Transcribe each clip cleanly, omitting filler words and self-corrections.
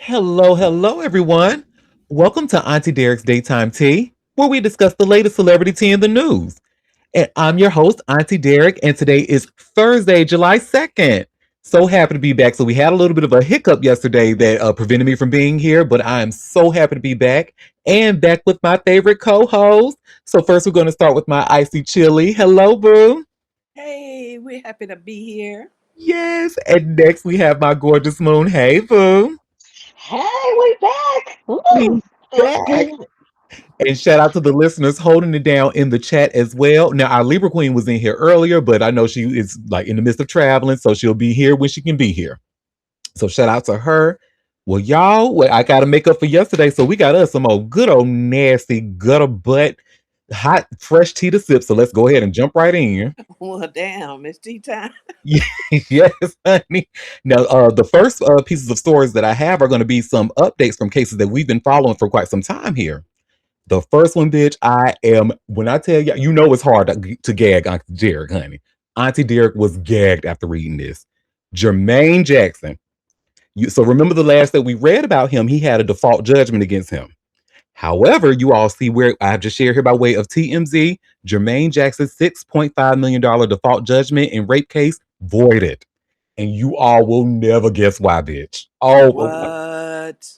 Hello, hello, everyone. Welcome to Auntie Derek's Daytime Tea, where we discuss the latest celebrity tea in the news. And I'm your host, Auntie Derek, and today is Thursday, July 2nd. So happy to be back. So, we had a little bit of a hiccup yesterday that prevented me from being here, but I am so happy to be back and back with my favorite co host. So, first, we're going to start with my icy chili. Hello, Boo. Hey, we're happy to be here. Yes. And next, we have my gorgeous moon. Hey, Boo. Hey, we back! We Woo! Feels back. good. And shout out to the listeners holding it down in the chat as well. Now, our Libra Queen was in here earlier, but I know she is like in the midst of traveling, so she'll be here when she can be here. So shout out to her. Well, y'all, I got to make up for yesterday, so we got us some old good old nasty gutter butt hot fresh tea to sip. So let's go ahead and jump right in. Well, damn, it's tea time. Yes, honey. Now, the first pieces of stories that I have are going to be some updates from cases that we've been following for quite some time here. The first one, bitch, when I tell you, you know it's hard to gag Auntie Derek, honey. Auntie Derek was gagged after reading this. Jermaine Jackson. So remember the last that we read about him, he had a default judgment against him. However, you all see where I have just shared here by way of TMZ, Jermaine Jackson's $6.5 million default judgment in rape case voided. And you all will never guess why, bitch. What?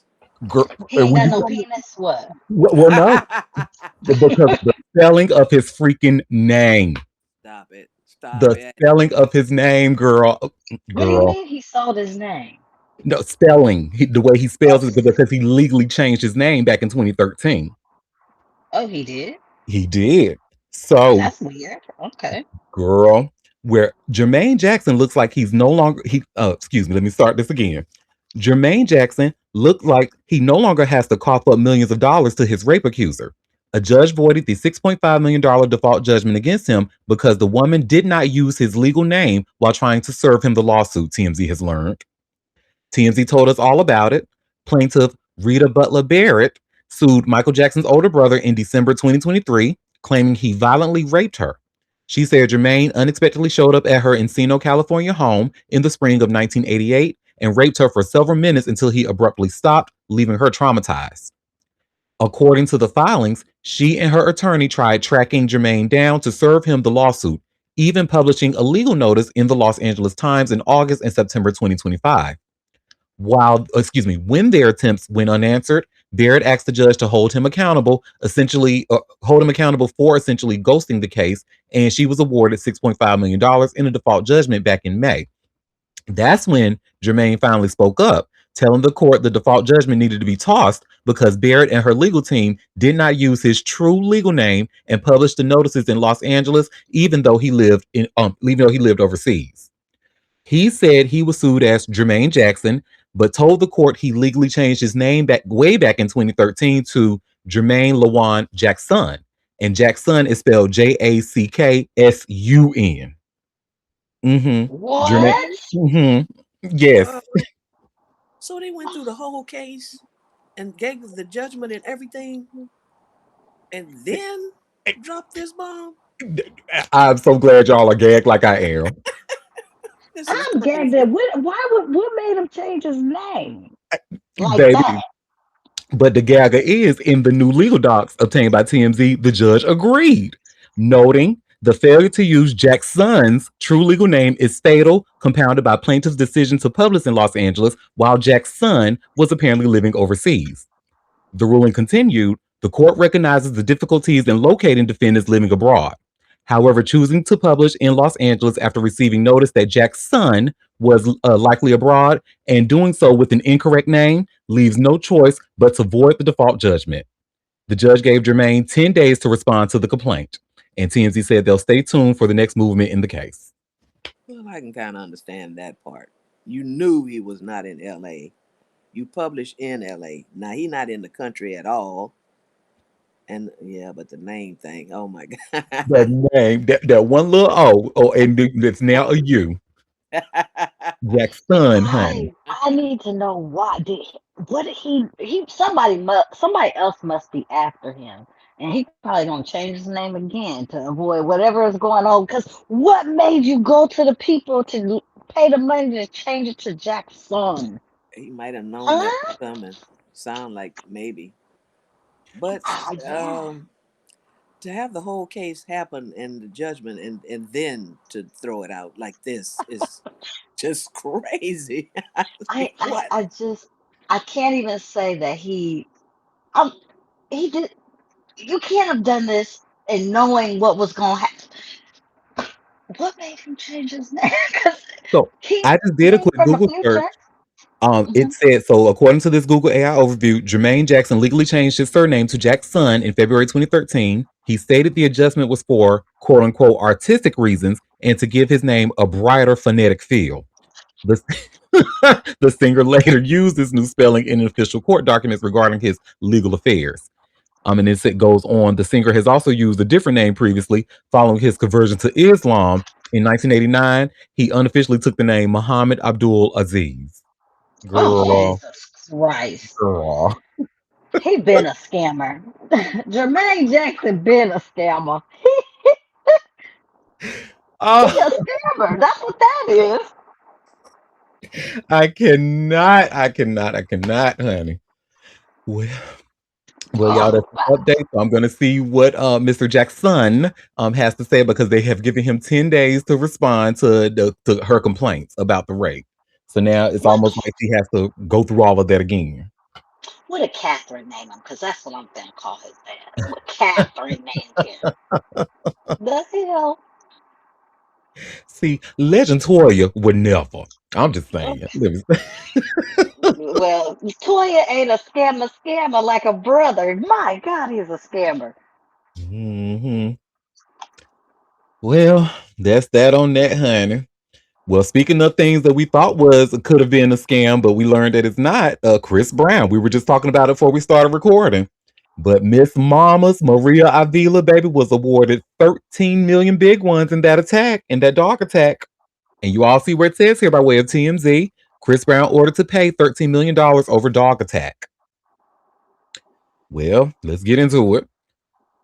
Girl, He and ain't when got you no come, penis. What? well, no, because the spelling of his freaking name. Stop it. Stop The it. spelling of his name, girl. What do you Girl. mean he sold his name? No, spelling. The way he Oh, spells it because he legally changed his name back in 2013. oh, he did. He did. So, That's weird. Okay. girl, where Jermaine Jackson looks like he's no longer excuse me, let me start this again. Jermaine Jackson looked like he no longer has to cough up millions of dollars to his rape accuser. A judge voided the $6.5 million default judgment against him because the woman did not use his legal name while trying to serve him the lawsuit, TMZ has learned. TMZ told us all about it. Plaintiff Rita Butler Barrett sued Michael Jackson's older brother in December 2023, claiming he violently raped her. She said Jermaine unexpectedly showed up at her Encino, California home in the spring of 1988 and raped her for several minutes until he abruptly stopped, leaving her traumatized. According to the filings, she and her attorney tried tracking Jermaine down to serve him the lawsuit, even publishing a legal notice in the Los Angeles Times in August and September 2025. When their attempts went unanswered, Barrett asked the judge to hold him accountable for essentially ghosting the case, and she was awarded $6.5 million in a default judgment back in May. That's when Jermaine finally spoke up, telling the court the default judgment needed to be tossed because Barrett and her legal team did not use his true legal name and published the notices in Los Angeles, even though he lived overseas. He said he was sued as Jermaine Jackson, but told the court he legally changed his name way back in 2013 to Jermaine Lawan Jackson. And Jackson is spelled Jacksun. Jermaine. What? Yes. What? So they went through the whole case and gave the judgment and everything and then dropped this bomb? I'm so glad y'all are gagged like I am. This is I'm gagged crazy. at what made him change his name like that? Baby. But the gagger is in the new legal docs obtained by TMZ. The judge agreed, noting the failure to use Jackson's true legal name is fatal, compounded by plaintiff's decision to publish in Los Angeles while Jackson was apparently living overseas. The ruling continued. The court recognizes the difficulties in locating defendants living abroad. However, choosing to publish in Los Angeles after receiving notice that Jack's son was likely abroad and doing so with an incorrect name leaves no choice but to void the default judgment. The judge gave Jermaine 10 days to respond to the complaint, and TMZ said they'll stay tuned for the next movement in the case. Well, I can kind of understand that part. You knew he was not in LA. You published in LA. Now he not in the country at all. And yeah, but the name thing, oh my That God. name, that one little and it's now a U. Jack's son, honey. I need to know why did he, what did he somebody else must be after him, and he probably gonna change his name again to avoid whatever is going on. Because what made you go to the people to pay the money to change it to Jackson? he might have known that was Huh? coming. Sound like maybe, but Yeah. to have the whole case happen and the judgment and then to throw it out like this is just crazy. I was I, like, I, what? I just, I can't even say that um, he did. You can't have done this and knowing what was going to happen. What made him change his name? Because So he I just did a came quick from the Google future. search. Hmm. It said so. According to this Google AI overview, Jermaine Jackson legally changed his surname to Jackson in February 2013. He stated the adjustment was for "quote unquote" artistic reasons and to give his name a brighter phonetic feel. The, the singer later used this new spelling in official court documents regarding his legal affairs. And then it goes on. The singer has also used a different name previously, following his conversion to Islam in 1989. He unofficially took the name Muhammad Abdul Aziz. Oh, Girl, Jesus Christ. girl. He been a scammer. Jermaine Jackson been a scammer. He Oh, a scammer. That's what that is. I cannot, honey. Well, well, y'all, that's Oh, an update. So I'm going to see what Mr. Jackson has to say because they have given him 10 days to respond to her complaints about the rape. So now it's what almost like she has to go through all of that again. what did Catherine name him? Because that's what I'm gonna call his ass. What Catherine named him? The hell? See, Legend Toya would never. I'm just Oh, saying. well, Toya ain't a scammer like a brother. My God, he's a scammer. Mhm. Well, that's that on that, honey. Well, speaking of things that we thought was could have been a scam, but we learned that it's not. Chris Brown. We were just talking about it before we started recording. But Miss Mama's Maria Avila, baby, was awarded 13 million big ones in that attack, in that dog attack. And you all see where it says here by way of TMZ. Chris Brown ordered to pay $13 million over dog attack. Well, let's get into it.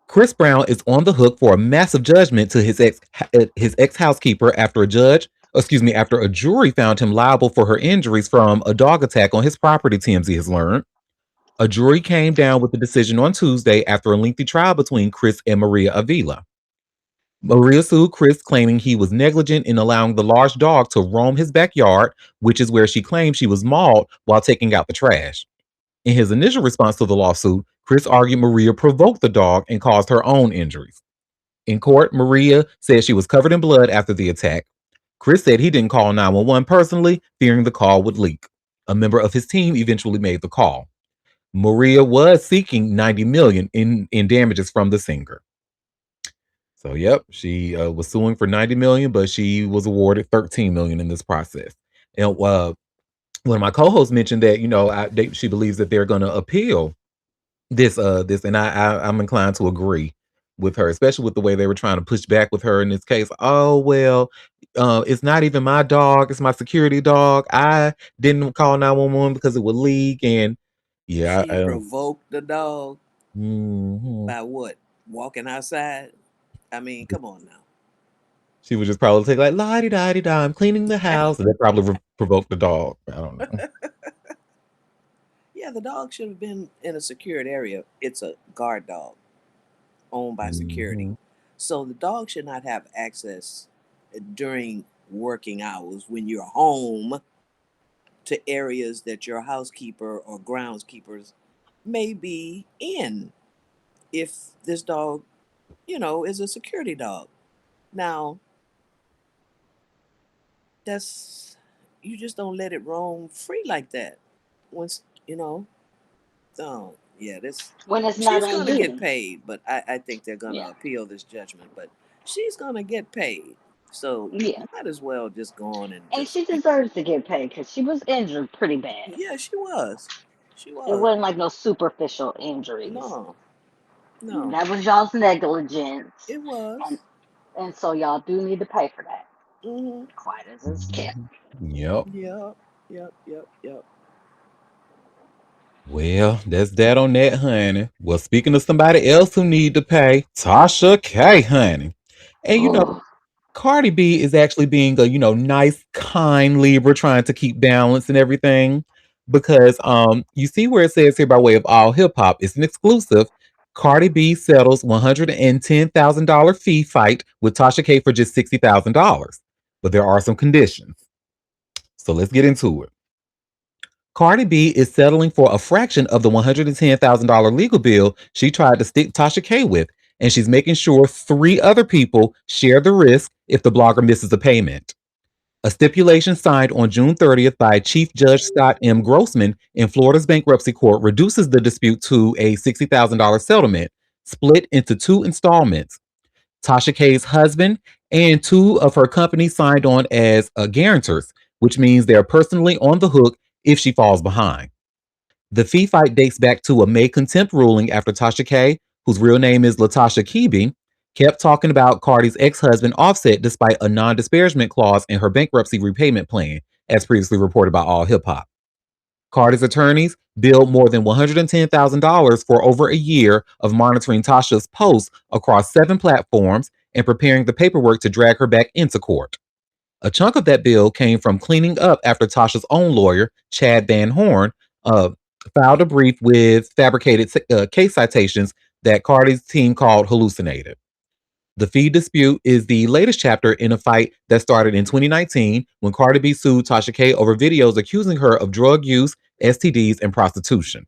Chris Brown is on the hook for a massive judgment to his ex housekeeper after a jury found him liable for her injuries from a dog attack on his property. TMZ has learned. A jury came down with the decision on Tuesday after a lengthy trial between Chris and Maria Avila. Maria sued Chris, claiming he was negligent in allowing the large dog to roam his backyard, which is where she claimed she was mauled while taking out the trash. In his initial response to the lawsuit, Chris argued Maria provoked the dog and caused her own injuries. In court, Maria said she was covered in blood after the attack. Chris said he didn't call 911 personally, fearing the call would leak. A member of his team eventually made the call. Maria was seeking 90 million in damages from the singer. So, yep, she was suing for 90 million, but she was awarded 13 million in this process. And one of my co-hosts mentioned that she believes that they're going to appeal this, and I'm inclined to agree with her, especially with the way they were trying to push back with her in this case. Oh well, it's not even my dog; it's my security dog. I didn't call 911 because it would leak, and yeah, She provoked the dog mhm. by what? Walking outside? I mean, come on She would just probably take like la di da di da. I'm cleaning the now. house, and that probably provoked the dog. I don't know. Yeah, the dog should have been in a secured area. It's a guard dog owned by security. Mhm. So the dog should not have access during working hours when you're home to areas that your housekeeper or groundskeepers may be in if this dog, is a security dog. Now, that's you just don't let it roam free like that. Once, so yeah, this When it's not she's on gonna get duty. paid, but I think they're gonna Yeah, appeal this judgment, but she's gonna get paid. So yeah. you might as well just go on and And just she deserves to get paid because she was injured pretty bad. yeah, she was. She It was. wasn't like no superficial injuries. No, no. That was y'all's negligence, It and was. and so y'all do need to pay for that. Mm-hmm. Quiet as it's kept. Mhm. Yep. Yep. Yep. Yep. Yep. Well, that's that on that, honey. Well, speaking of somebody else who need to pay, Tasha K, honey. And Oh, Cardi B is actually being a, nice, kind Libra trying to keep balance and everything. because you see where it says here by way of all hip hop, it's an exclusive. Cardi B settles $110,000 fee fight with Tasha K for just $60,000. But there are some conditions. So let's get into it. Cardi B is settling for a fraction of the $110,000 legal bill she tried to stick Tasha K with, and she's making sure three other people share the risk if the blogger misses a payment. A stipulation signed on June 30th by Chief Judge Scott M. Grossman in Florida's bankruptcy court reduces the dispute to a $60,000 settlement, split into two installments. Tasha K's husband and two of her companies signed on as guarantors, which means they're personally on the hook if she falls behind. The fee fight dates back to a May contempt ruling after Tasha K, whose real name is Latasha Kebe, kept talking about Cardi's ex-husband Offset despite a non-disparagement clause in her bankruptcy repayment plan, as previously reported by All Hip Hop. Cardi's attorneys billed more than $110,000 for over a year of monitoring Tasha's posts across 7 platforms and preparing the paperwork to drag her back into court. A chunk of that bill came from cleaning up after Tasha's own lawyer, Chad Van Horn, uh, filed a brief with fabricated case citations that Cardi's team called hallucinated. The fee dispute is the latest chapter in a fight that started in 2019 when Cardi B sued Tasha K over videos accusing her of drug use, STDs, and prostitution.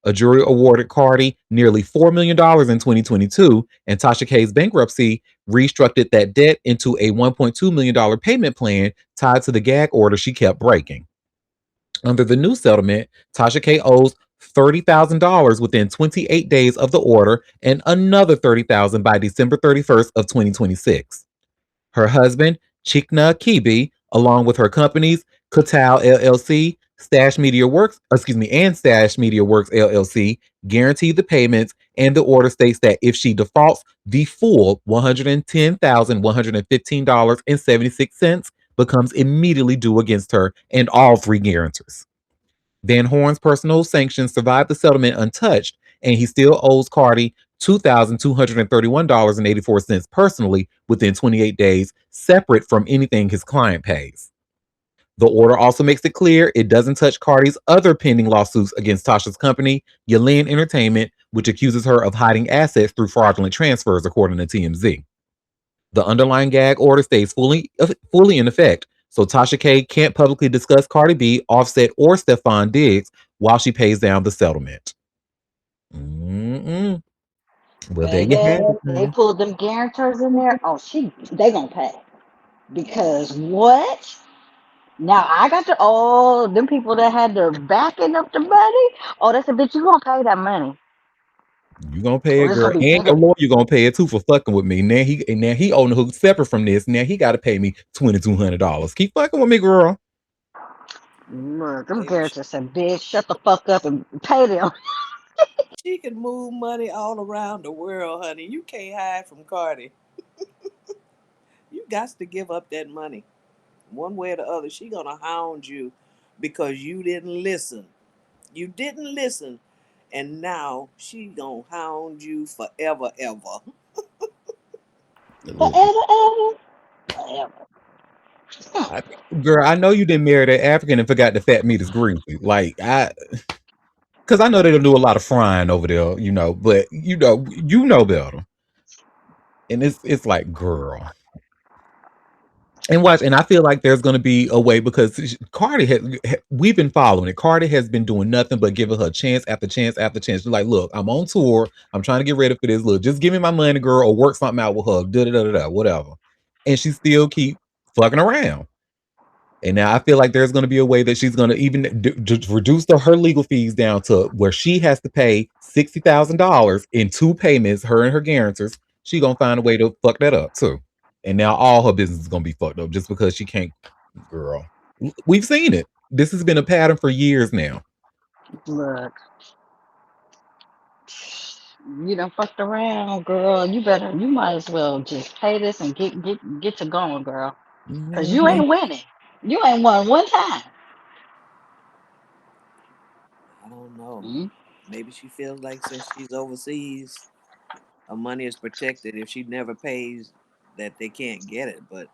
A jury awarded Cardi nearly $4 million in 2022, and Tasha K's bankruptcy restructured that debt into a $1.2 million payment plan tied to the gag order she kept breaking. Under the new settlement, Tasha K owes $30,000 within 28 days of the order and another $30,000 by December 31st of 2026. Her husband, Chikna Kibi, along with her companies, Katal LLC, and Stash Media Works LLC, guaranteed the payments, and the order states that if she defaults, the full $110,115.76 becomes immediately due against her and all three guarantors. Van Horn's personal sanctions survived the settlement untouched, and he still owes Cardi $2,231.84 personally within 28 days, separate from anything his client pays. The order also makes it clear it doesn't touch Cardi's other pending lawsuits against Tasha's company, Yelin Entertainment, which accuses her of hiding assets through fraudulent transfers, according to TMZ. The underlying gag order stays fully in effect, so Tasha K can't publicly discuss Cardi B, Offset, or Stefan Diggs while she pays down the settlement. Mm-mm. Well, there you have Baby, it, they man. pulled them guarantors in there. Oh, they gonna pay because what? Now I got to all them people that had the backing of the money. Oh, they said, bitch, you gonna pay that money. You gonna pay Oh, it, this girl, gonna be and bigger. your lawyer gonna pay it too for fucking with me. Now he on the hook separate from this. Now he got to pay me $2,200. Keep fucking with me, girl. Look, them Baby, guarantors said, bitch, shut the fuck up and pay them. she can move money all around the world, honey. You can't hide from Cardi. You got to give up that money. One way or the other, she gonna hound you because you didn't listen. You didn't listen, and now she gonna hound you forever, ever. Forever, ever, forever. I, girl, I know you didn't marry that African and forgot the fat meat is greasy. Because I know they don't do a lot of frying over there, but you know better. And it's like, girl. And watch, and I feel like there's going to be a way because we've been following it. Cardi has been doing nothing but giving her chance after chance after chance. She's like, look, I'm on tour. I'm trying to get ready for this. Look, just give me my money, girl, or work something out with her. Da da da da, whatever. And she still keep fucking around. And now I feel like there's going to be a way that she's going to even just reduce her legal fees down to where she has to pay $60,000 in two payments, her and her guarantors. She gonna find a way to fuck that up too. And now all her business is gonna be fucked up just because she can't. Girl, we've seen it. This has been a pattern for years now. Look, you done fucked around, girl. You might as well just pay this and get to going, girl. Cause you Mhm. ain't winning. You ain't won one time. I don't know. Mm. Maybe she feels like since she's overseas, her money is protected. If she never pays, that they can't get it. But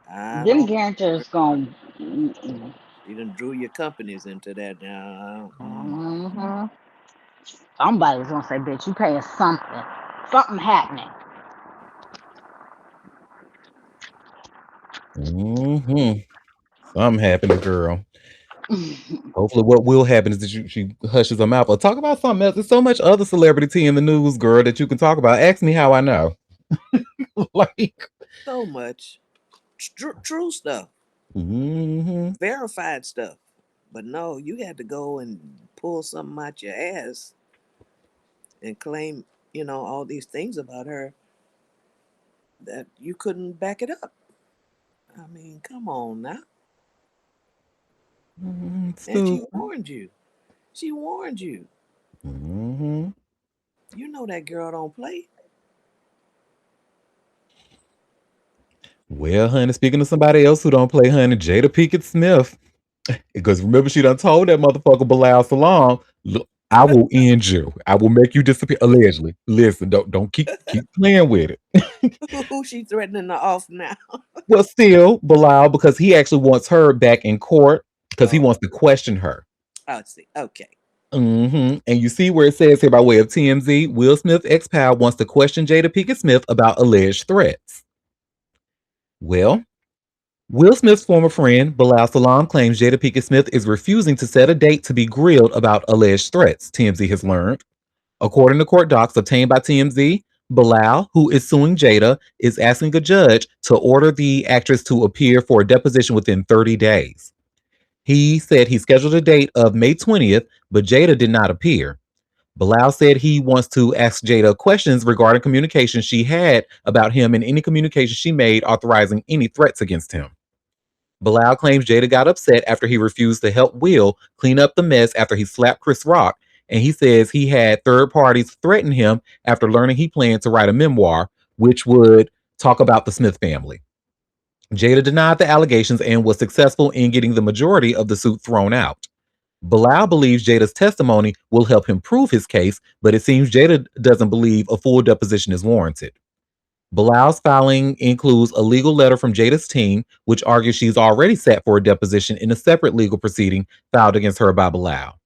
I Them don't know. guarantors gonna. Mm-mm. You done drew your companies into that now. Hmm. Somebody's gonna say, bitch, you paying something. Something happening. Mm-hmm. Something happened to girl. Hopefully, what will happen is that she hushes her mouth or talk about something else. There's so much other celebrity in the news, girl, that you can talk about. Ask me how I know. Like, So much true stuff, hmm verified stuff. But no, you had to go and pull something out your ass and claim, all these things about her that you couldn't back it up. I mean, come on now. And she stupid. warned you. She warned you. hmm You know that girl don't play. Well, honey, speaking of somebody else who don't play, honey, Jada Pinkett Smith. Because remember, she done told that motherfucker Bilal Salam, look, I will end you. I will make you disappear. Allegedly. Listen, don't keep playing with it. Who she threatening to off now? Well, still, Bilal, because he actually wants her back in court because he Oh, wants to question her. I see. Okay. And you see where it says here by way of TMZ, Will Smith's ex-pal wants to question Jada Pinkett Smith about alleged threats. Well, Will Smith's former friend, Bilal Salam, claims Jada Pinkett Smith is refusing to set a date to be grilled about alleged threats, TMZ has learned. According to court docs obtained by TMZ, Bilal, who is suing Jada, is asking a judge to order the actress to appear for a deposition within 30 days. He said he scheduled a date of May 20th, but Jada did not appear. Bilal said he wants to ask Jada questions regarding communication she had about him and any communication she made authorizing any threats against him. Bilal claims Jada got upset after he refused to help Will clean up the mess after he slapped Chris Rock, and he says he had third parties threaten him after learning he planned to write a memoir, which would talk about the Smith family. Jada denied the allegations and was successful in getting the majority of the suit thrown out. Bilal believes Jada's testimony will help him prove his case, but it seems Jada doesn't believe a full deposition is warranted. Bilal's filing includes a legal letter from Jada's team, which argues she's already set for a deposition in a separate legal proceeding filed against her by Bilal.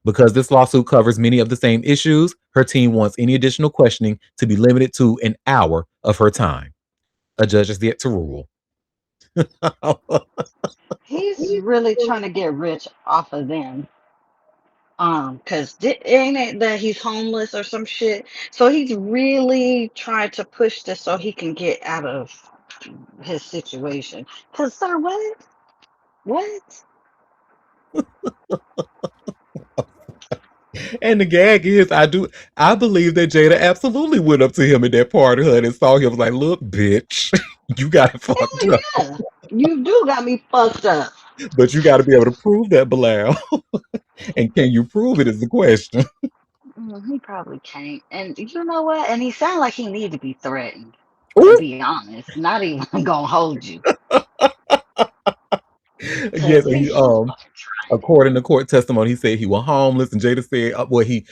Because this lawsuit covers many of the same issues, her team wants any additional questioning to be limited to an hour of her time. A judge is yet to rule. He's really trying to get rich off of them. Cause ain't it that he's homeless or some shit? So he's really trying to push this so he can get out of his situation. Cause sir, what? What? And the gag is, I believe that Jada absolutely went up to him at that party, honey, and saw him was like, "Look, bitch, you got it fucked Hell up, yeah. You do got me fucked up. but you got to be able to prove that, Bilal." And can you prove it is the question. He probably can't. And you know what? And he sound like he need to be threatened, to Ooh, be honest. Not even gonna hold you. yes, Cause and he he's so fucking trying. according to court testimony, he said he was homeless, and Jada said, well, he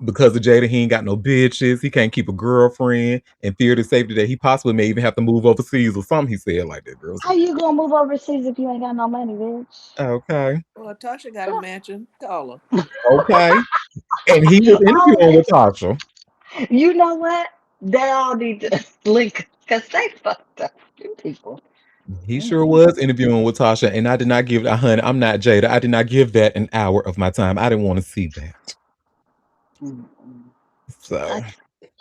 because of Jada, he ain't got no bitches, he can't keep a girlfriend, and feared his safety that he possibly may even have to move overseas or something. He said like that, girls. How you gonna move overseas if you ain't got no money, bitch? Okay, Well, Tasha got a mansion. Call okay, and he was interviewing with Oh, Tasha. you know what? They all need to link because they fucked up. You people. He sure Mm-mm, was interviewing with Tasha, and I did not give, honey, I'm not Jada. I did not give that an hour of my time. I didn't want to see that. mm-mm. So, I,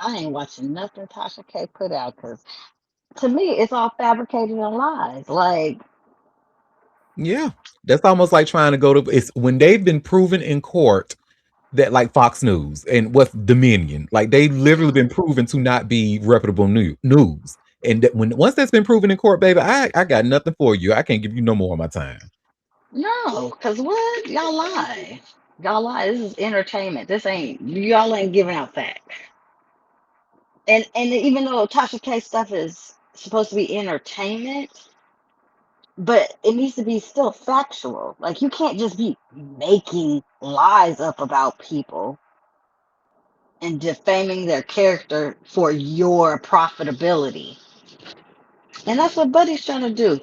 I ain't watching nothing Tasha K put out because to me it's all fabricated and lies. Like, yeah, that's almost like trying to go to, it's when they've been proven in court that, like Fox News and what's Dominion, like they've literally been proven to not be reputable news. And that when once that's been proven in court, baby, I got nothing for you. I can't give you no more of my time. no, because what? Y'all lie. Y'all lie. This is entertainment. This ain't, y'all ain't giving out facts. And even though Tasha K stuff is supposed to be entertainment, but it needs to be still factual. Like you can't just be making lies up about people and defaming their character for your profitability. And that's what Buddy's trying to do.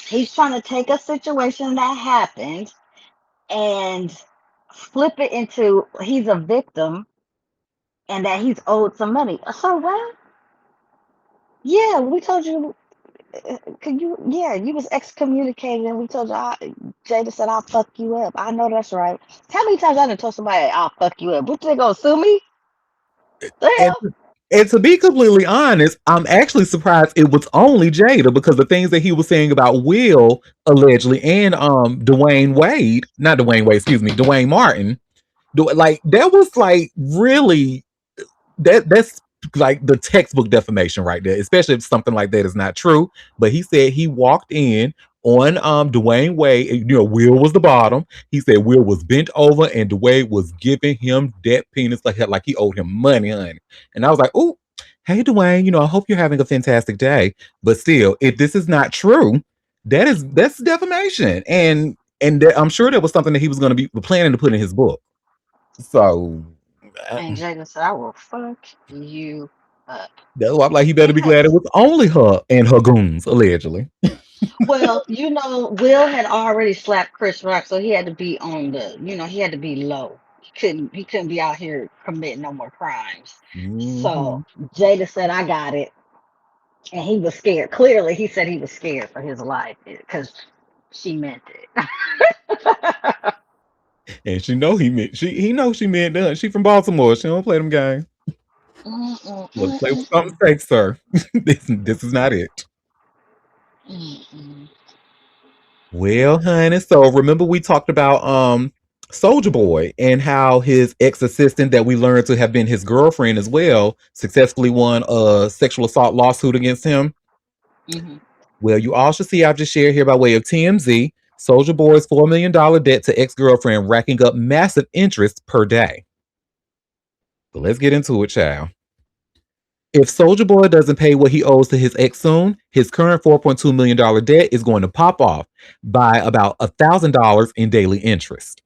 He's trying to take a situation that happened and flip it into he's a victim and that he's owed some money. So what? Yeah, we told you. Could you? Yeah, you was excommunicated, and we told you. Jada said I'll fuck you up. I know that's right. How many times I done told somebody I'll fuck you up? What they gonna sue me? The And hell? and to be completely honest, I'm actually surprised it was only Jada because the things that he was saying about Will allegedly and Dwayne Wade, not Dwayne Wade, excuse me, Dwayne Martin, like that was like really that's like the textbook defamation right there, especially if something like that is not true. But he said he walked in on Dwayne Wade, Will was the bottom. He said Will was bent over and Dwayne was giving him that penis like he owed him money, honey. And I was like, oh, hey Dwayne, I hope you're having a fantastic day. But still, if this is not true, that's defamation. And I'm sure that was something that he was going to be planning to put in his book. So And Jada said I will fuck you up. that's why I'm like, he better be glad it Because was only her and her goons, allegedly. well, Will had already slapped Chris Rock, so he had to be on the, he had to be low. He couldn't be out here committing no more crimes. So Hmm. Jada said, "I got it," and he was scared. Clearly, he said he was scared for his life because she meant it. And she know he knows she meant done. She from Baltimore. She don't play them games. Mm, mm, Look, mm, play with mm, something mm, safe, sir. This is not it. mm, mm. Well, honey, so remember we talked about Soldier Boy and how his ex-assistant that we learned to have been his girlfriend as well successfully won a sexual assault lawsuit against him. Mhm. Well, you all should see I've just shared here by way of TMZ. Soldier Boy's $4 million debt to ex-girlfriend racking up massive interest per day. So let's get into it, child. If Soldier Boy doesn't pay what he owes to his ex soon, his current $4.2 million debt is going to pop off by about $1,000 in daily interest.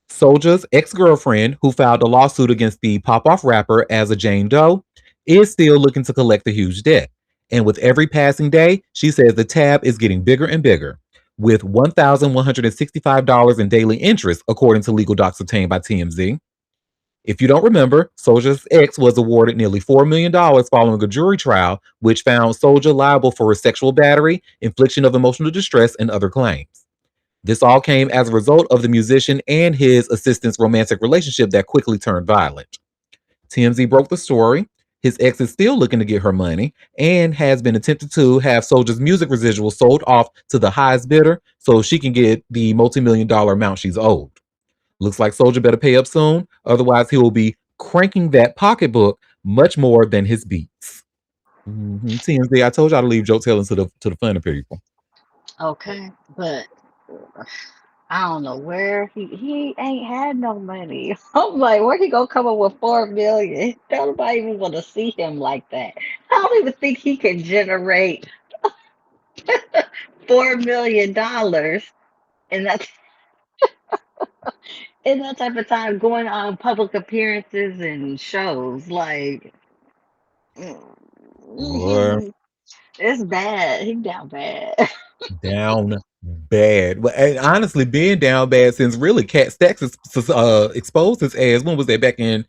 Soldier's ex girlfriend, who filed a lawsuit against the pop off rapper as a Jane Doe, is still looking to collect the huge debt. And with every passing day, she says the tab is getting bigger and bigger, with $1,165 in daily interest, according to legal docs obtained by TMZ. If you don't remember, Soldier's ex was awarded nearly $4 million following a jury trial, which found Soldier liable for his sexual battery, infliction of emotional distress, and other claims. This all came as a result of the musician and his assistant's romantic relationship that quickly turned violent. TMZ broke the story. His ex is still looking to get her money and has been attempted to have Soldier's music residuals sold off to the highest bidder so she can get the multi-million-dollar amount she's owed. Looks like Soldier better pay up soon, otherwise he will be cranking that pocketbook much more than his beats. TMZ, I told y'all to leave Joe telling to the funny people. Okay, but I don't know where he ain't had no money. I'm like, where he gonna come up with 4 million? Nobody even want to see him like that. I don't even think he can generate $4 million in that type of time going on public appearances and shows. Like, Boy, it's bad. He down bad. down bad. Well, and honestly, being down bad since really Cat Stacks exposed his ass. When was that? Back in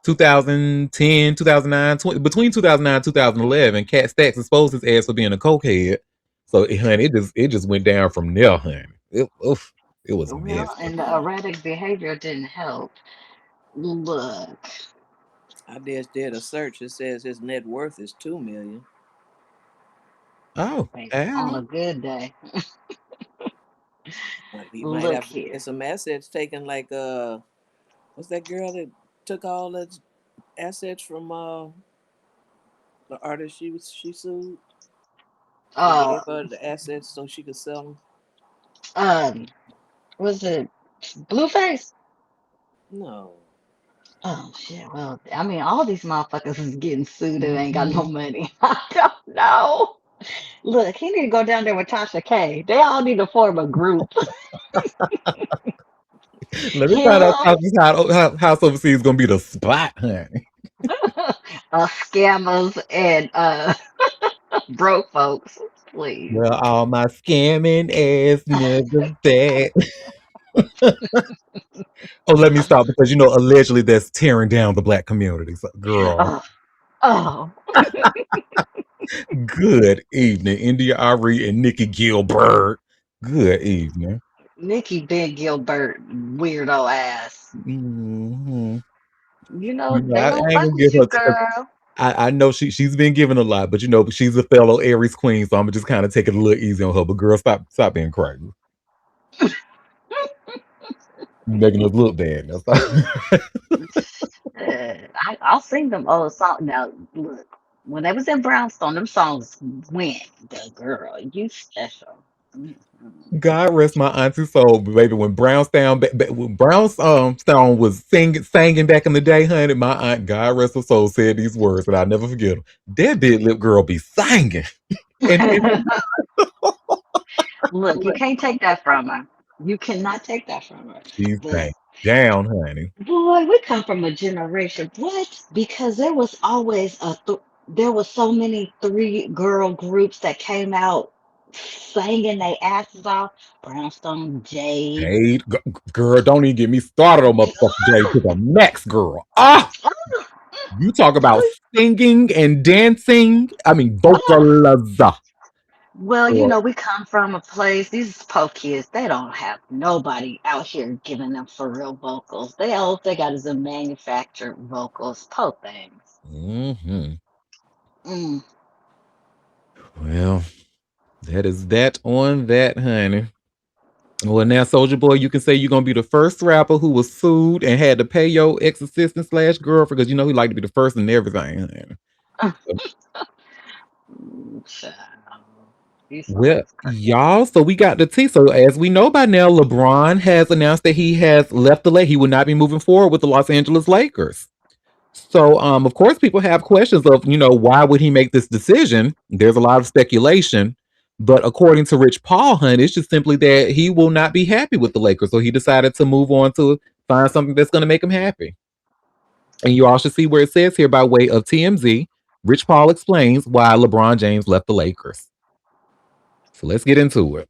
2010, 2009, between 2009 and 2011, Cat Stacks exposed his ass for being a cokehead. So, honey, it just went down from there, honey. It was a mess. Well, and the erratic behavior didn't help. Look, I just did a search. It says his net worth is 2 million. Oh, baby, on ow. a good day. He might Look have to get here. some assets taken. Like what's that girl that took all the assets from the artist she sued? They Uh, gave her the assets so she could sell them. um, was it Blueface? No, Oh shit. Well, I mean, all these motherfuckers is getting sued and ain't got no Mhm. money. I don't know. Look, he need to go down there with Tasha K. They all need to form a group. Let me find out Him, House Overseas is gonna be the spot, honey. scammers, and broke folks. Please. Well, all my scamming ass niggas that. Oh, let me stop because allegedly that's tearing down the black community. So, girl, Oh, oh. good evening, India Ari and Nikki Gilbert. Good evening. Nikki Ben Gilbert, weirdo ass. Hmm. They I don't ain't fuck gonna with give you, her. girl. I know she's been given a lot, but she's a fellow Aries queen, so I'm gonna just kind of take it a little easy on her. But girl, stop being crazy. You're making us look bad now. Stop. I'll sing them old songs. Now, look, when they was in Brownstone, them songs went. The girl, you special. Mhm. God rest my auntie soul, baby. When Brownstone was singing back in the day, honey, my aunt, God rest her soul, said these words, and I'll never forget them. That big lip girl be singing, and Look, you can't take that from her. You cannot take that from her. she's But sang down, honey. boy, we come from a generation. What? Because there was always there was so many three girl groups that came out singing their asses off. Brownstone, Jade. Jade, girl, don't even get me started on motherfucking Jade to the max, girl. Ah, you talk about singing and dancing. I mean, vocals. Well, Girl, we come from a place, these po kids, they don't have nobody out here giving them for real vocals. All they got is a manufactured vocals, po things. hmm. Mm. Well, that is that on that, honey. Well, now, Soldier Boy, you can say you're gonna be the first rapper who was sued and had to pay your ex-assistant slash girlfriend because he like to be the first in everything. Honey. Child, these Well, songs crazy. y'all, so we got the tea. So as we know by now, LeBron has announced that he has left the Lake. He will not be moving forward with the Los Angeles Lakers. So, of course, people have questions of, why would he make this decision? There's a lot of speculation, but according to Rich Paul Hunt, it's just simply that he will not be happy with the Lakers. So he decided to move on to find something that's going to make him happy. And you all should see where it says here by way of TMZ. Rich Paul explains why LeBron James left the Lakers. So let's get into it.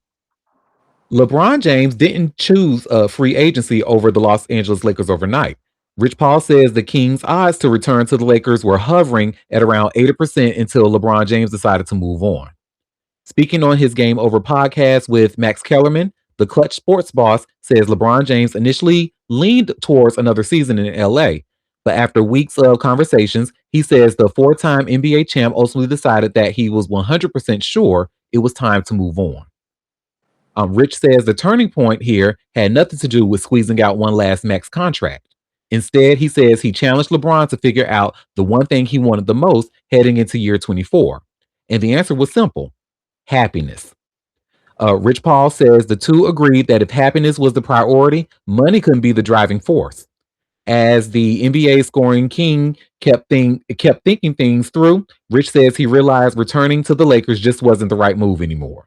LeBron James didn't choose a free agency over the Los Angeles Lakers overnight. Rich Paul says the Kings' odds to return to the Lakers were hovering at around 80% until LeBron James decided to move on. Speaking on his Game Over podcast with Max Kellerman, the Clutch Sports boss says LeBron James initially leaned towards another season in LA. But after weeks of conversations, he says the four-time NBA champ ultimately decided that he was 100% sure it was time to move on. Rich says the turning point here had nothing to do with squeezing out one last max contract. Instead, he says he challenged LeBron to figure out the one thing he wanted the most heading into year 24. And the answer was simple: happiness. Rich Paul says the two agreed that if happiness was the priority, money couldn't be the driving force. As the NBA scoring king kept thinking things through, Rich says he realized returning to the Lakers just wasn't the right move anymore.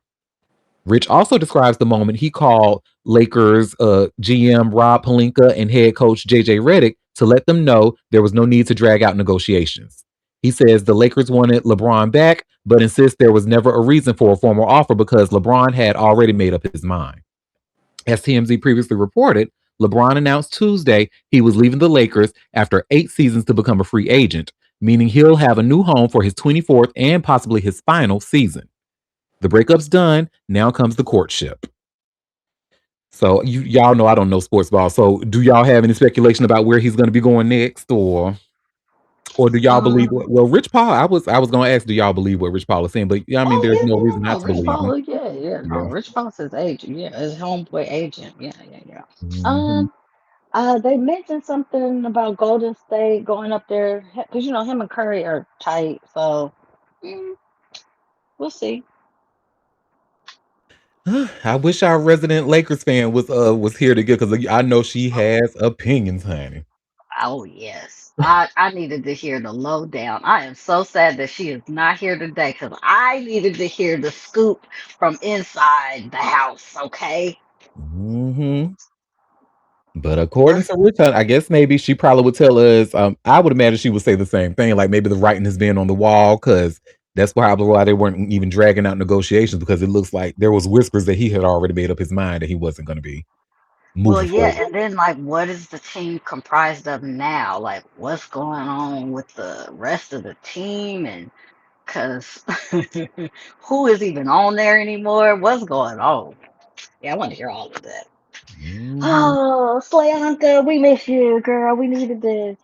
Rich also describes the moment he called Lakers GM Rob Pelinka and head coach JJ Redick to let them know there was no need to drag out negotiations. He says the Lakers wanted LeBron back, but insists there was never a reason for a formal offer because LeBron had already made up his mind. As TMZ previously reported, LeBron announced Tuesday he was leaving the Lakers after 8 seasons to become a free agent, meaning he'll have a new home for his 24th and possibly his final season. The breakup's done. Now comes the courtship. So y'all know I don't know sports ball. So do y'all have any speculation about where he's going to be going next, or do y'all believe? Um, Well, Rich Paul. I was going to ask, do y'all believe what Rich Paul is saying? But yeah, I mean, oh there's yeah, no no, reason no, not no. to Rich believe him. Paul, yeah, yeah, no. Yeah. Rich Paul's his agent, yeah, his homeboy agent, yeah, yeah, yeah. Hmm. Um, they mentioned something about Golden State going up there because him and Curry are tight, so mm, we'll see. I wish our resident Lakers fan was here to get because I know she has opinions, honey. Oh yes, I needed to hear the lowdown. I am so sad that she is not here today because I needed to hear the scoop from inside the house. Okay. Hmm. But according Let's. to Rich, I guess maybe she probably would tell us. I would imagine she would say the same thing. Like maybe the writing has been on the wall because That's probably why they weren't even dragging out negotiations, because it looks like there was whispers that he had already made up his mind that he wasn't going to be Well, moving yeah, forward. and then like, what is the team comprised of now? Like, what's going on with the rest of the team? And because who is even on there anymore? What's going on? Yeah, I want to hear all of that. Mhm. Oh, Slayonka, we miss you, girl. We needed this.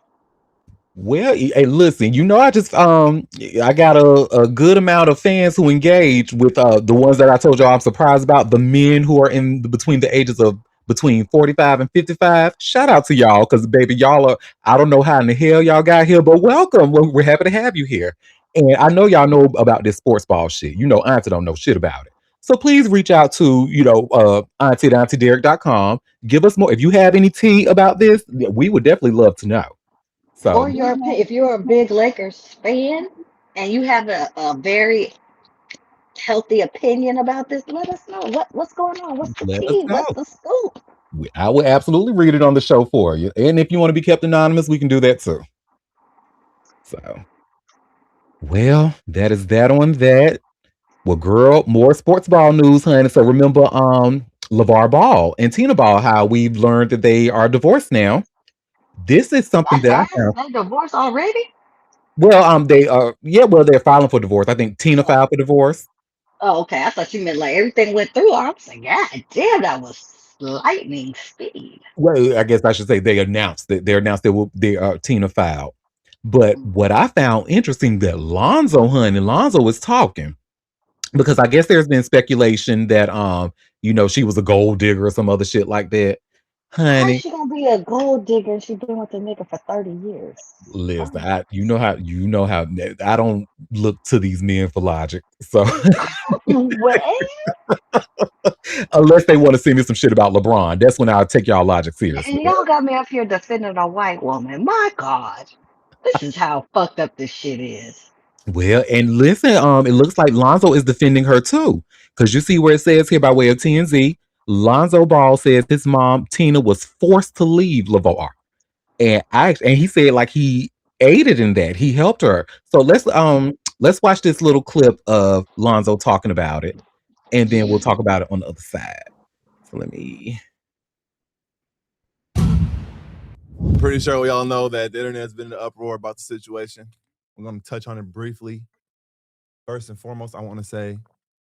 Well, hey, listen, I just I got a good amount of fans who engage with the ones that I told y'all I'm surprised about, the men who are between the ages of between 45 and 55. Shout out to y'all, because baby, y'all are, I don't know how in the hell y'all got here, but welcome. We're happy to have you here. And I know y'all know about this sports ball shit. Auntie don't know shit about it. So please reach out to, Auntie at AuntieDerek.com. Give us more. If you have any tea about this, we would definitely love to know. Or So if you're a big Lakers fan and you have a very healthy opinion about this, let us know. What's going on? What's the let us tea? know. What's the scoop? I will absolutely read it on the show for you. And if you want to be kept anonymous, we can do that too. So, well, that is that on that. Well, girl, more sports ball news, honey. So remember, LaVar Ball and Tina Ball, how we've learned that they are divorced now. This is something That that I fast? found. They divorced already? Well, they are, yeah, well, they're filing for divorce. I think Tina Oh, filed for divorce. oh, okay. I thought you meant like everything went through. I was like, God damn, that was lightning speed. Well, I guess I should say they announced that Tina filed. But Mm. what I found interesting, that Lonzo was talking, because I guess there's been speculation that she was a gold digger or some other shit like that. How is Honey, she gonna be a gold digger and she been with the nigga for 30 years? listen, Fine. you know how I don't look to these men for logic. So Well, unless they want to send me some shit about LeBron, that's when I'll take y'all logic seriously. and y'all got me up here defending a white woman. My God, this is how fucked up this shit is. Well, and listen, it looks like Lonzo is defending her too. Because you see where it says here by way of TNZ, Lonzo Ball says his mom, Tina, was forced to leave LaVar. And he said like he aided in that. He helped her. So let's watch this little clip of Lonzo talking about it, and then we'll talk about it on the other side. So let me. Pretty sure we all know that the internet's been in an uproar about the situation. I'm going to touch on it briefly. First and foremost, I want to say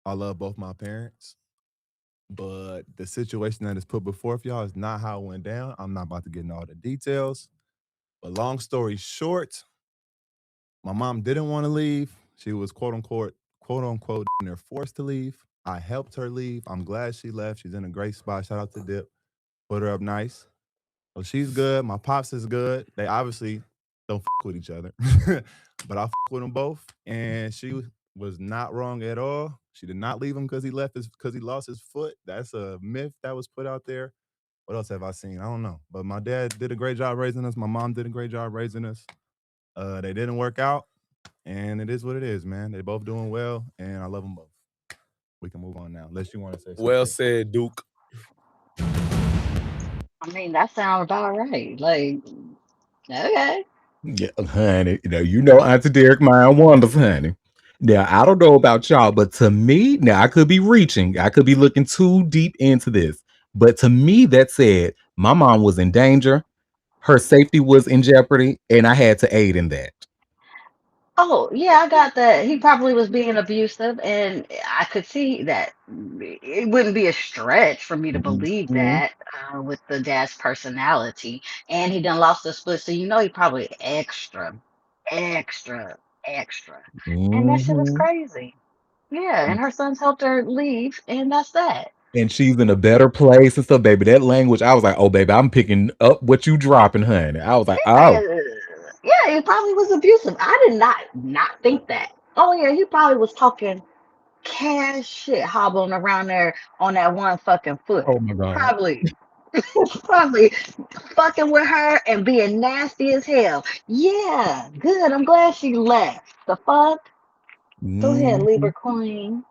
I love both my parents, but the situation that is put before y'all is not how it went down. I'm not about to get into all the details. But long story short, my mom didn't want to leave. She was quote unquote, they're forced to leave. I helped her leave. I'm glad she left. She's in a great spot. Shout out to Dip. Put her up nice. So she's good. My pops is good. They obviously don't with each other, but I with them both. And she was not wrong at all. She did not leave him because he lost his foot. That's a myth that was put out there. What else have I seen? I don't know. But my dad did a great job raising us. My mom did a great job raising us. They didn't work out, and it is what it is, man. They both doing well, and I love them both. We can move on now, unless you want to say something. Well said, Duke. I mean, that sounds about right. Like, okay. Yeah, honey, Auntie Derek mind wonders, honey. Now, I don't know about y'all, but to me, now I could be reaching, I could be looking too deep into this. But to me, that said, my mom was in danger, her safety was in jeopardy, and I had to aid in that. Oh, yeah, I got that. He probably was being abusive, and I could see that it wouldn't be a stretch for me to believe Mhm. that with the dad's personality. And he done lost his foot, so he probably extra, extra, extra. And that shit is Mhm. crazy. Yeah, and her sons helped her leave, and that's that. And she's in a better place and stuff, baby. That language, I was like, oh, baby, I'm picking up what you dropping, honey. I was like, oh, Yeah, yeah, he probably was abusive. I did not think that. Oh yeah, he probably was talking cash shit hobbling around there on that one fucking foot. oh my God. Probably, probably fucking with her and being nasty as hell. Yeah, good. I'm glad she left. The fuck? Go ahead, Libra Mhm. Queen.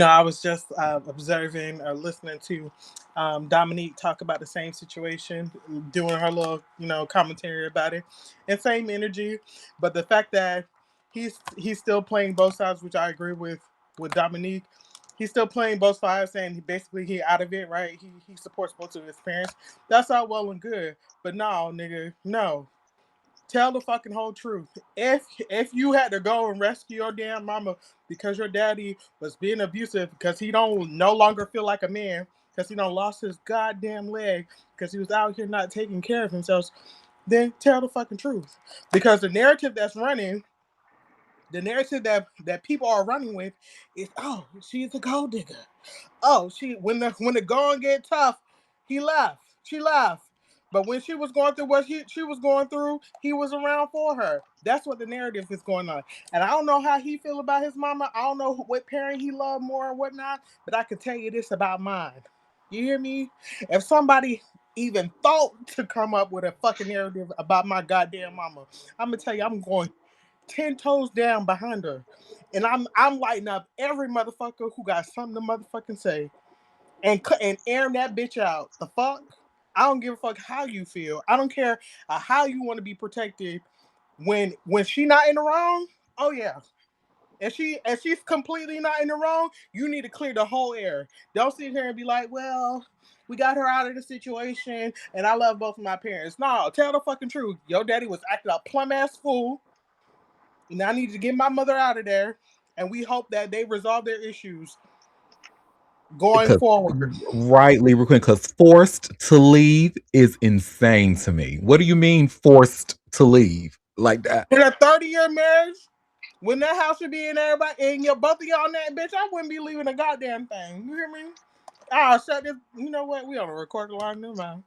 I was just observing or listening to Dominique talk about the same situation, doing her little, commentary about it, and same energy. But the fact that he's still playing both sides, which I agree with Dominique. He's still playing both sides, saying he out of it, right? He supports both of his parents. That's all well and good, but no, nigga, no. Tell the fucking whole truth. If you had to go and rescue your damn mama because your daddy was being abusive because he don't no longer feel like a man because he don't lost his goddamn leg because he was out here not taking care of himself, then tell the fucking truth. Because the narrative that people are running with is, oh, she's a gold digger. Oh, when the going get tough, he left. She left. But when she was going through what she was going through, he was around for her. That's what the narrative is going on. And I don't know how he feel about his mama. I don't know what parent he loved more or whatnot. But I can tell you this about mine. You hear me? If somebody even thought to come up with a fucking narrative about my goddamn mama, I'm gonna tell you, I'm going 10 toes down behind her, and I'm lighting up every motherfucker who got something to motherfucking say, and airing that bitch out. The fuck? I don't give a fuck how you feel. I don't care how you want to be protected. When she not in the wrong, oh yeah. If she's completely not in the wrong, you need to clear the whole air. Don't sit here and be like, well, we got her out of the situation, and I love both of my parents. No, tell the fucking truth. Your daddy was acting a plum ass fool. And I need to get my mother out of there, and we hope that they resolve their issues going Because forward. right, Libra Queen, because forced to leave is insane to me. What do you mean forced to leave? Like that? In a 30-year marriage, when that house should be in everybody, and your both of y'all in that bitch, I wouldn't be leaving a goddamn thing. You hear me? I'll shut this. You know what? We on a recording line, never mind.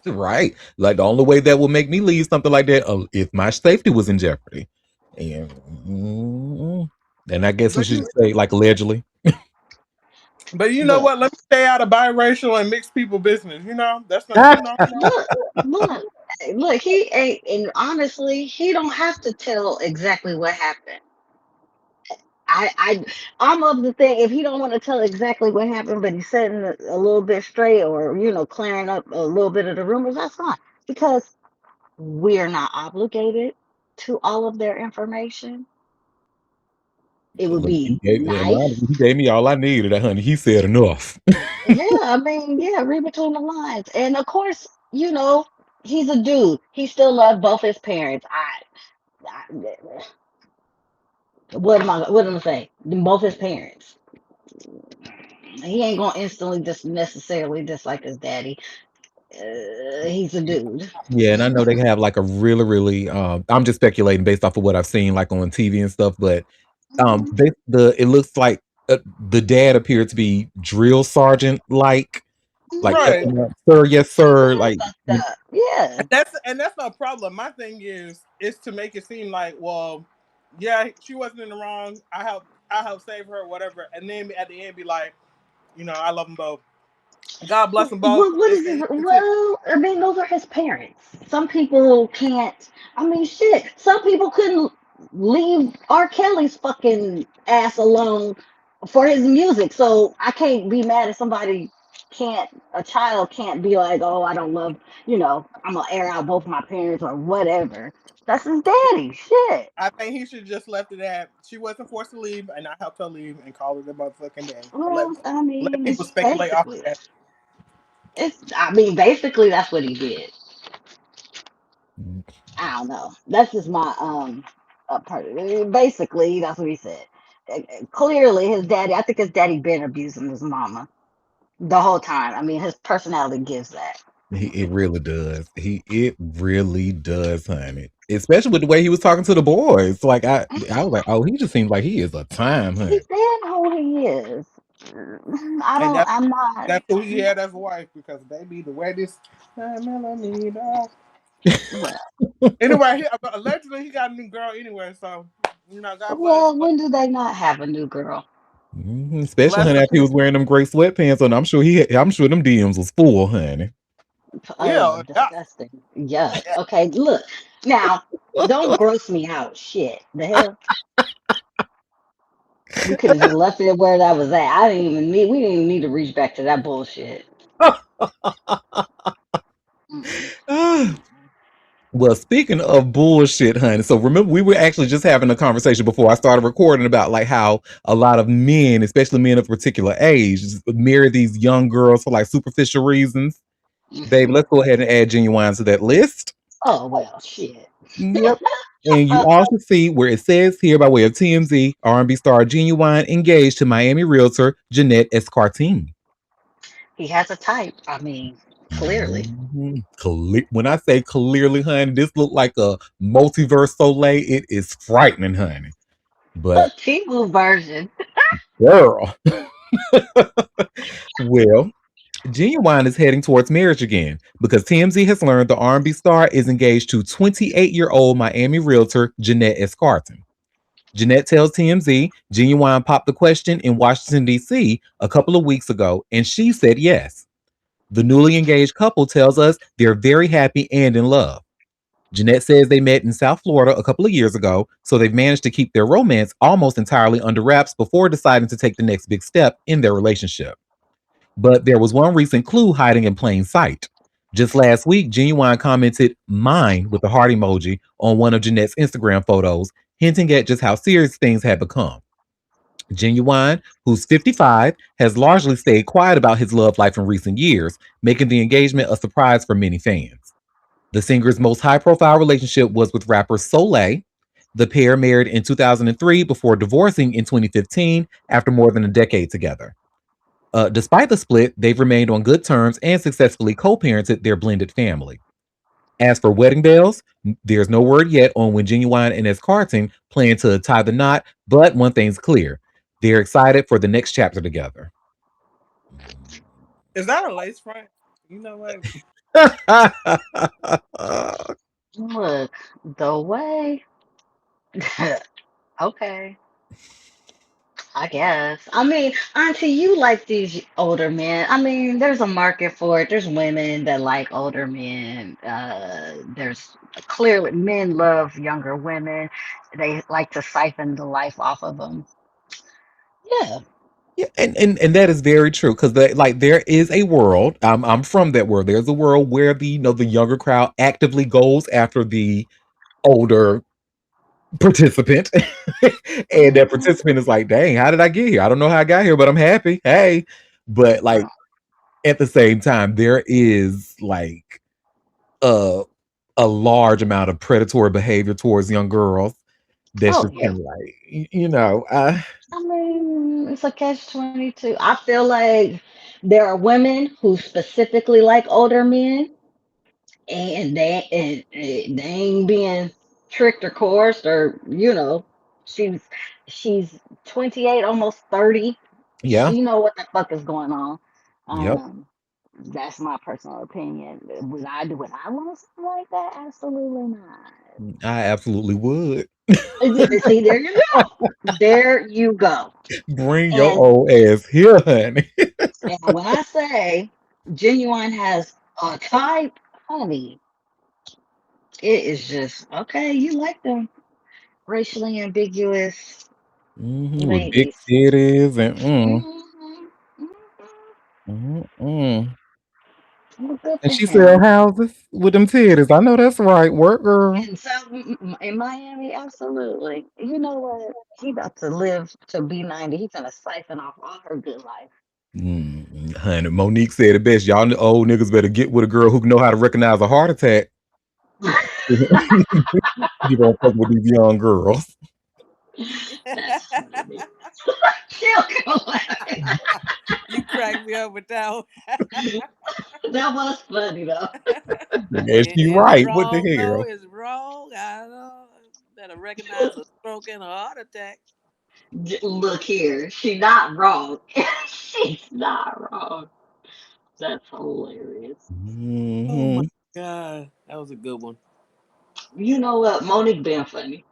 Right. Like the only way that will make me leave something like that if my safety was in jeopardy. And and I guess we But should you, say like allegedly. but you know Look, what? Let me stay out of biracial and mixed people business. You know that's not. You know. look, look, look. He ain't, and honestly, he don't have to tell exactly what happened. I, I, I'm of the thing. If he don't want to tell exactly what happened, but he's setting a little bit straight, or clearing up a little bit of the rumors, that's fine. Because we're not obligated to all of their information. It would Look, be and nice. honestly, he gave me all I needed, honey. He said enough. Yeah, I mean, yeah, read between the lines. And of course, he's a dude. He still loves both his parents. What am I saying? Both his parents. He ain't gonna instantly just necessarily dislike his daddy. He's a dude. Yeah, and I know they have like a really, really. I'm just speculating based off of what I've seen, like on TV and stuff. But Mhm. it looks like the dad appeared to be drill sergeant like Right. sir, yes He sir, was fucked up. Yeah. And that's no problem. My thing is to make it seem like, well, yeah, she wasn't in the wrong. I helped save her, whatever. And then at the end, be like, I love them both. God bless them both. What is it? Well, I mean, those are his parents. Some people can't. I mean, shit. Some people couldn't leave R. Kelly's fucking ass alone for his music. So I can't be mad if a child can't be like, oh, I don't love, I'm gonna air out both my parents or whatever. That's his daddy. Shit. I think he should just left it at she wasn't forced to leave, and I helped her leave, and call it a motherfucking day, and let Well, I let mean, people it's speculate off of basically, that. basically that's what he did. I don't know. That's just my part of it. Basically, that's what he said. Clearly, his daddy. I think his daddy been abusing his mama the whole time. I mean, his personality gives that. it really does. It really does, honey. Especially with the way he was talking to the boys. Like I was like, oh, he just seems like he is a time, He honey. said who he is. I And don't. that's I'm not. that's who he had as a wife, because baby, the way this millimeter. Well, Anyway, allegedly he got a new girl anyway, so God bless. well. When do they not have a new girl? Especially, Bless honey, her after he was parents. wearing them gray sweatpants on. I'm sure them DMs was full, honey. Yeah, yeah. Disgusting. Yuck. Okay, look. Now, don't gross me out. Shit. The hell. We could have just left it where that was at. We didn't even need to reach back to that bullshit. Mm-mm, mm-mm. Well, speaking of bullshit, honey. So remember, we were actually just having a conversation before I started recording about like how a lot of men, especially men of a particular age, marry these young girls for like superficial reasons. Baby, Hmm. let's go ahead and add Ginuwine to that list. Oh well, shit. Yep. And you also see where it says here by way of TMZ, R&B star Ginuwine engaged to Miami realtor Jannette Escartin. He has a type. I mean, clearly. When I say clearly, honey, this look like a multiverse Soleil. It is frightening, honey. A But Timu version. girl, well, Ginuwine is heading towards marriage again because TMZ has learned the R&B star is engaged to 28-year-old Miami realtor Jannette Escartin. Jannette tells TMZ Ginuwine popped the question in Washington, D.C. a couple of weeks ago, and she said yes. The newly engaged couple tells us they're very happy and in love. Jannette says they met in South Florida a couple of years ago, so they've managed to keep their romance almost entirely under wraps before deciding to take the next big step in their relationship. But there was one recent clue hiding in plain sight. Just last week, Ginuwine commented mine with the heart emoji on one of Jannette's Instagram photos, hinting at just how serious things had become. Ginuwine, who's 55, has largely stayed quiet about his love life in recent years, making the engagement a surprise for many fans. The singer's most high profile relationship was with rapper Soleil. The pair married in 2003 before divorcing in 2015 after more than a decade together. Despite the split, they've remained on good terms and successfully co parented their blended family. As for wedding bells, there's no word yet on when Ginuwine and Escartin plan to tie the knot, but one thing's clear. They're excited for the next chapter together. Is that a lace front? You know what? Look, the way. Okay, I guess. I mean, Auntie, you like these older men. I mean, there's a market for it. There's women that like older men. There's clearly men love younger women. They like to siphon the life off of them. Yeah. Yeah, and that is very true because like there is a world. I'm from that world. There's a world where the the younger crowd actively goes after the older participant, and that Hmm. participant is like, "Dang, how did I get here? I don't know how I got here, but I'm happy. Hey." But like Girl. at the same time, there is like a a large amount of predatory behavior towards young girls. That's Oh just yeah. kind of like you know. I mean, it's a catch 22. I feel like there are women who specifically like older men, and they ain't being tricked or coerced, or she's she's 28, almost 30. Yeah. She know what the fuck is going on. Yep. Um, that's my personal opinion. Would I want something like that? Absolutely not. I absolutely would. See, there you go. There you go. Bring your And old ass here, honey. And when I say Genuine has a type, honey, it is just okay. You like them racially ambiguous With big ladies. titties and Hmm. mm. Well, good And for she sell him. houses with them titties. I know that's right. Work girl. And so in Miami, absolutely. You know what? He about to live to be 90. He's gonna siphon off all her good life. Honey, Monique said it best. Y'all old niggas better get with a girl who know how to recognize a heart attack. You don't fuck with these young girls. That's funny. She'll go laughing. You cracked me up with that one. That was funny though. And she Is right. What the wrong though. hell? Is wrong. I know. Better recognize a stroke and a heart attack. Look here, she not wrong. She's not wrong. That's hilarious. Oh my Hmm. god, that was a good one. You know what? Monique being funny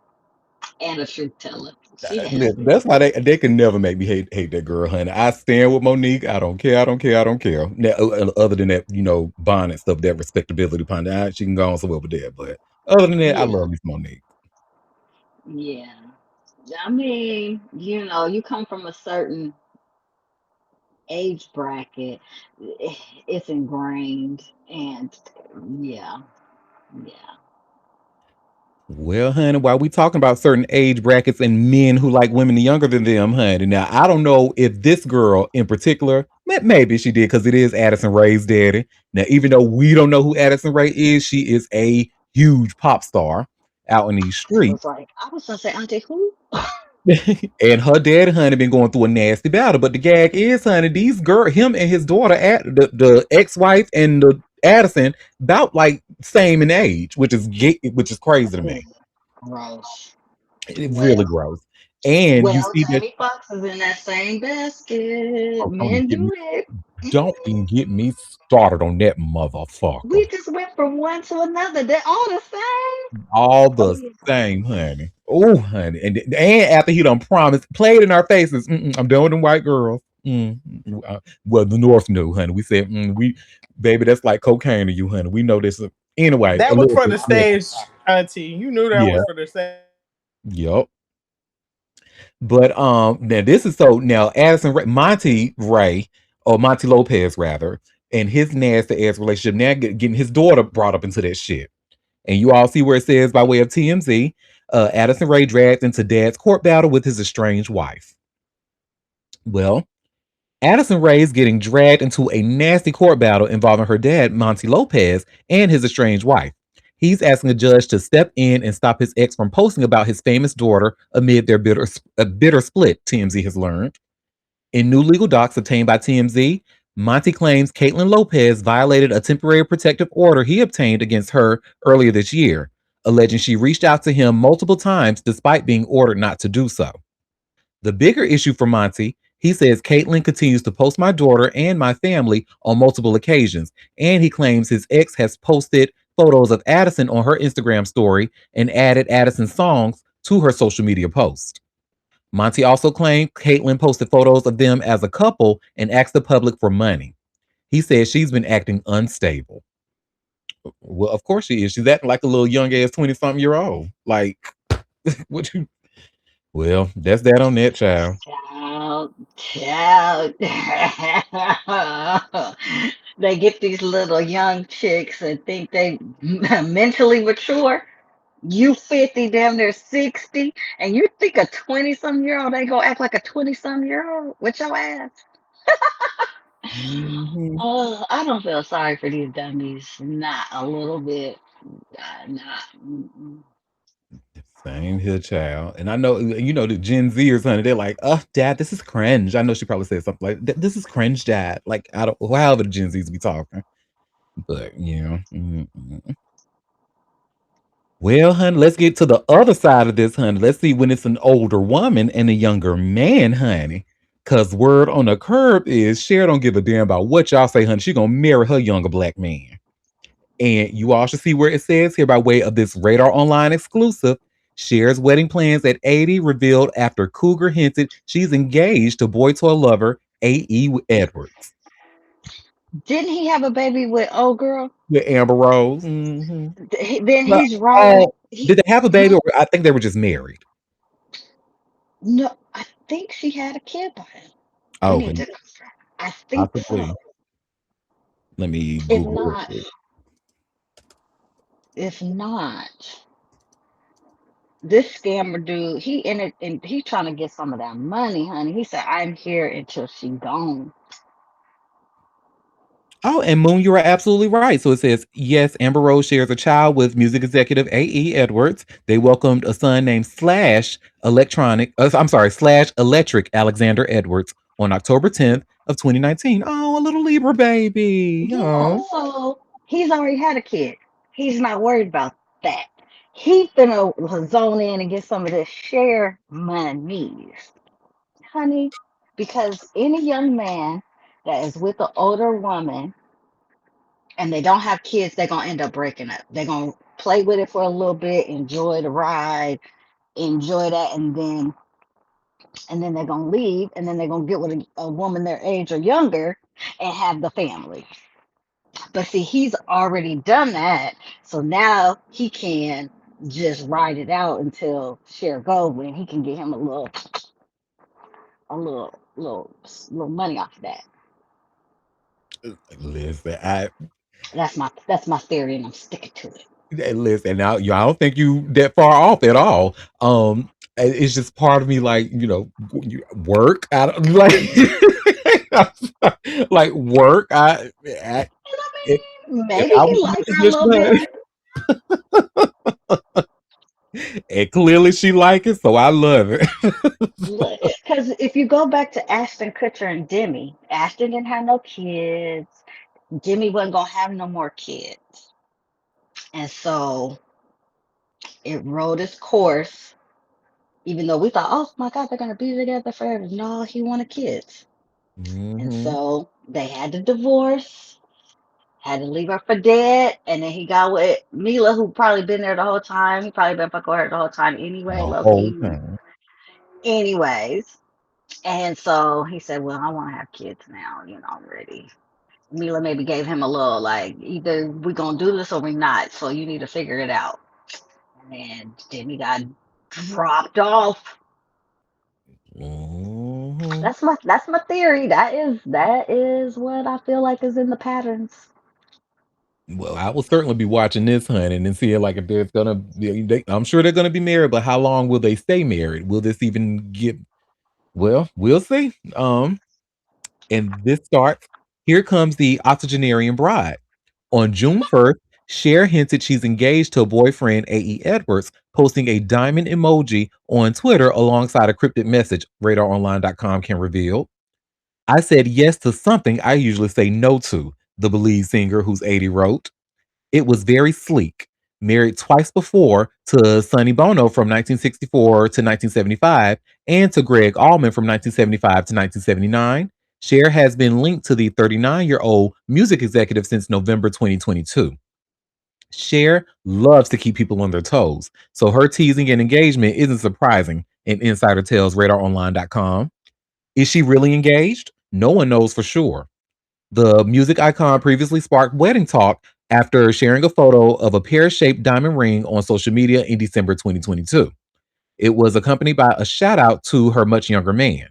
and a truth teller. She has Listen, been. that's why they can never make me hate that girl, honey. I stand with Monique. I don't care. I don't care. I don't care. Now, other than that, bond and stuff, that respectability upon that, she can go on somewhere with that. But other than that, I Yeah, love Miss Monique. yeah. I mean, you come from a certain age bracket, it's ingrained, and yeah, yeah. Well, honey, while we talking about certain age brackets and men who like women younger than them, honey. Now, I don't know if this girl in particular, maybe she did because it is Addison Rae's daddy. Now, even though we don't know who Addison Rae is, she is a huge pop star out in these I streets. was like, I was gonna say, Auntie, who? And her daddy, honey, been going through a nasty battle. But the gag is, honey, these girl, him and his daughter, the ex-wife and the Addison, about like same in age, which is crazy to me. Gross. It's Well, really gross. And you see that. Jamie Foxx is in that same basket. Oh, don't even Men get me. do it. Don't even get me started on that We motherfucker. just went from one to another. They're all the same. All Oh the yeah. same, honey. Oh, honey. And after he done promised, played in our faces. I'm done with them white girls. Well, the North knew, honey. We said, baby, that's like cocaine to you, honey. We know this. Anyway, a That was little for bit. the stage, Auntie. You knew that Yeah. was for the stage. Yep. But now this is so now Monty Ray or Monty Lopez rather, and his nasty ass relationship now getting his daughter brought up into that shit. And you all see where it says by way of TMZ, Addison Ray dragged into dad's court battle with his estranged wife. Well, Addison Ray is getting dragged into a nasty court battle involving her dad, Monty Lopez, and his estranged wife. He's asking a judge to step in and stop his ex from posting about his famous daughter amid their bitter split, TMZ has learned. In new legal docs obtained by TMZ, Monty claims Caitlin Lopez violated a temporary protective order he obtained against her earlier this year, alleging she reached out to him multiple times despite being ordered not to do so. The bigger issue for Monty, he says Caitlin continues to post my daughter and my family on multiple occasions, and he claims his ex has posted photos of Addison on her Instagram story and added Addison's songs to her social media post. Monty also claimed Caitlyn posted photos of them as a couple and asked the public for money. He says she's been acting unstable. Well, of course she is. She's acting like a little young ass 20-something year old. Like, what you. Well, that's that on that, child. Child, child. They get these little young chicks and think they mentally mature. You 50, damn near 60, and you think a 20 some year old ain't gonna act like a 20 some year old with your ass? Mhm. Oh, I don't feel sorry for these dummies. Not a little bit. Not. Mm-mm. Same here, child. And I know, the Gen Zers, honey, they're like, dad, this is cringe. I know she probably said something like, this is cringe, dad. Like, I don't, however the Gen Zs be talking. But, Well, honey, let's get to the other side of this, honey. Let's see when it's an older woman and a younger man, honey. Cause word on the curb is Cher don't give a damn about what y'all say, honey. She gonna marry her younger black man. And you all should see where it says here by way of this Radar Online exclusive. Cher's wedding plans at 80 revealed after Cougar hinted she's engaged to boy toy lover A.E. Edwards. Didn't he have a baby with old girl? With Amber Rose. Then Well, he's riding. oh, did they have a baby? Or I think they were just married. No, I think she had a kid by him. We Oh, need then to confirm. I think so. possibly. Let me If Google real not, quick. if not, this scammer dude, he in it and he trying to get some of that money, honey. He said, "I'm here until she gone." Oh, and Moon, you are absolutely right. So it says, yes, Amber Rose shares a child with music executive A.E. Edwards. They welcomed a son named Slash Electric Alexander Edwards on October 10th of 2019. Oh, a little Libra baby. Yeah, Oh. so he's already had a kid. He's not worried about that. He finna zone in and get some of this share money, honey, because any young man that is with an older woman and they don't have kids, they're gonna end up breaking up. They're gonna play with it for a little bit, enjoy the ride, enjoy that, and then they're gonna leave, and then they're gonna get with a woman their age or younger and have the family. But see, he's already done that, so now he can just ride it out until Cher goes, and he can get him a little money off of that. Listen, That's my theory, and I'm sticking to it. Listen, now I don't think you that far off at all. It's just part of me, like work. I don't like work. And If, I mean, if maybe I he was in liked the her a little position, bit. and clearly she like it, so I love it. Because if you go back to Ashton Kutcher and Demi, Ashton didn't have no kids. Demi wasn't gonna have no more kids, and so it rode its course. Even though we thought, oh my God, they're gonna be together forever. No, he wanted kids, and Hmm. so they had to divorce. Had to leave her for dead, and then he got with Mila, who probably been there the whole time. He probably been fucking with her the whole time anyway, The low whole key. time. Anyways, and so he said, "Well, I want to have kids now. I'm ready." Mila maybe gave him a little like, either we gonna do this or we not. So you need to figure it out. And then he got dropped off. Hmm. That's my theory. That is what I feel like is in the patterns. Well, I will certainly be watching this, honey, and seeing like if there's gonna be. I'm sure they're gonna be married, but how long will they stay married? Will this even get? Well, we'll see. And this starts. Here comes the octogenarian bride. On June 1st, Cher hinted she's engaged to boyfriend A.E Edwards, posting a diamond emoji on Twitter alongside a cryptic message radaronline.com can reveal. I said yes to something I usually say no to, the believed singer who's 80 wrote. It was very sleek. Married twice before to Sonny Bono from 1964 to 1975 and to Greg Allman from 1975 to 1979. Cher has been linked to the 39-year-old music executive since November 2022. Cher loves to keep people on their toes, so her teasing and engagement isn't surprising, an insider tells RadarOnline.com. Is she really engaged? No one knows for sure. The music icon previously sparked wedding talk after sharing a photo of a pear shaped diamond ring on social media in December 2022. It was accompanied by a shout out to her much younger man.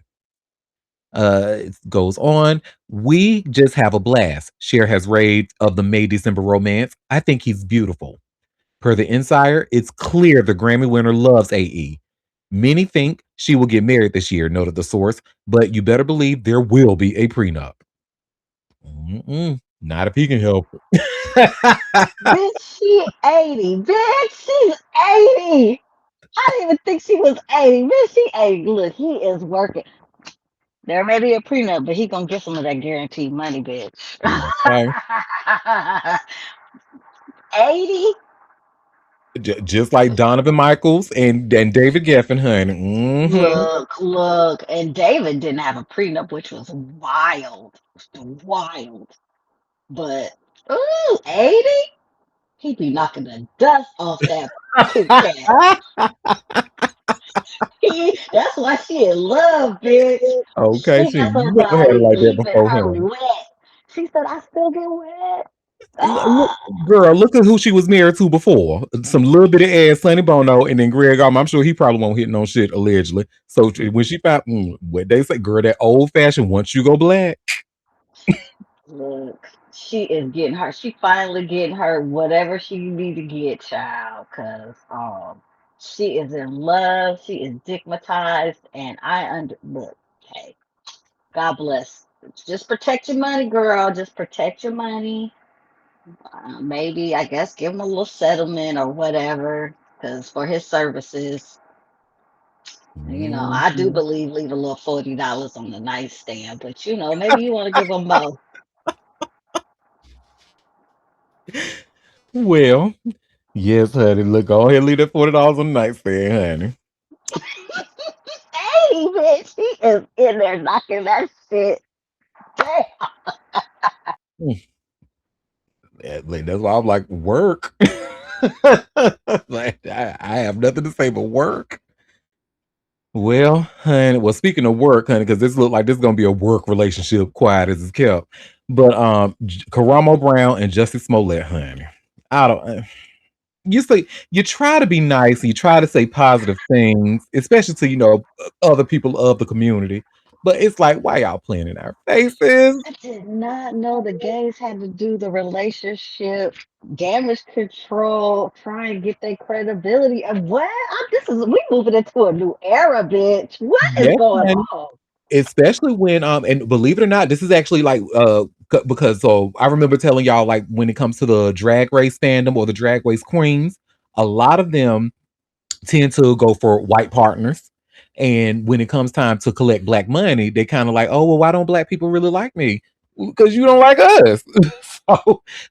It goes on. We just have a blast. Cher has raved of the May December romance. I think he's beautiful. Per the Insider, it's clear the Grammy winner loves AE. Many think she will get married this year, noted the source, but you better believe there will be a prenup. Not if he can help it. Bitch, she 80. Bitch, she's 80. I didn't even think she was 80. Bitch, she 80. Look, he is working. There may be a prenup, but he gonna get some of that guaranteed money, bitch. Okay. 80? Just like Donovan Michaels and David Geffen, honey. Look. And David didn't have a prenup, which was wild. Wild. But, ooh, 80? He be knocking the dust off that pink cat. That's why she in love, bitch. Okay, She she got you never had it somebody like that leaving before, her honey. wet. She said, I still get wet. Look, Ah, girl, look at who she was married to before. Some little bit of ass, Sonny Bono, and then Greg Allman. I'm sure he probably won't hit no shit allegedly. So when she found what they say, girl, that old fashioned. Once you go black, look, she is getting her. She finally getting her whatever she need to get, child. Cause she is in love. She is stigmatized, and look. Hey, God bless. Just protect your money, girl. Just protect your money. Maybe I guess give him a little settlement or whatever. Cause for his services, I do Mhm. believe leave a little $40 on the nightstand. But maybe you want to give him more. Well, yes, honey. Look, go ahead, and leave that $40 on the nightstand, honey. Hey, bitch, he is in there knocking that shit down. Like, that's why I'm like, work. Like, I have nothing to say but work. Well, honey, well, speaking of work, honey, because this look like this is gonna be a work relationship, quiet as it's kept. But Karamo Brown and Jussie Smollett, honey. I don't you say you try to be nice and you try to say positive things, especially to other people of the community. But it's like, why y'all playing in our faces? I did not know the gays had to do the relationship damage control, try and get their credibility. What? This is we moving into a new era, bitch. What is Yes, going honey. on? Especially when and believe it or not, this is actually like because so I remember telling y'all like when it comes to the drag race fandom or the drag race queens, a lot of them tend to go for white partners. And when it comes time to collect black money, they kind of like, oh, well, why don't black people really like me? Because you don't like us.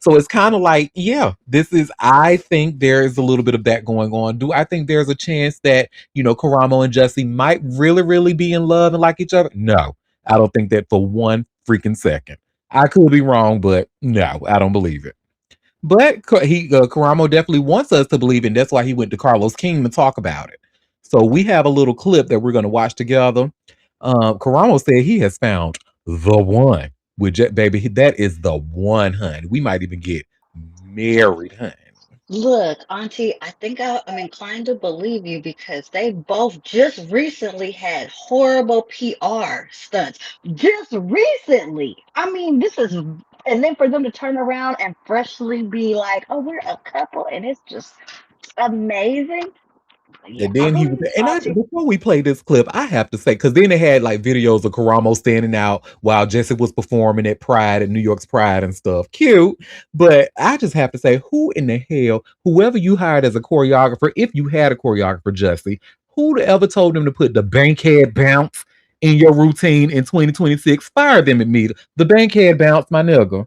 So it's kind of like, yeah, this is, I think there is a little bit of that going on. Do I think there's a chance that, Karamo and Jussie might really, really be in love and like each other? No, I don't think that for one freaking second. I could be wrong, but no, I don't believe it. But Karamo definitely wants us to believe, and that's why he went to Carlos King to talk about it. So we have a little clip that we're going to watch together. Karamo said he has found the one with Jet Baby. That is the one, honey. We might even get married, honey. Look, Auntie, I think I'm inclined to believe you because they both just recently had horrible PR stunts. Just recently. I mean, this is, and then for them to turn around and freshly be like, oh, we're a couple, and it's just amazing. Yeah, And I then he was, believe you, and Auntie. before we play this clip, I have to say, because then they had like videos of Karamo standing out while Jesse was performing at Pride, at New York's Pride and stuff. Cute. But I just have to say, who in the hell, whoever you hired as a choreographer, if you had a choreographer, Jesse, who ever told them to put the bankhead bounce in your routine in 2026? Fire them immediately. The bankhead bounce, my nigga.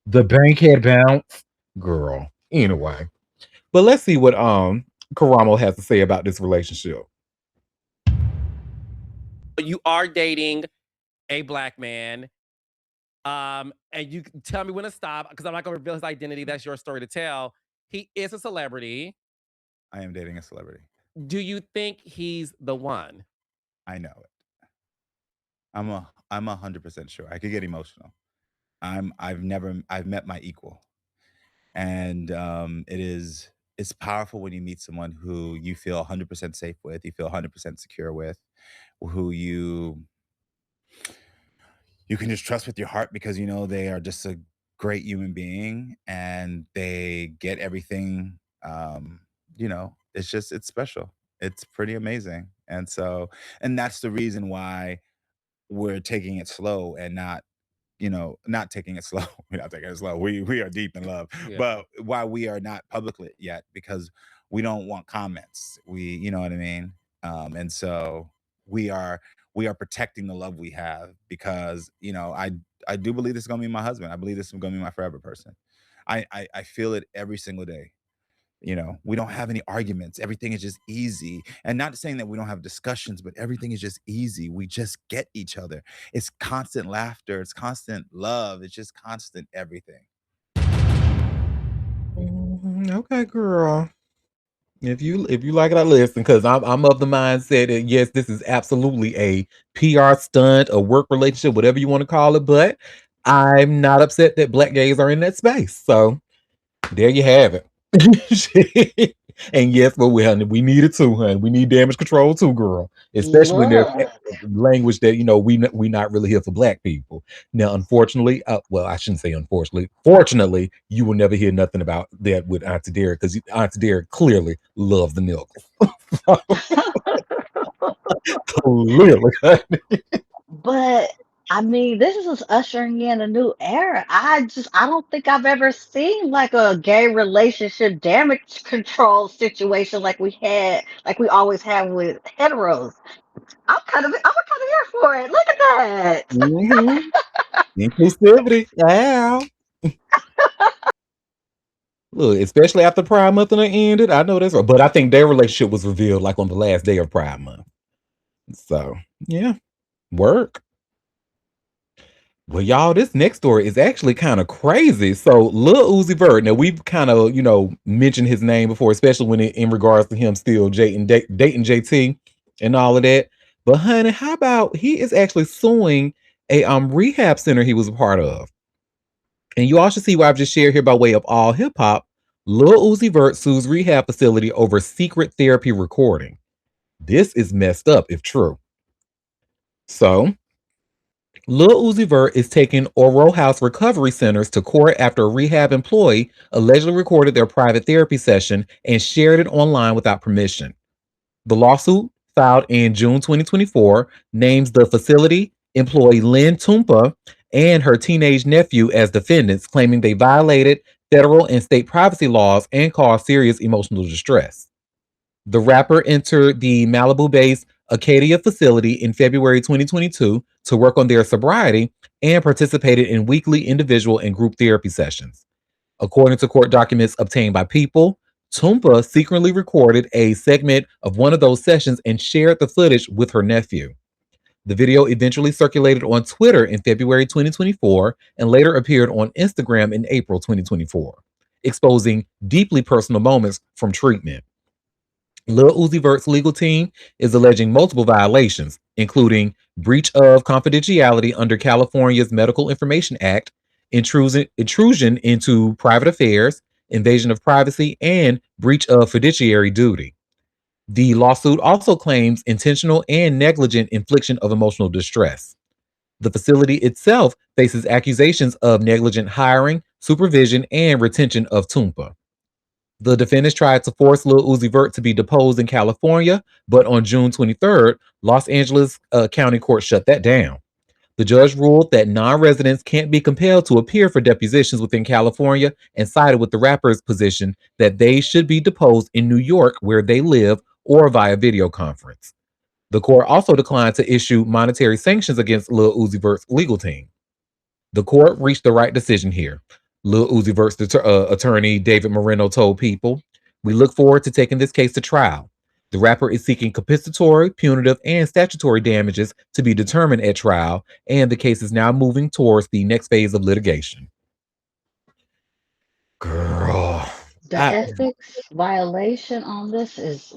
The bankhead bounce. Girl. Anyway. But let's see what Karamo has to say about this relationship. You are dating a black man, and you can tell me when to stop because I'm not going to reveal his identity. That's your story to tell. He is a celebrity. I am dating a celebrity. Do you think he's the one? I know it. I'm 100% sure. I could get emotional. I've met my equal, and it's powerful when you meet someone who you feel 100% safe with, you feel 100% secure with, who you can just trust with your heart because you know they are just a great human being and they get everything. It's special. It's pretty amazing, and that's the reason why we're taking it slow and not taking it slow. We're not taking it slow. We are deep in love, Yeah. but why we are not public lit yet because we don't want comments. You know what I mean? And so we are we are protecting the love we have because I do believe this is gonna be my husband. I believe this is gonna be my forever person. I feel it every single day. We don't have any arguments. Everything is just easy. And not saying that we don't have discussions, but everything is just easy. We just get each other. It's constant laughter, it's constant love, it's just constant everything. Okay, girl. If you like it, I listen because I'm of the mindset that yes, this is absolutely a PR stunt, a work relationship, whatever you want to call it. But I'm not upset that black gays are in that space. So there you have it. And yes, but honey, we need it too, honey. We need damage control too, girl. Especially when there's Look, language that we not really here for black people. Now, unfortunately, well, I shouldn't say unfortunately. Fortunately, you will never hear nothing about that with Auntie Derek because Auntie Derek clearly loves the niggles. Clearly, honey. but I mean, this is ushering in a new era. I don't think I've ever seen like a gay relationship damage control situation like we always have with heteros. I'm kind of here for it. Look at that. Mhm. Inclusivity. Yeah. Look, especially after Pride Month and it ended. I know that's right. But I think their relationship was revealed like on the last day of Pride Month. So yeah, work. Well, y'all, this next story is actually kind of crazy. So, Lil Uzi Vert. Now, we've kind of, mentioned his name before, especially when in regards to him still dating JT and all of that. But, honey, how about he is actually suing a rehab center he was a part of? And you all should see what I've just shared here by way of all hip hop. Lil Uzi Vert sues rehab facility over secret therapy recording. This is messed up if true. So, Lil Uzi Vert is taking Oro House recovery centers to court after a rehab employee allegedly recorded their private therapy session and shared it online without permission. The lawsuit, filed in June 2024, names the facility, employee Lynn Tumpa, and her teenage nephew as defendants, claiming they violated federal and state privacy laws and caused serious emotional distress. The rapper entered the Malibu based Acadia facility in February 2022 to work on their sobriety and participated in weekly individual and group therapy sessions. According to court documents obtained by People, Tumpa secretly recorded a segment of one of those sessions and shared the footage with her nephew. The video eventually circulated on Twitter in February 2024 and later appeared on Instagram in April 2024, exposing deeply personal moments from treatment. Lil Uzi Vert's legal team is alleging multiple violations, including breach of confidentiality under California's Medical Information Act, intrusion into private affairs, invasion of privacy, and breach of fiduciary duty. The lawsuit also claims intentional and negligent infliction of emotional distress. The facility itself faces accusations of negligent hiring, supervision, and retention of Tumpa. The defendants tried to force Lil Uzi Vert to be deposed in California, but on June 23rd, Los Angeles County Court shut that down. The judge ruled that non residents can't be compelled to appear for depositions within California and sided with the rapper's position that they should be deposed in New York, where they live, or via video conference. The court also declined to issue monetary sanctions against Lil Uzi Vert's legal team. The court reached the right decision here. Lil Uzi Vert's attorney, David Moreno, told People, "We look forward to taking this case to trial. The rapper is seeking compensatory, punitive, and statutory damages to be determined at trial, and the case is now moving towards the next phase of litigation." Girl, The I, ethics violation on this is,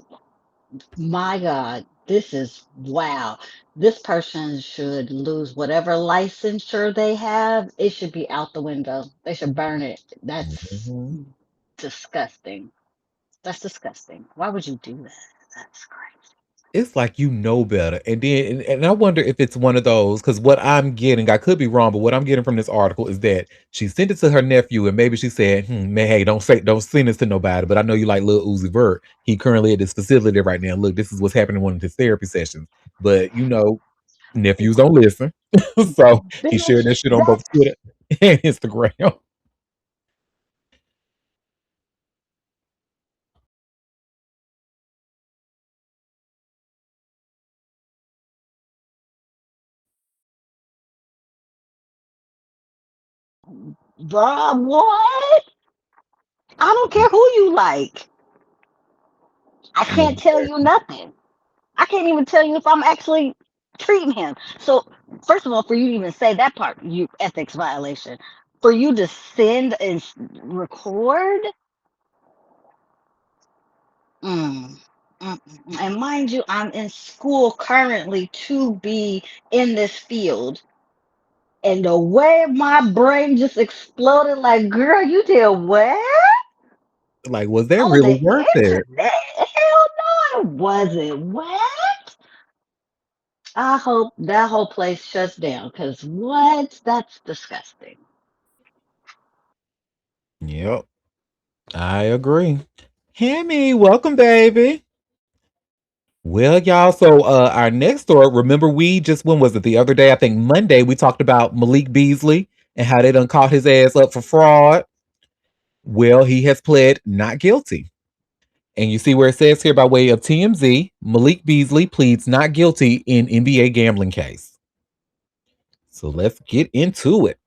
my God, this is wow. This person should lose whatever licensure they have. It should be out the window. They should burn it. That's Mhm. disgusting. That's disgusting. Why would you do that? That's crazy. It's like you know better. And I wonder if it's one of those, because what I'm getting, I could be wrong, but what I'm getting from this article is that she sent it to her nephew, and maybe she said, man, hey, don't send this to nobody. But I know you like Lil Uzi Vert. He currently at this facility right now. Look, this is what's happening in one of his therapy sessions. But nephews don't listen. So he shared that Bitch, shit on both that's Twitter and Instagram. bruh, what? I don't care who you like. I can't tell you nothing. I can't even tell you if I'm actually treating him. So, first of all, for you to even say that part, you ethics violation. For you to send and record, mm, and mind you, I'm in school currently to be in this field. And the way my brain just exploded, like, girl, you did what? Like, was that On the really worth it? internet? Hell no, it wasn't. What? I hope that whole place shuts down because what? That's disgusting. Yep, I agree. Hammy, welcome, baby. Well, y'all, so our next story, remember we just, when was it, the other day, I think Monday, we talked about Malik Beasley and how they done caught his ass up for fraud. Well, he has pled not guilty. And you see where it says here by way of TMZ, Malik Beasley pleads not guilty in NBA gambling case. So let's get into it.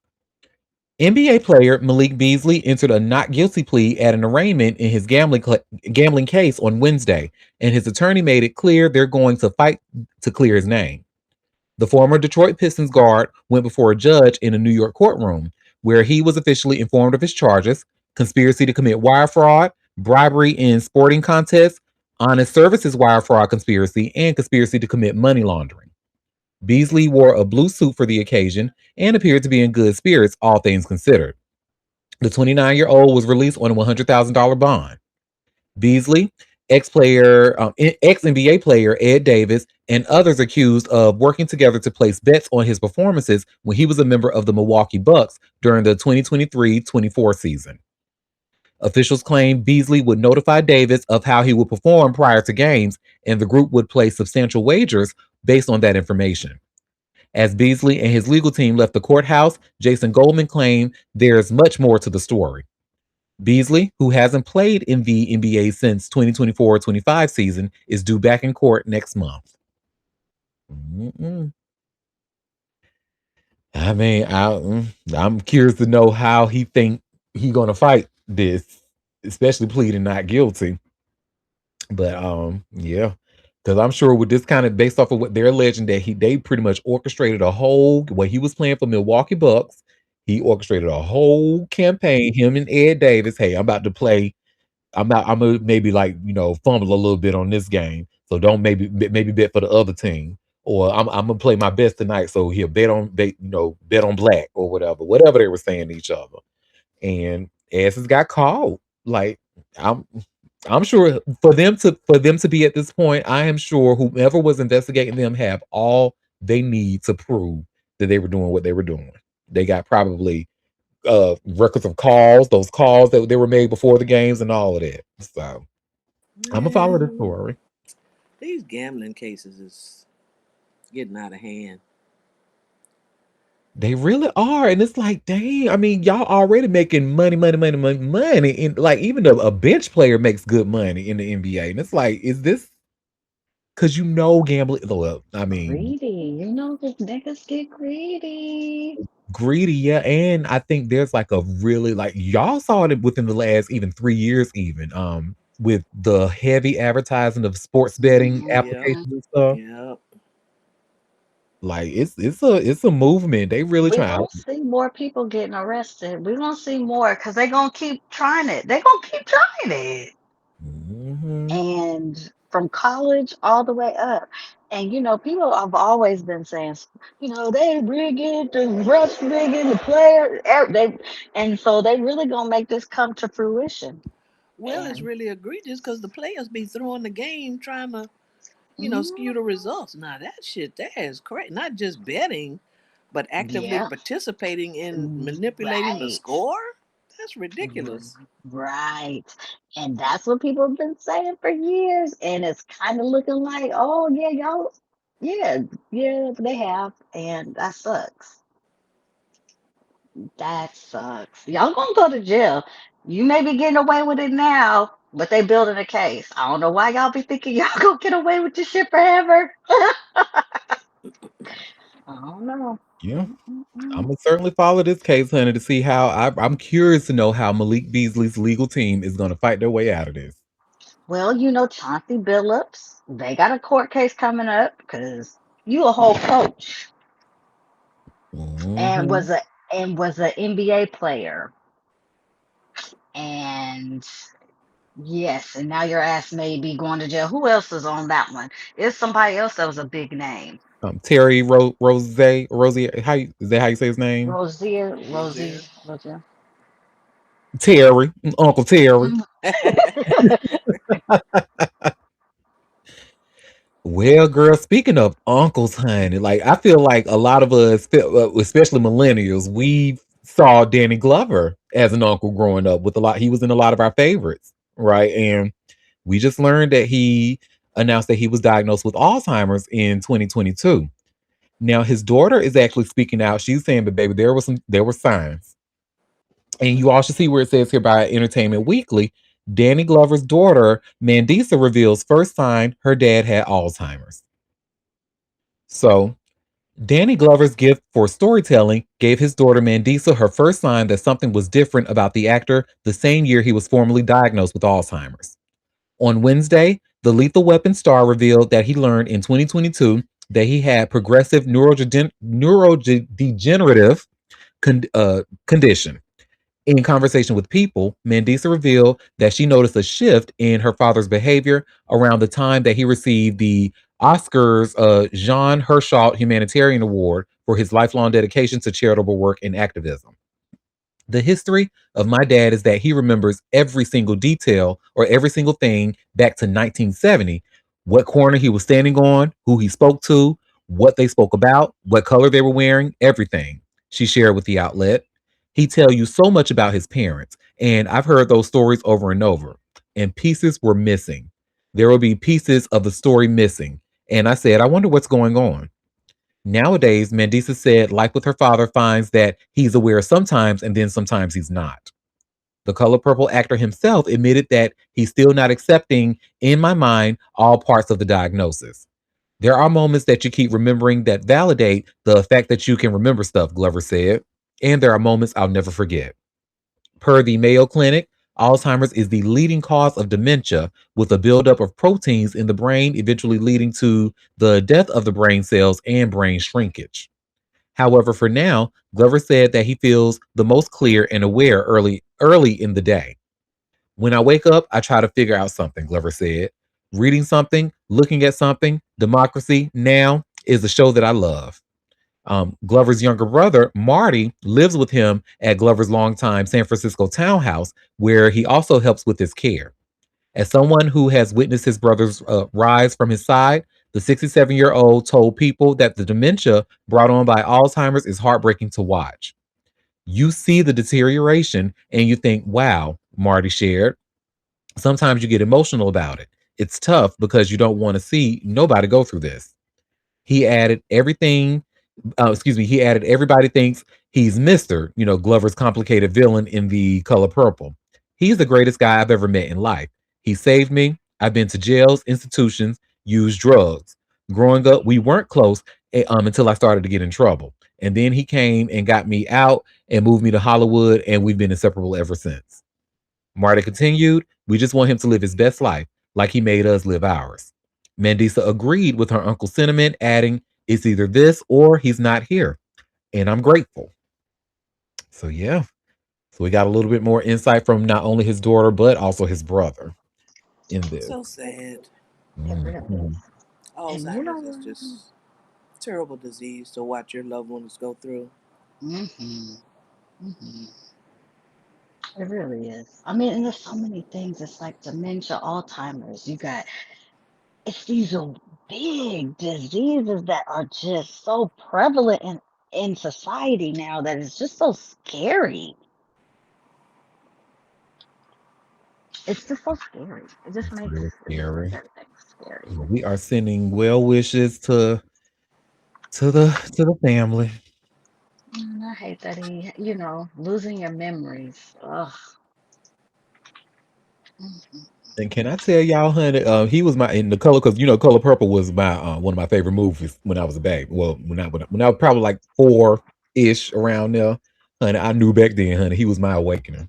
NBA player Malik Beasley entered a not guilty plea at an arraignment in his gambling case on Wednesday, and his attorney made it clear they're going to fight to clear his name. The former Detroit Pistons guard went before a judge in a New York courtroom where he was officially informed of his charges: conspiracy to commit wire fraud, bribery in sporting contests, honest services wire fraud conspiracy, and conspiracy to commit money laundering. Beasley wore a blue suit for the occasion and appeared to be in good spirits, all things considered. The 29-year-old was released on a $100,000 bond. Beasley ex-NBA player Ed Davis, and others accused of working together to place bets on his performances when he was a member of the Milwaukee Bucks during the 2023-24 season. Officials claim Beasley would notify Davis of how he would perform prior to games, and the group would place substantial wagers based on that information. As Beasley and his legal team left the courthouse, Jason Goldman claimed there's much more to the story. Beasley, who hasn't played in the NBA since 2024-25 season, is due back in court next month. Mm-mm. I mean, I'm curious to know how he think he gonna fight this, especially pleading not guilty. But yeah, because I'm sure with this kind of based off of what they're alleging that they pretty much orchestrated a whole when he was playing for Milwaukee Bucks, he orchestrated a whole campaign. Him and Ed Davis, hey, I'm about to play. I'm gonna maybe like fumble a little bit on this game, so don't maybe bet for the other team, or I'm gonna play my best tonight, so he'll bet on black or whatever they were saying to each other, and asses got called. Like I'm I'm sure for them to be at this point, I am sure whoever was investigating them have all they need to prove that they were doing what they were doing. They got probably records of calls, those calls that they were made before the games and all of that. So I'm gonna follow the Man, story. these gambling cases is getting out of hand. They really are, and it's like, dang. I mean, y'all already making money, money, money, money, money, and like even a bench player makes good money in the NBA, and it's like, is this because gambling? Well, I mean, Greedy. You know the niggas get greedy. greedy, yeah, and I think there's like a really like y'all saw it within the last even 3 years, even with the heavy advertising of sports betting Yep, Hmm. applications and stuff. yep. Like it's a movement. They really We trying. gonna see more people getting arrested. We gonna see more because they gonna keep trying it. They gonna keep trying it. Mhm. And from college all the way up. And people have always been saying, they rigging the refs rigging the player. They and so they really gonna make this come to fruition. Well, it's And really egregious because the players be throwing the game trying to, mhm, skew the results. Now that shit there is correct. Not just betting, but actively yeah, participating in manipulating the right. score. That's R- ridiculous. Right. And that's what people have been saying for years. And it's kind of looking like, oh, yeah, y'all, yeah, yeah, they have. And that sucks. That sucks. Y'all gonna go to jail. You may be getting away with it now, but they building a case. I don't know why y'all be thinking y'all gonna get away with this shit forever. I don't know. Yeah. I'm Mm-mm-mm. gonna certainly follow this case, honey, to see how I'm curious to know how Malik Beasley's legal team is gonna fight their way out of this. Well, Chauncey Billups, they got a court case coming up because you a whole coach and Hmm. was a NBA player. And yes, and now your ass may be going to jail. Who else is on that one? It's somebody else that was a big name. Terry Rosie, is that how you say his name? Rosier, Rozier. Rosier. Terry, Uncle Terry. Mm. Well, girl, speaking of uncles, honey, like I feel like a lot of us, especially millennials, we saw Danny Glover as an uncle growing up with a lot. He was in a lot of our favorites, right? And we just learned that he announced that he was diagnosed with Alzheimer's in 2022. Now his daughter is actually speaking out. She's saying, "But baby, there were signs." And you all should see where it says here by Entertainment Weekly. Danny Glover's daughter, Mandisa, reveals first sign her dad had Alzheimer's. So, Danny Glover's gift for storytelling gave his daughter Mandisa her first sign that something was different about the actor the same year he was formally diagnosed with Alzheimer's. On Wednesday, the Lethal Weapon star revealed that he learned in 2022 that he had progressive neurodegenerative condition. In conversation with People, Mandisa revealed that she noticed a shift in her father's behavior around the time that he received the Oscars Jean Hersholt Humanitarian Award for his lifelong dedication to charitable work and activism. The history of my dad is that he remembers every single detail or every single thing back to 1970, what corner he was standing on, who he spoke to, what they spoke about, what color they were wearing, everything. She shared with the outlet. He tell you so much about his parents, and I've heard those stories over and over. And pieces were missing. There will be pieces of the story missing. And I said, I wonder what's going on. Nowadays, Mandisa said, like with her father, finds that he's aware sometimes and then sometimes he's not. The Color Purple actor himself admitted that he's still not accepting, in my mind, all parts of the diagnosis. There are moments that you keep remembering that validate the fact that you can remember stuff, Glover said. And there are moments I'll never forget. Per the Mayo Clinic, Alzheimer's is the leading cause of dementia, with a buildup of proteins in the brain, eventually leading to the death of the brain cells and brain shrinkage. However, for now, Glover said that he feels the most clear and aware early in the day. When I wake up, I try to figure out something, Glover said. Reading something, looking at something, Democracy Now! Is a show that I love. Glover's younger brother, Marty, lives with him at Glover's longtime San Francisco townhouse, where he also helps with his care. As someone who has witnessed his brother's rise from his side, the 67-year-old told people that the dementia brought on by Alzheimer's is heartbreaking to watch. You see the deterioration and you think, wow, Marty shared. Sometimes you get emotional about it. It's tough because you don't want to see nobody go through this. He added he added, everybody thinks he's Mr., Glover's complicated villain in The Color Purple. He's the greatest guy I've ever met in life. He saved me. I've been to jails, institutions, used drugs. Growing up, we weren't close until I started to get in trouble. And then he came and got me out and moved me to Hollywood, and we've been inseparable ever since. Marta continued, we just want him to live his best life, like he made us live ours. Mandisa agreed with her uncle's sentiment, adding, it's either this or he's not here. And I'm grateful. So, yeah. So we got a little bit more insight from not only his daughter, but also his brother in this. So sad. It really Mhm. is. And you Alzheimer's is know, just a terrible disease to watch your loved ones go through. mm-hmm, mm-hmm. It really is. I mean, and there's so many things. It's like dementia, Alzheimer's. You got it's these big diseases that are just so prevalent in society now that it's just so scary. It's just so scary. Real It just makes scary. everything scary. We are sending well wishes to the family. And I hate that losing your memories. Ugh. Mhm. And can I tell y'all, honey? He was my in the color because Color Purple was my one of my favorite movies when I was a baby. Well, when I was probably like 4-ish around there, honey. I knew back then, honey. He was my awakening.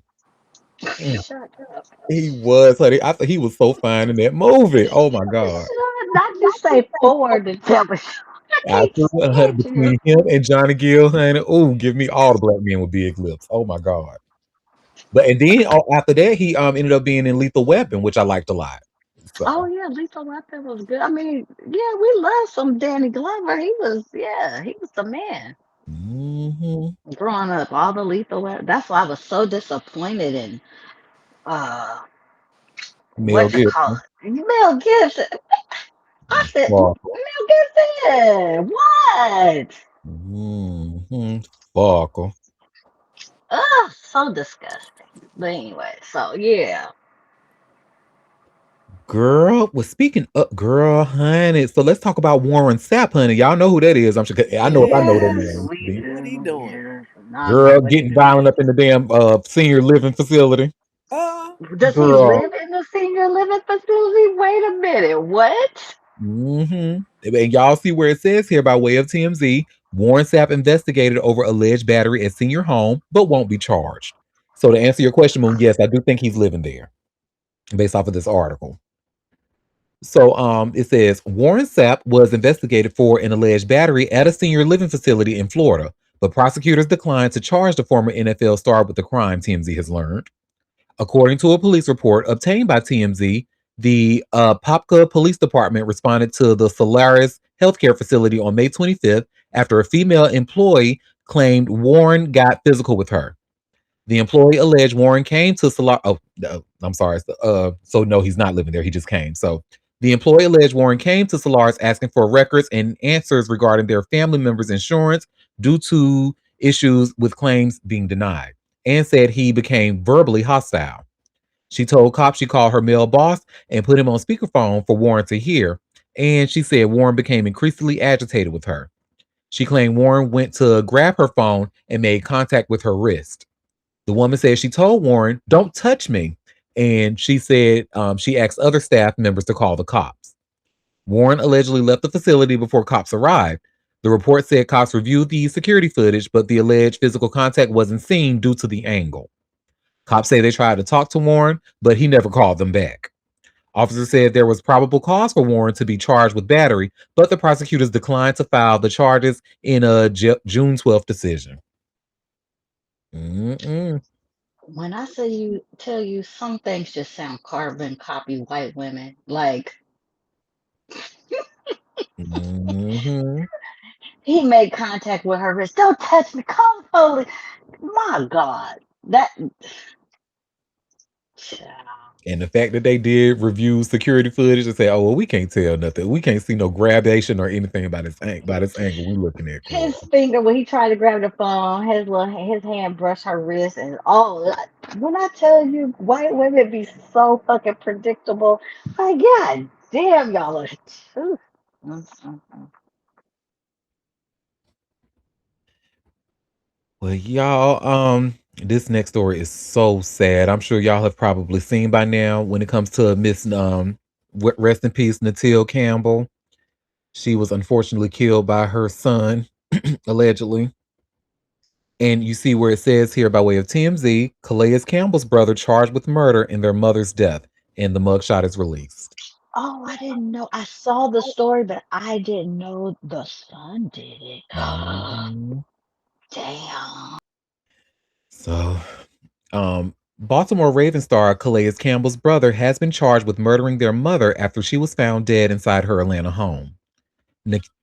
Mm. Shut up. He was, honey. I thought he was so fine in that movie. Oh my god! Not you say forward to tell me. I I can't threw it, honey, stand you. between him and Johnny Gill, honey. Oh, give me all the black men with big lips. Oh my god! But and then after that, he ended up being in Lethal Weapon, which I liked a lot. Oh So. yeah, Lethal Weapon was good. I mean, yeah, we love some Danny Glover. He was the man. Hmm. Growing up, all the Lethal Weapon. That's why I was so disappointed in uh Mel what you call Gibson. it. Mel Gibson. I said, Sparkle. Mel Gibson. What? Hmm. Sparkle. Ugh, so disgusting. But anyway, so yeah. Girl, well, speaking of girl, honey. So let's talk about Warren Sapp, honey. Y'all know who that is. I'm sure. I know if I know that Yes. name. We See? What he do, doing? yeah. Not Girl, what he getting do. violent up in the damn senior living facility. Uh, Does he Girl. live in the senior living facility? Wait a minute. What? Mm-hmm. And y'all see where it says here by way of TMZ, Warren Sapp investigated over alleged battery at senior home, but won't be charged. So to answer your question, Moon, yes, I do think he's living there, based off of this article. So it says Warren Sapp was investigated for an alleged battery at a senior living facility in Florida, but prosecutors declined to charge the former NFL star with the crime, TMZ has learned. According to a police report obtained by TMZ, the Popka Police Department responded to the Solaris healthcare facility on May 25th after a female employee claimed Warren got physical with her. The employee alleged Warren came to Solar. Oh, no, I'm sorry. So no, he's not living there. He just came. So the employee alleged Warren came to Solaris asking for records and answers regarding their family members' insurance due to issues with claims being denied, and said he became verbally hostile. She told cops she called her male boss and put him on speakerphone for Warren to hear, and she said Warren became increasingly agitated with her. She claimed Warren went to grab her phone and made contact with her wrist. The woman said she told Warren, "Don't touch me." And she said she asked other staff members to call the cops. Warren allegedly left the facility before cops arrived. The report said cops reviewed the security footage, but the alleged physical contact wasn't seen due to the angle. Cops say they tried to talk to Warren, but he never called them back. Officers said there was probable cause for Warren to be charged with battery, but the prosecutors declined to file the charges in a June 12th decision. Mm-mm. When I say you tell you some things just sound carbon copy white women. Like Mm-hmm. he made contact with her wrist. Don't touch me. Come holy. My God. That child. And the fact that they did review security footage and say, "Oh well, we can't tell nothing. We can't see no gradation or anything about this angle we looking at." Girl. His finger when he tried to grab the phone, his hand brushed her wrist and when I tell you white women be so fucking predictable, like God damn y'all are too. Well, y'all, this next story is so sad. I'm sure y'all have probably seen by now when it comes to Miss rest in peace, Natil Campbell. She was unfortunately killed by her son, allegedly. And you see where it says here by way of TMZ, Calais Campbell's brother charged with murder in their mother's death, and the mugshot is released. Oh, I didn't know. I saw the story, but I didn't know the son did it. Mhm. Damn. So, Baltimore Ravens star Calais Campbell's brother has been charged with murdering their mother after she was found dead inside her Atlanta home.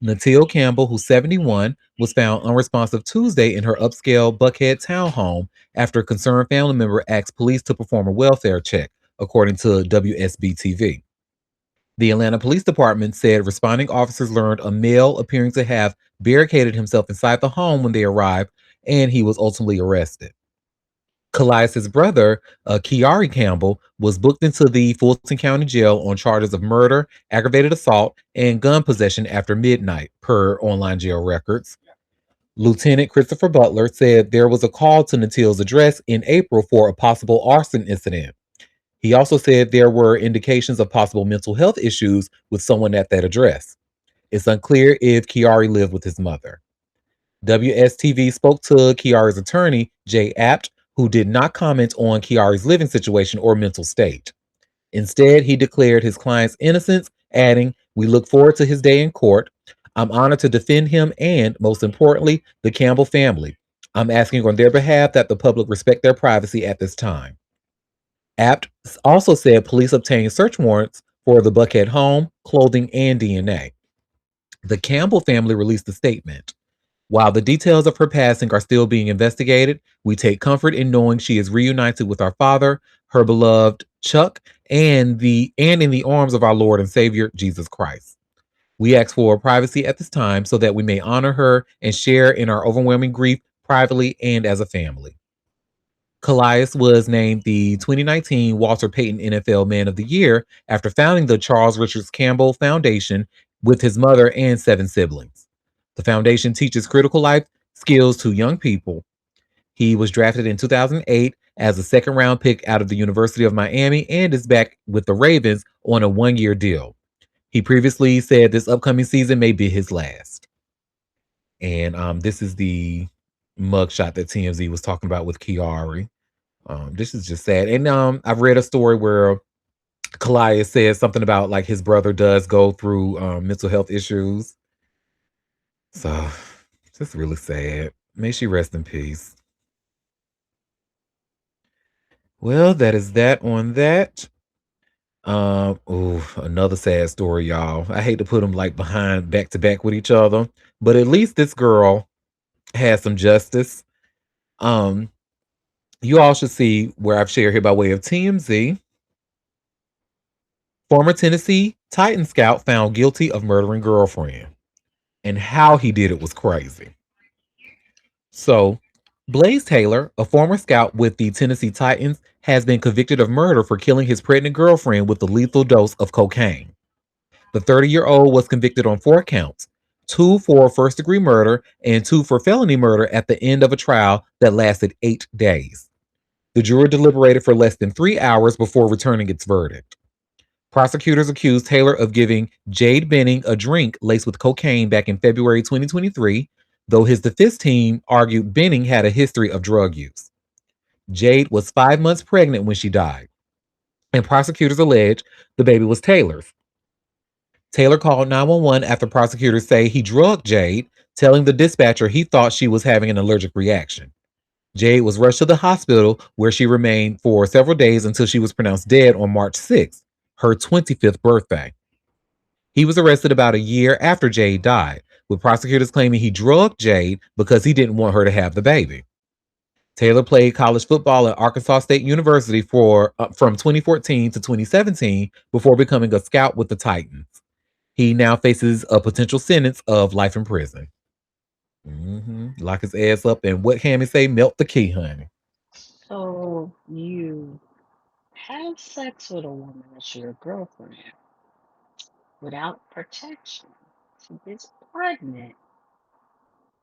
Natil Campbell, who's 71, was found unresponsive Tuesday in her upscale Buckhead townhome after a concerned family member asked police to perform a welfare check, according to WSB TV. The Atlanta Police Department said responding officers learned a male appearing to have barricaded himself inside the home when they arrived, and he was ultimately arrested. Calais' brother, Kiari Campbell, was booked into the Fulton County Jail on charges of murder, aggravated assault, and gun possession after midnight, per online jail records. Lieutenant Christopher Butler said there was a call to Natil's address in April for a possible arson incident. He also said there were indications of possible mental health issues with someone at that address. It's unclear if Kiari lived with his mother. WSTV spoke to Kiari's attorney, Jay Apt, who did not comment on Kiari's living situation or mental state. Instead, he declared his client's innocence, adding, "We look forward to his day in court. I'm honored to defend him and, most importantly, the Campbell family. I'm asking on their behalf that the public respect their privacy at this time." Apt also said police obtained search warrants for the Buckhead home, clothing, and DNA. The Campbell family released a statement. "While the details of her passing are still being investigated, we take comfort in knowing she is reunited with our father, her beloved Chuck, and in the arms of our Lord and Savior, Jesus Christ. We ask for privacy at this time so that we may honor her and share in our overwhelming grief privately and as a family." Calais was named the 2019 Walter Payton NFL Man of the Year after founding the Charles Richards Campbell Foundation with his mother and 7 siblings. The foundation teaches critical life skills to young people. He was drafted in 2008 as a second round pick out of the University of Miami and is back with the Ravens on a 1-year deal. He previously said this upcoming season may be his last. And this is the mugshot that TMZ was talking about with Kiari. This is just sad. And I've read a story where Calais says something about like his brother does go through mental health issues. So just really sad. May she rest in peace. Well, that is that on that. Another sad story, y'all. I hate to put them like behind back to back with each other, but at least this girl has some justice. Um, You all should see where I've shared here by way of TMZ. Former Tennessee Titan scout found guilty of murdering girlfriend. And how he did it was crazy. So, Blaze Taylor, a former scout with the Tennessee Titans, has been convicted of murder for killing his pregnant girlfriend with a lethal dose of cocaine. The 30-year-old was convicted on 4 counts, 2 for first degree murder and 2 for felony murder at the end of a trial that lasted 8 days. The jury deliberated for less than 3 hours before returning its verdict. Prosecutors accused Taylor of giving Jade Benning a drink laced with cocaine back in February 2023, though his defense team argued Benning had a history of drug use. Jade was 5 months pregnant when she died, and prosecutors allege the baby was Taylor's. Taylor called 911 after prosecutors say he drugged Jade, telling the dispatcher he thought she was having an allergic reaction. Jade was rushed to the hospital where she remained for several days until she was pronounced dead on March 6th, her 25th birthday. He was arrested about a year after Jade died, with prosecutors claiming he drugged Jade because he didn't want her to have the baby. Taylor played college football at Arkansas State University from 2014 to 2017 before becoming a scout with the Titans. He now faces a potential sentence of life in prison. Lock his ass up and what Hammy say? Melt the key, honey. So you have sex with a woman that's your girlfriend without protection. She gets pregnant,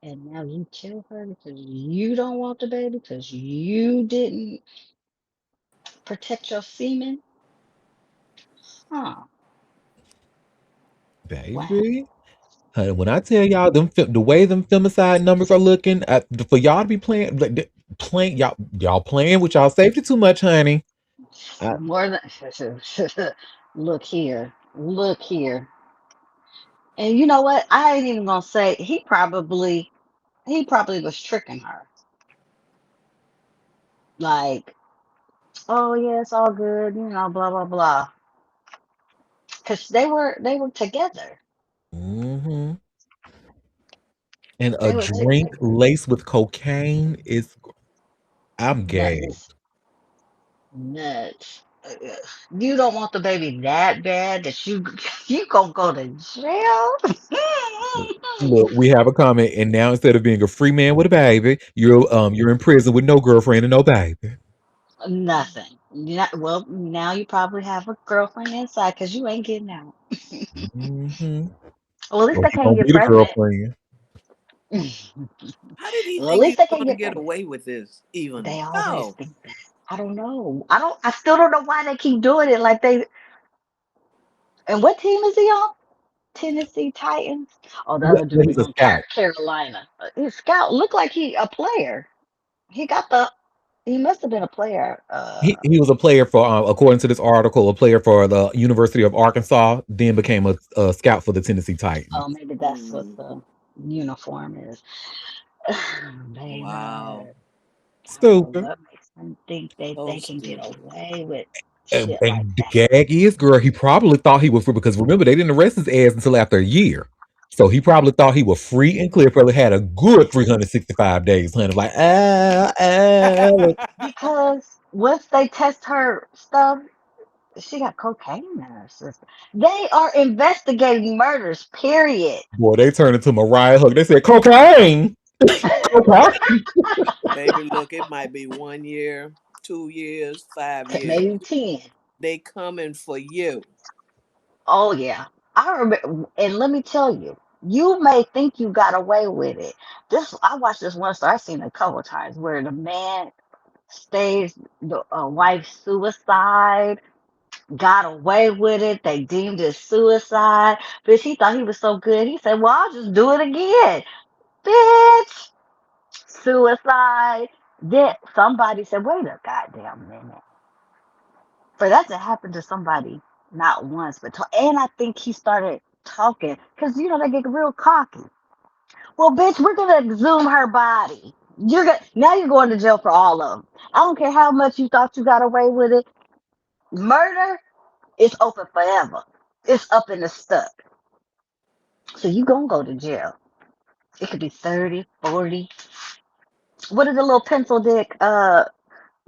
and now you kill her because you don't want the baby because you didn't protect your semen. Huh? Wow. Baby. Honey, when I tell y'all the way them femicide numbers are looking, for y'all to be playing y'all playing with y'all safety too much, honey. I, More than look here, look here. And you know what? I ain't even gonna say he probably was tricking her. Like, oh yeah, it's all good, blah blah blah. Because they were together. hmm And a They were drink together. laced with cocaine is I'm gay. Nuts. Nuts. You don't want the baby that bad that you you gonna go to jail? Look, we have a comment, and now instead of being a free man with a baby, you're in prison with no girlfriend and no baby. Nothing. Well, now you probably have a girlfriend inside because you ain't getting out. hmm Well, at least Or they you can't gonna get be the pregnant. girlfriend. How did he Well, at think he least was they can going to get get pregnant. away with this? Even They always how? think that. I don't know. I still don't know why they keep doing it. Like they. And what team is he on? Tennessee Titans. Oh, the other No, dude he's is a on scout. Carolina. His scout looked like he a player. He got the. He must have been a player. He was a player for, according to this article, a player for the University of Arkansas. Then became a scout for the Tennessee Oh, Titans. maybe that's what Hmm. the uniform is. Baby, Wow. I don't know Stupid. what makes them think So they can get stupid. away with And, shit like and the gag is, girl, he probably thought he was free because remember they didn't arrest his ass until after a year. So he probably thought he was free and clear. Probably had a good 365 days, honey. Like, look, that. Because once they test her stuff, she got cocaine in her system. They are investigating murders, period. boy, they turned into Mariah Hook. They said cocaine, cocaine. Baby, look, it might be 1 year, 2 years, 5 years. Maybe 10. They coming for you. Oh, yeah. I remember, and let me tell you, you may think you got away with it. I watched this one story I've seen a couple times where the man staged the wife's suicide, got away with it. They deemed it suicide. Bitch, he thought he was so good. He said, well, I'll just do it again. Bitch, suicide. Then somebody said, wait a goddamn minute. For that to happen to somebody, not once, but and I think he started talking because they get real cocky. Well, bitch, we're gonna exhume her body. You're going to jail for all of them. I don't care how much you thought you got away with it. Murder is open forever. It's up in the stuck. So you gonna go to jail. It could be 30, 40. What is the little pencil dick?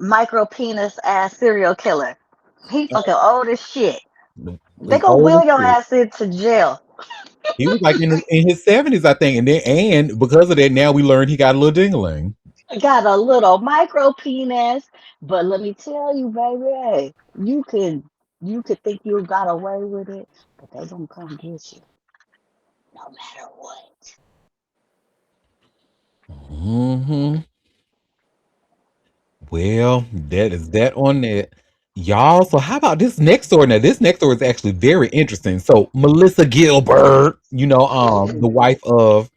micro penis ass serial killer. He fucking old as shit. They As gonna old wheel as your shit. ass into jail. He was like in his 70s, I think. And because of that, now we learned he got a little dingling. Got a little micro penis, but let me tell you, baby, you could think you got away with it, but they gonna come get you no matter what. Hmm. Well, that is that on that. Y'all, so how about this next story? Now, this next story is actually very interesting. So, Melissa Gilbert, the wife of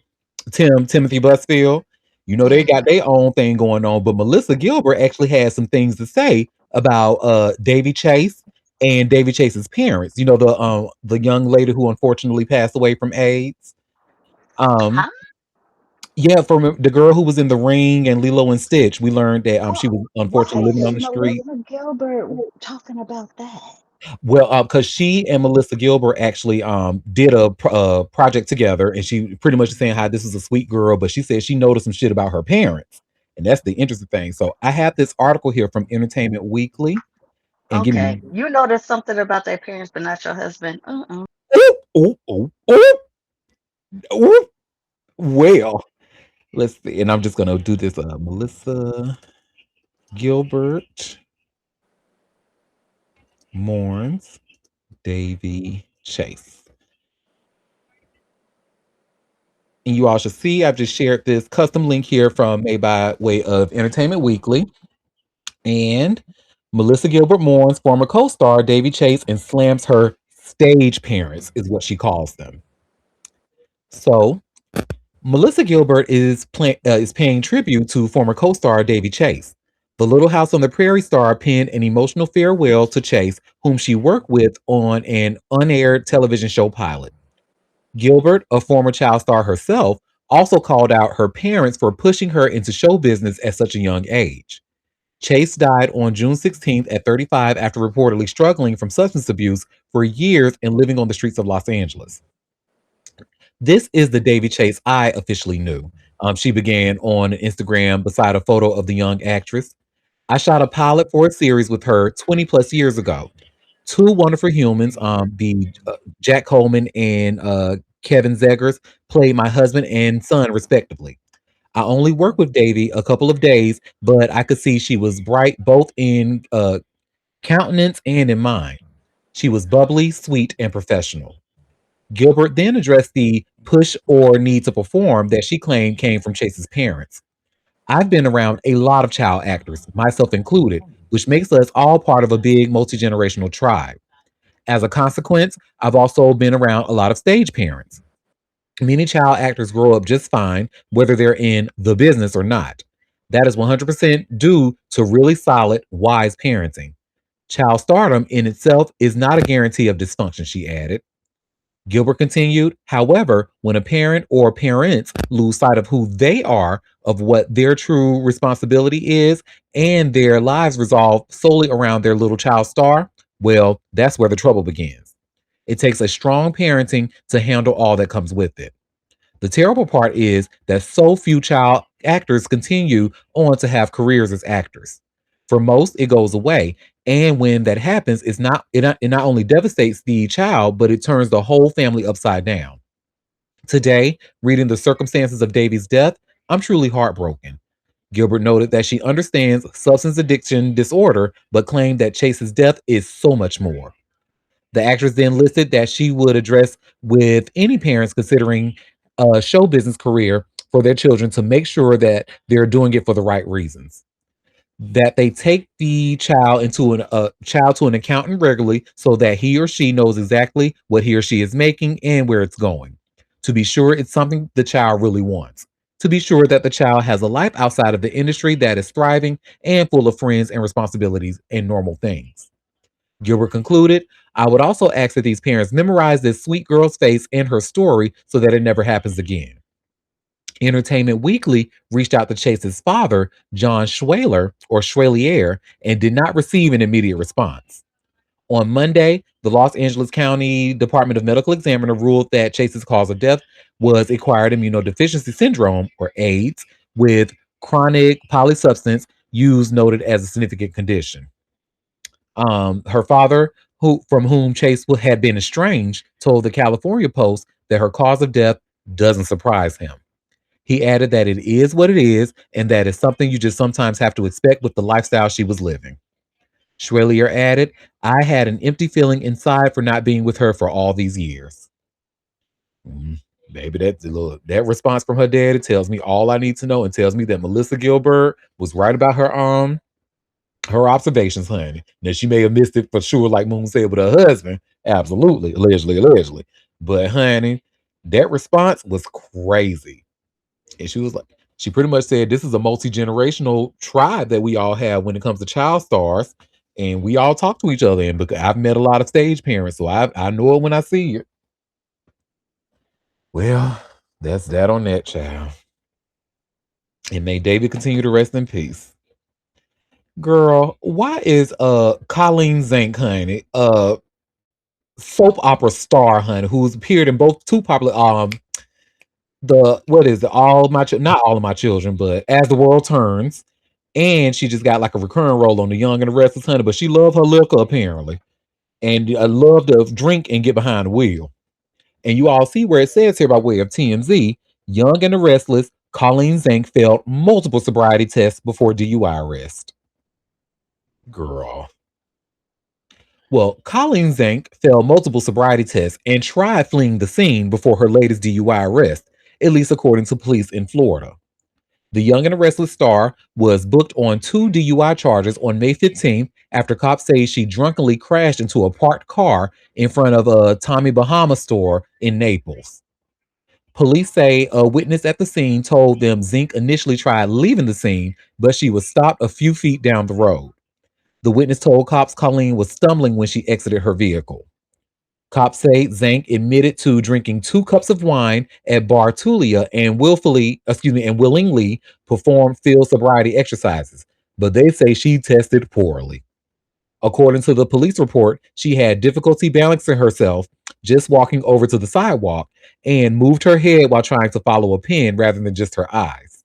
Timothy Busfield, they Mhm. got their own thing going on, but Melissa Gilbert actually has some things to say about Davy Chase and Davy Chase's parents. The young lady who unfortunately passed away from AIDS. Um, Huh? yeah, from the girl who was in The Ring and Lilo and Stitch. We learned that she Oh, was why unfortunately living on is the street. Melissa Gilbert talking about that? Well, because she and Melissa Gilbert actually did a project together, and she pretty much saying how this is a sweet girl, but she said she noticed some shit about her parents, and that's the interesting thing. So I have this article here from Entertainment Weekly, and give me Okay, you noticed something about their parents, but not your husband. ooh, ooh, ooh, ooh, ooh. Well, let's see, and I'm just gonna do this. Melissa Gilbert mourns Davy Chase. And you all should see I've just shared this custom link here from made by way of Entertainment Weekly. And Melissa Gilbert mourns former co-star Davy Chase and slams her stage parents, is what she calls them. So Melissa Gilbert is paying tribute to former co-star Davy Chase. The Little House on the Prairie star penned an emotional farewell to Chase, whom she worked with on an unaired television show pilot. Gilbert, a former child star herself, also called out her parents for pushing her into show business at such a young age. Chase died on June 16th at 35 after reportedly struggling from substance abuse for years and living on the streets of Los Angeles. This is the Davy Chase I officially knew. She began on Instagram beside a photo of the young actress. I shot a pilot for a series with her 20 plus years ago. Two wonderful humans, the Jack Coleman and Kevin Zegers, played my husband and son respectively. I only worked with Davy a couple of days, but I could see she was bright both in countenance and in mind. She was bubbly, sweet, and professional. Gilbert then addressed the push or need to perform that she claimed came from Chase's parents. I've been around a lot of child actors, myself included, which makes us all part of a big multi generational tribe. As a consequence, I've also been around a lot of stage parents. Many child actors grow up just fine, whether they're in the business or not. That is 100% due to really solid, wise parenting. Child stardom in itself is not a guarantee of dysfunction, she added. Gilbert continued, however, when a parent or parents lose sight of who they are, of what their true responsibility is, and their lives revolve solely around their little child star, well, that's where the trouble begins. It takes a strong parenting to handle all that comes with it. The terrible part is that so few child actors continue on to have careers as actors. For most, it goes away, and when that happens, it not only devastates the child, but it turns the whole family upside down. Today, reading the circumstances of Davy's death, I'm truly heartbroken. Gilbert noted that she understands substance addiction disorder, but claimed that Chase's death is so much more. The actress then listed that she would address with any parents considering a show business career for their children to make sure that they're doing it for the right reasons. That they take the child to an accountant regularly so that he or she knows exactly what he or she is making and where it's going. To be sure it's something the child really wants. To be sure that the child has a life outside of the industry that is thriving and full of friends and responsibilities and normal things. Gilbert concluded, I would also ask that these parents memorize this sweet girl's face and her story so that it never happens again. Entertainment Weekly reached out to Chase's father, John Schwaler or Schwalier, and did not receive an immediate response. On Monday, the Los Angeles County Department of Medical Examiner ruled that Chase's cause of death was acquired immunodeficiency syndrome, or AIDS, with chronic polysubstance Hughes noted as a significant condition. Her father, who from whom Chase had been estranged, told the California Post that her cause of death doesn't surprise him. He added that it is what it is and that it's something you just sometimes have to expect with the lifestyle she was living. Schwelier added, I had an empty feeling inside for not being with her for all these years. Mm, Baby, that response from her dad, it tells me all I need to know and tells me that Melissa Gilbert was right about her observations, honey. Now she may have missed it for sure, like Moon said with her husband. Absolutely, allegedly. But honey, that response was crazy. And she was like, she pretty much said this is a multi-generational tribe that we all have when it comes to child stars. And we all talk to each other. And because I've met a lot of stage parents, so I know it when I see it. Well, that's that on that child. And may David continue to rest in peace. Girl, why is Colleen Zink, honey, soap opera star, honey, who's appeared in both two popular the what is it, all my not all of my children, but As the World Turns, and she just got like a recurring role on The Young and the Restless, honey, but she loved her liquor apparently, and I love to drink and get behind the wheel. And you all see where it says here by way of TMZ, Young and the Restless, Colleen Zink failed multiple sobriety tests before DUI arrest. Girl. Well, Colleen Zank failed multiple sobriety tests and tried fleeing the scene before her latest DUI arrest, at least according to police in Florida. The Young and the Restless star was booked on 2 DUI charges on May 15th after cops say she drunkenly crashed into a parked car in front of a Tommy Bahama store in Naples. Police say a witness at the scene told them Zink initially tried leaving the scene, but she was stopped a few feet down the road. The witness told cops Colleen was stumbling when she exited her vehicle. Cops say Zank admitted to drinking 2 cups of wine at Bar Tulia and willingly performed field sobriety exercises, but they say she tested poorly. According to the police report, she had difficulty balancing herself just walking over to the sidewalk and moved her head while trying to follow a pin rather than just her eyes.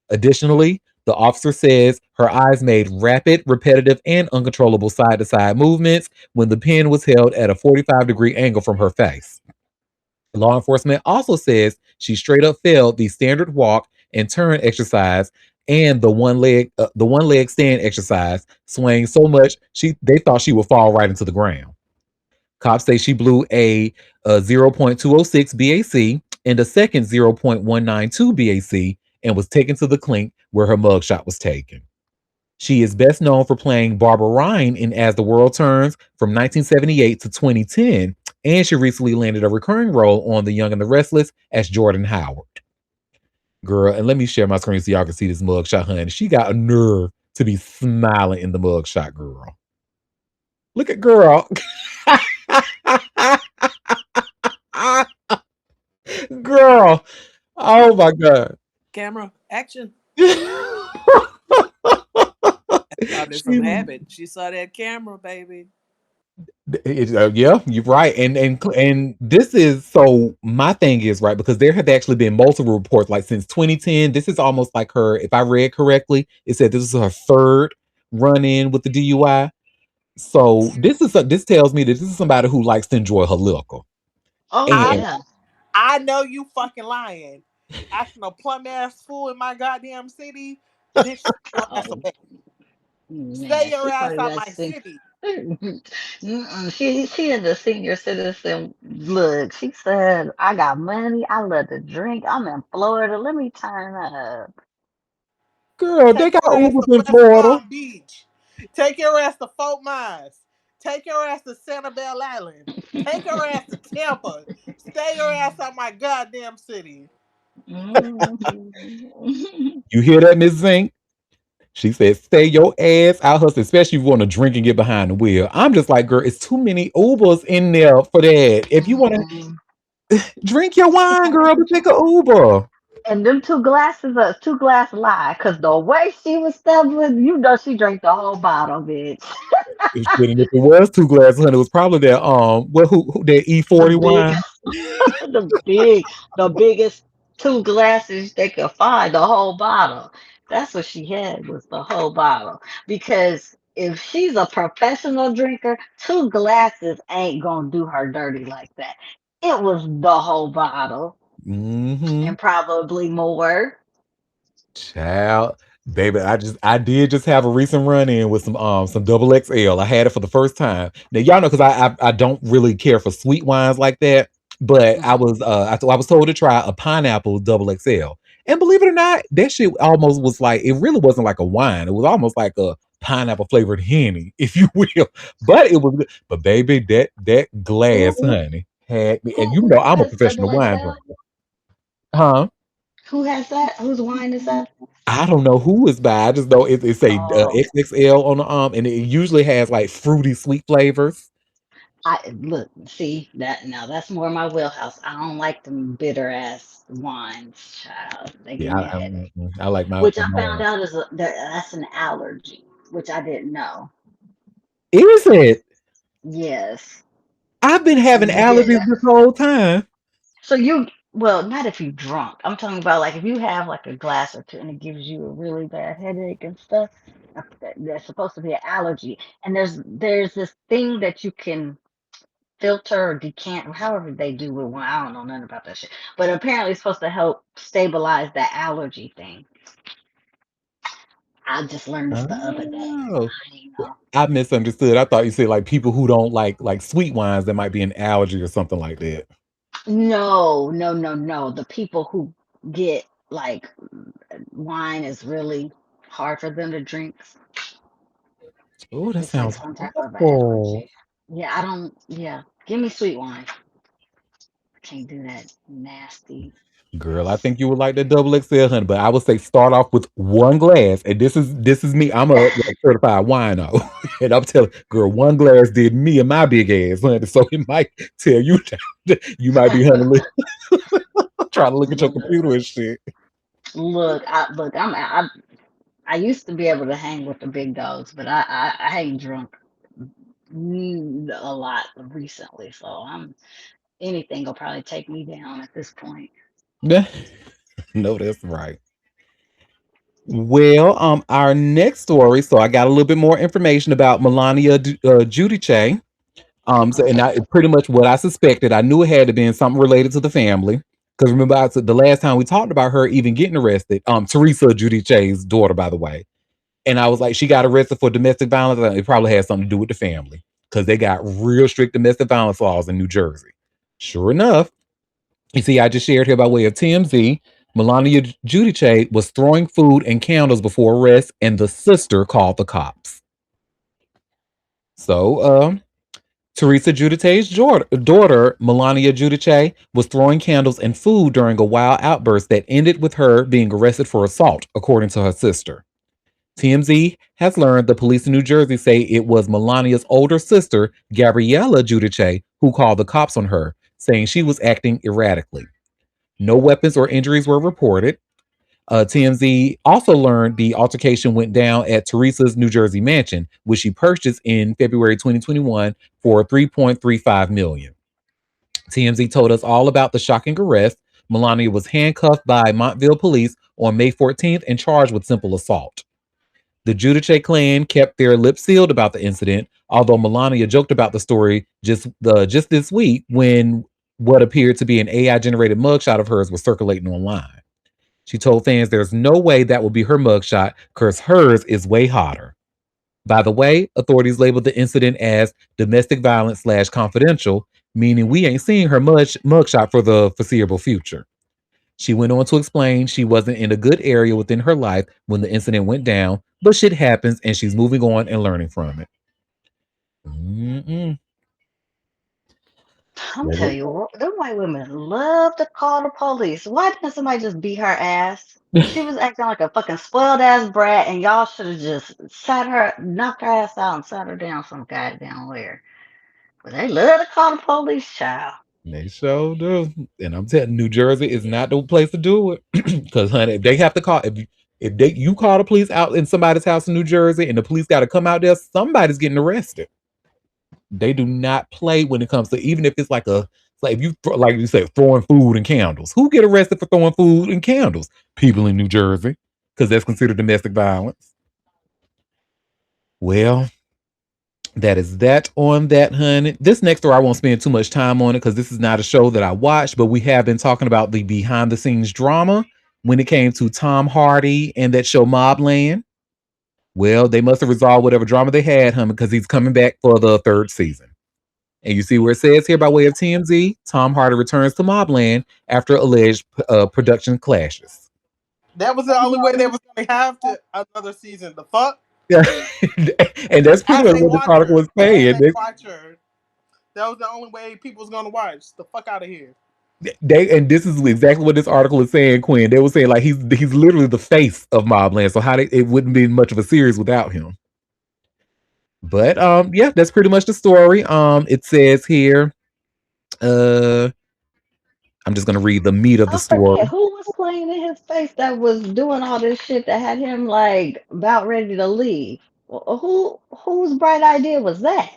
Additionally, the officer says her eyes made rapid, repetitive, and uncontrollable side to side movements when the pen was held at a 45-degree angle from her face. Law enforcement also says she straight up failed the standard walk and turn exercise and the one leg stand exercise, swaying so much they thought she would fall right into the ground. Cops say she blew a 0.206 BAC and a second 0.192 BAC and was taken to the clink where her mugshot was taken. She is best known for playing Barbara Ryan in As the World Turns from 1978 to 2010, and she recently landed a recurring role on The Young and the Restless as Jordan Howard. Girl, and let me share my screen so y'all can see this mugshot, honey. She got a nerve to be smiling in the mugshot, girl. Look at girl. Girl. Oh my God. Camera, action. She- Probably from habit. She saw that camera, baby. yeah, you're right. And this is so my thing is right because there have actually been multiple reports like since 2010. This is almost like her, if I read correctly, it said this is her third run in with the DUI. So this tells me that this is somebody who likes to enjoy her liquor. Oh And yeah. I know you fucking lying. Acting a plum ass fool in my goddamn city. Bitch, stay your ass Oh away. Stay man, your she ass probably out got my sick. city. She in the senior citizen look. She said, "I got money. I love to drink. I'm in Florida. Let me turn up." girl, they Take got your ass Ubers to in West Florida. Palm Beach. Take your ass to Fort Myers. Take your ass to Sanibel Island. Take your ass to Tampa. Stay your ass out my goddamn city. Mhm. You hear that, Miss Zink? She said, stay your ass out hustle, especially if you want to drink and get behind the wheel. I'm just like, girl, it's too many Ubers in there for that. If you want to Mhm. drink your wine, girl, but take a Uber. And them 2 glasses are 2 glass lie, cause the way she was stumbling, you know she drank the whole bottle, bitch. Shit, and if it was 2 glasses, honey, it was probably that who that The E40 big, wine. the biggest 2 glasses they could find, the whole bottle. That's what she had was the whole bottle. Because if she's a professional drinker, 2 glasses ain't gonna do her dirty like that. It was the whole bottle Mm-hmm. and probably more. Child, baby, I did just have a recent run in with some double XL. I had it for the first time. Now y'all know because I don't really care for sweet wines like that, but Mhm. I was told to try a pineapple double XL, and believe it or not, that shit almost was like it really wasn't like a wine. It was almost like a pineapple flavored henny, if you will. But it was good. But baby, that glass, Who honey, had me, and who you know who I'm a has professional double wine XL? drinker, huh? Who has that? Whose wine is that? I don't know who is by. I just know it's a Oh, XXL on the and it usually has like fruity sweet flavors. I look, see that now that's more my wheelhouse. I don't like them bitter ass wines, child. They give Yeah, me a headache. I like my Which I found out that's an allergy, which I didn't know. Is it? Yes. I've been So having you get allergies that. this whole time. So you well, not if you drunk. I'm talking about like if you have like a glass or two and it gives you a really bad headache and stuff. That's supposed to be an allergy. And there's this thing that you can filter or decant, however they do with one. I don't know nothing about that shit. But apparently it's supposed to help stabilize that allergy thing. I just learned this the other day. Oh, I didn't know. I misunderstood. I thought you said like people who don't like sweet wines that might be an allergy or something like that. No, no, no, no. The people who get like wine is really hard for them to drink. Oh, that It's like sounds some type of an awful. allergy. Yeah, I don't. Yeah, give me sweet wine. I can't do that nasty. Girl, I think you would like the double XL, honey. But I would say start off with one glass, and this is me. I'm a like, certified wino, and I'm telling girl, one glass did me and my big ass, honey. So it might tell you you might be honey trying to look at your computer and shit. Look. I used to be able to hang with the big dogs, but I ain't drunk a lot recently, so I'm anything will probably take me down at this point. No, that's right. Well, our next story. So I got a little bit more information about Melania Giudice. So and Okay. pretty much what I suspected. I knew it had to be something related to the family. Because remember, I said the last time we talked about her even getting arrested, Teresa Giudice's daughter, by the way. And I was like, she got arrested for domestic violence. And it probably had something to do with the family because they got real strict domestic violence laws in New Jersey. Sure enough, you see, I just shared here by way of TMZ. Melania Giudice was throwing food and candles before arrest, and the sister called the cops. So, Teresa Giudice's daughter, Melania Giudice, was throwing candles and food during a wild outburst that ended with her being arrested for assault, according to her sister. TMZ has learned the police in New Jersey say it was Melania's older sister, Gabriella Giudice, who called the cops on her, saying she was acting erratically. No weapons or injuries were reported. TMZ also learned the altercation went down at Teresa's New Jersey mansion, which she purchased in February 2021 for $3.35 million. TMZ told us all about the shocking arrest. Melania was handcuffed by Montville police on May 14th and charged with simple assault. The Giudice clan kept their lips sealed about the incident, although Melania joked about the story just this week when what appeared to be an AI generated mugshot of hers was circulating online. She told fans there's no way that will be her mugshot because hers is way hotter. By the way, authorities labeled the incident as domestic violence slash confidential, meaning we ain't seeing her mugshot for the foreseeable future. She went on to explain she wasn't in a good area within her life when the incident went down, but shit happens and she's moving on and learning from it. Mm-mm. I'm telling you, them white women love to call the police. Why didn't somebody just beat her ass? She was acting like a fucking spoiled ass brat, and y'all should have just sat her, knocked her ass out, and sat her down some goddamn where. But they love to call the police, child. They sure do. And I'm telling you, New Jersey is not the place to do it. Because, honey, if they have to call, if you call the police out in somebody's house in New Jersey and the police got to come out there, somebody's getting arrested. They do not play when it comes to even if it's like if you like you say throwing food and candles. Who get arrested for throwing food and candles? People in New Jersey. because that's considered domestic violence. Well, that is that on that, honey. This next story, I won't spend too much time on it because this is not a show that I watched, but we have been talking about the behind the scenes drama when it came to Tom Hardy and that show Mobland. Well, they must have resolved whatever drama they had, honey, because he's coming back for the third season. And you see where it says here by way of TMZ, Tom Hardy returns to Mobland after alleged production clashes. That was the only way they was gonna have to another season. The fuck? Yeah. And that's pretty As much a what this article was watcher, saying. as a watcher, that was the only way people was gonna watch. The fuck out of here. And this is exactly what this article is saying, Quinn. They were saying like he's literally the face of Mobland, so it wouldn't be much of a series without him. But yeah, that's pretty much the story. It says here, I'm just gonna read the meat of the I story. forget who was playing in his face that was doing all this shit that had him like about ready to leave. Whose bright idea was that?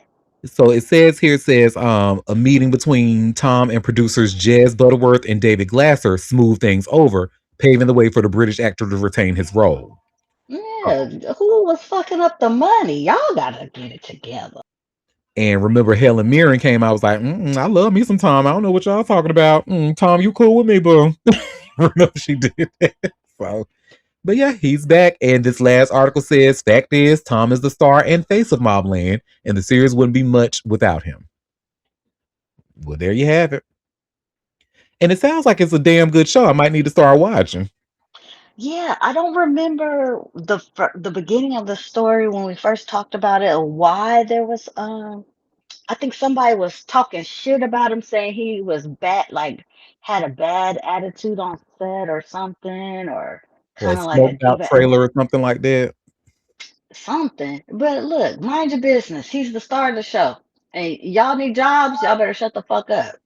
So it says here, a meeting between Tom and producers Jez Butterworth and David Glasser smoothed things over, paving the way for the British actor to retain his role. Yeah, who was fucking up the money? Y'all gotta get it together. And remember, Helen Mirren came out, was like, I love me some Tom. I don't know what y'all talking about. Tom, you cool with me, boo? Remember she did that. So, but yeah, he's back. And this last article says, fact is, Tom is the star and face of Mobland, and the series wouldn't be much without him. Well, there you have it. And it sounds like it's a damn good show. I might need to start watching. Yeah, I don't remember the beginning of the story when we first talked about it, or why there was I think somebody was talking shit about him, saying he was bad, like had a bad attitude on set or something, or Or a kind of like a smoked out diva and trailer or something like that. something. But look, mind your business. He's the star of the show. And y'all need jobs, y'all better shut the fuck up.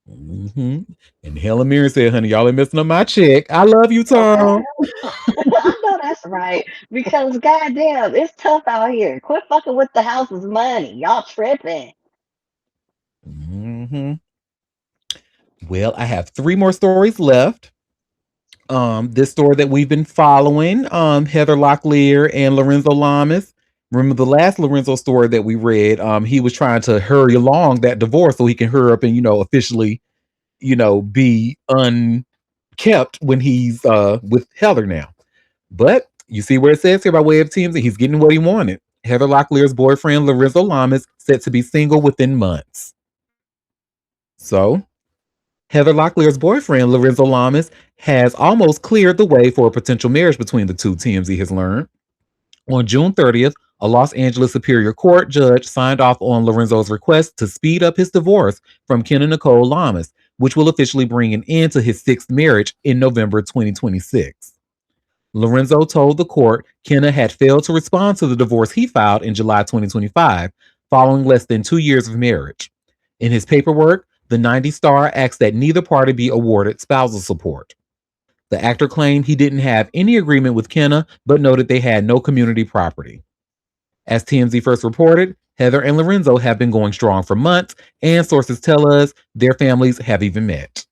Mm-hmm. And Helen Mirren said, honey, y'all ain't messing up my check. I love you, Okay. Tom. I know that's right. Because goddamn, it's tough out here. Quit fucking with the house's money. Y'all tripping. Mm-hmm. Well, I have 3 more stories left. This story that we've been following, Heather Locklear and Lorenzo Lamas. Remember the last Lorenzo story that we read? He was trying to hurry along that divorce so he can hurry up and, officially, be unkept when he's with Heather now. But you see where it says here by way of TMZ, he's getting what he wanted. Heather Locklear's boyfriend, Lorenzo Lamas, set to be single within months. So Heather Locklear's boyfriend, Lorenzo Lamas, has almost cleared the way for a potential marriage between the two, TMZ has learned. On June 30th, a Los Angeles Superior Court judge signed off on Lorenzo's request to speed up his divorce from Ken and Nicole Lamas, which will officially bring an end to his 6th marriage in November 2026. Lorenzo told the court Kenna had failed to respond to the divorce he filed in July 2025, following less than 2 years of marriage. In his paperwork, the 90 star asked that neither party be awarded spousal support. The actor claimed he didn't have any agreement with Kenna, but noted they had no community property. As TMZ first reported, Heather and Lorenzo have been going strong for months, and sources tell us their families have even met.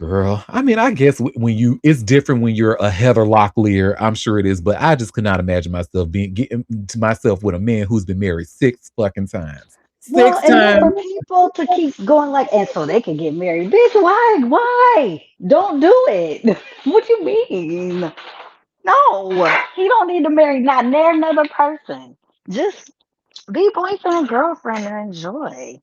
Girl, I mean, I guess it's different when you're a Heather Locklear. I'm sure it is, but I just could not imagine myself getting to myself with a man who's been married 6 fucking times. Well, 6 and then times. for people to keep going like, and so they can get married. Bitch, why? Why? Don't do it. What you mean? No, he don't need to marry not near another person. Just be boyfriend and girlfriend and enjoy.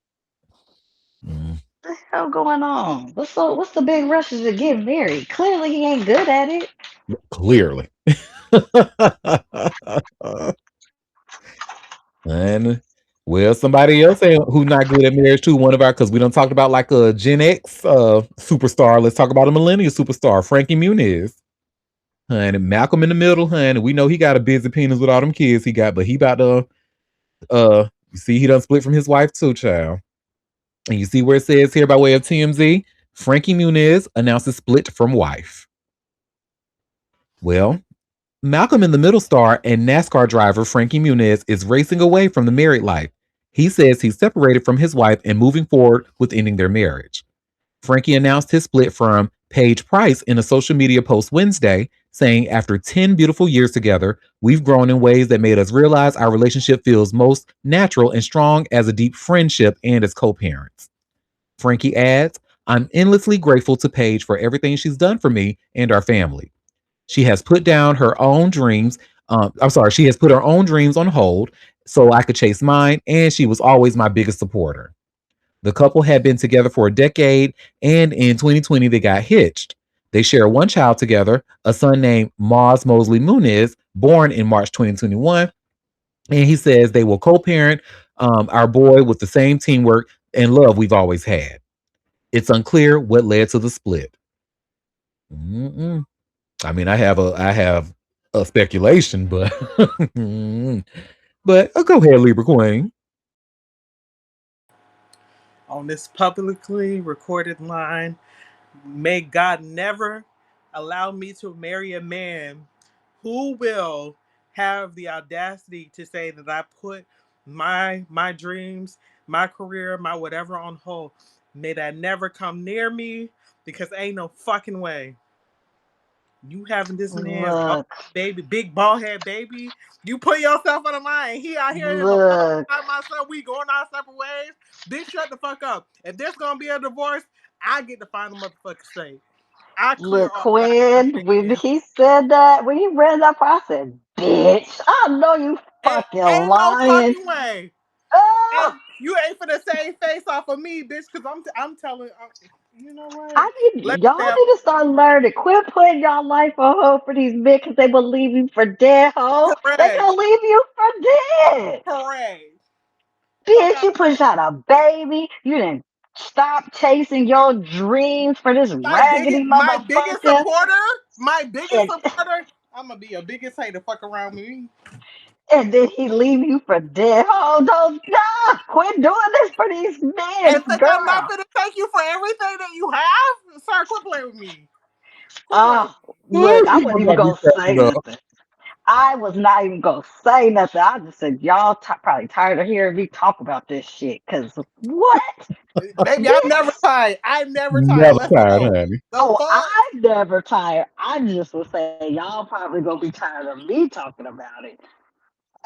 Mm, What the hell going on? What's the big rush to get married? Clearly he ain't good at it. clearly. And well, somebody else who's not good at marriage too. One of our, because we don't talk about like a Gen X superstar. Let's talk about a millennial superstar, Frankie Muniz. Honey, Malcolm in the Middle, honey. We know he got a busy penis with all them kids he got, but he about to you see he done split from his wife too, child. And you see where it says here by way of TMZ, Frankie Muniz announces split from wife. Well, Malcolm in the Middle star and NASCAR driver Frankie Muniz is racing away from the married life. He says he's separated from his wife and moving forward with ending their marriage. Frankie announced his split from Paige Price in a social media post Wednesday, saying, "After 10 beautiful years together, we've grown in ways that made us realize our relationship feels most natural and strong as a deep friendship and as co parents." Frankie adds, "I'm endlessly grateful to Paige for everything she's done for me and our family. She has put down her own dreams. She has put her own dreams on hold so I could chase mine, and she was always my biggest supporter." The couple had been together for a decade, and in 2020, they got hitched. They share one child together, a son named Maz Mosley Muniz, born in March 2021. And he says they will co parent our boy with the same teamwork and love we've always had. It's unclear what led to the split. Mm-mm. I mean, I have a speculation, but go ahead, Libra Queen. On this publicly recorded line, may God never allow me to marry a man who will have the audacity to say that I put my dreams, my career, my whatever on hold. May that never come near me, because ain't no fucking way. You having this man's Look, baby, big bald head baby. You put yourself on the line. He out here in the look, myself. We going our separate ways. Bitch, shut the fuck up. If there's gonna be a divorce, I get to find a motherfucker straight. I clear look, all goddamn Quinn. When shit. he said that, when he read that part, I said, "Bitch, I know you fucking Ain't no lying." fucking way. Oh, And you ain't for the same face off of me, bitch. Cause I'm telling. You know what? Let y'all me need to start learning. Quit putting y'all life on hold for these men because they will leave you for dead, ho. They correct. gonna leave you for dead. Correct. Fuck Bitch, out you pushed out a baby. You didn't stop chasing your dreams for this raggedy my biggest motherfucker. supporter, my biggest And, supporter. I'm gonna be your biggest hater. Fuck around with me. and then he leave you for dead. Oh, don't stop. Quit doing this for these And men, think I'm not girl. gonna take you for everything that you have? Sir, quit playing with me. Quit playing with Oh, me. look, I wasn't I'm even about to be gonna say cracking up. nothing. I was not even gonna say nothing. I just said y'all probably tired of hearing me talk about this shit. Cause what, Baby, I'm never bitch? tired. I'm never tired. Never Let's tired, go. honey. The Oh, fuck? I'm never tired. I just was saying y'all probably gonna be tired of me talking about it.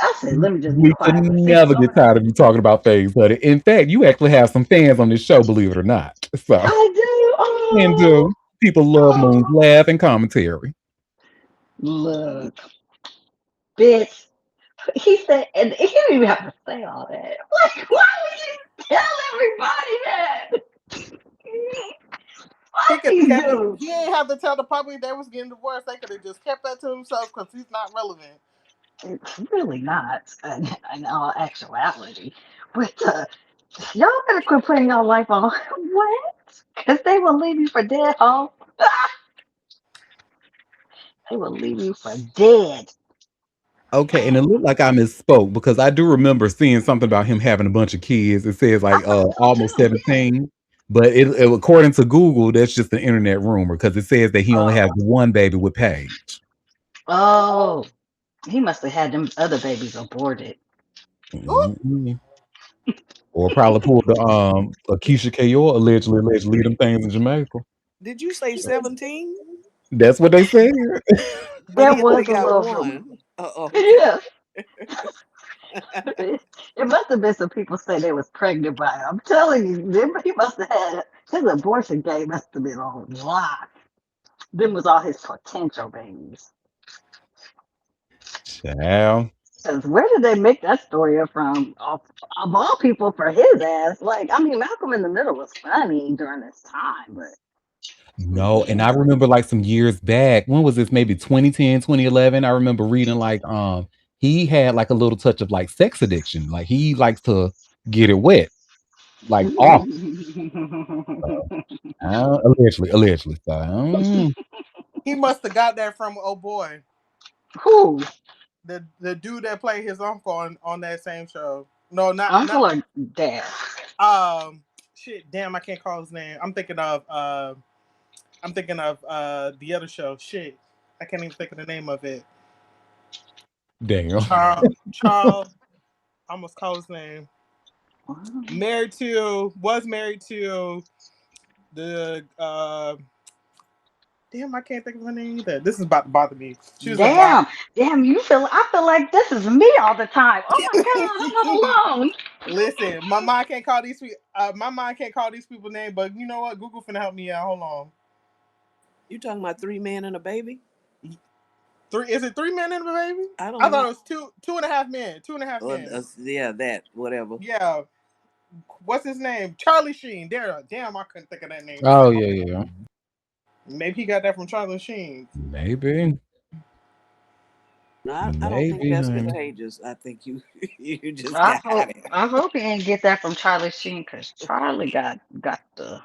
I said, let me just be We could quiet. But see, never get tired of you talking about things, honey. In fact, you actually have some fans on this show, believe it or not. So, I do. and Oh, do. People love Moon's oh. laugh and commentary. Look, bitch. He said, and he didn't even have to say all that. Like, why would you tell everybody that? He What could have he kept it. do? He ain't have to tell the public they was getting divorced. They could have just kept that to himself because he's not relevant. It's really not in all actuality. But y'all better quit putting your life on what? Because they will leave you for dead, oh. They will leave you for dead. Okay, and it looked like I misspoke because I do remember seeing something about him having a bunch of kids. It says I like thought so almost too, yeah. 17. But according to Google, that's just an internet rumor because it says that he only has Oh, one baby with Paige. oh, he must have had them other babies aborted. Ooh, Mhm. Or probably pulled the Keisha Kayor allegedly them things in Jamaica. Did you say 17? That's what they said. But There he only was a got little rumor. one. Oh, okay. Yeah. It must have been some people say they was pregnant by him. I'm telling you, he must have had his abortion game must have been on lock. Them was all his potential babies. Child. Because where did they make that story up from? Of all people for his ass. Like, I mean, Malcolm in the Middle was funny during this time, but No, and I remember like some years back, when was this? Maybe 2010, 2011. I remember reading like he had like a little touch of like sex addiction. Like he likes to get it wet, like off. Allegedly. So, he must have got that from oh boy, who? the dude that played his uncle on that same show. No, not Uncle or dad? shit. Damn, I can't call his name. I'm thinking of the other show. Shit, I can't even think of the name of it. damn. Charles. I almost call his name. Was married to the Damn, I can't think of her name either. This is about to bother me. She was a Damn, model. damn, I feel like this is me all the time. Oh my God, I'm not alone. Listen, my mind can't call these. My mind can't call these people names, but you know what? Google finna help me out. Hold on. You talking about three men and a baby? Three? Is it three men and a baby? I I don't thought know. it was two and a half men. Two and a half Or, men. yeah, that whatever. Yeah. What's his name? Charlie Sheen. There. Damn, I couldn't think of that name. Oh yeah, yeah. Maybe he got that from Charlie Sheen. Maybe. No, I don't think Maybe, that's honey. contagious. I think you you just got it. I hope he didn't get that from Charlie Sheen because Charlie I'm got the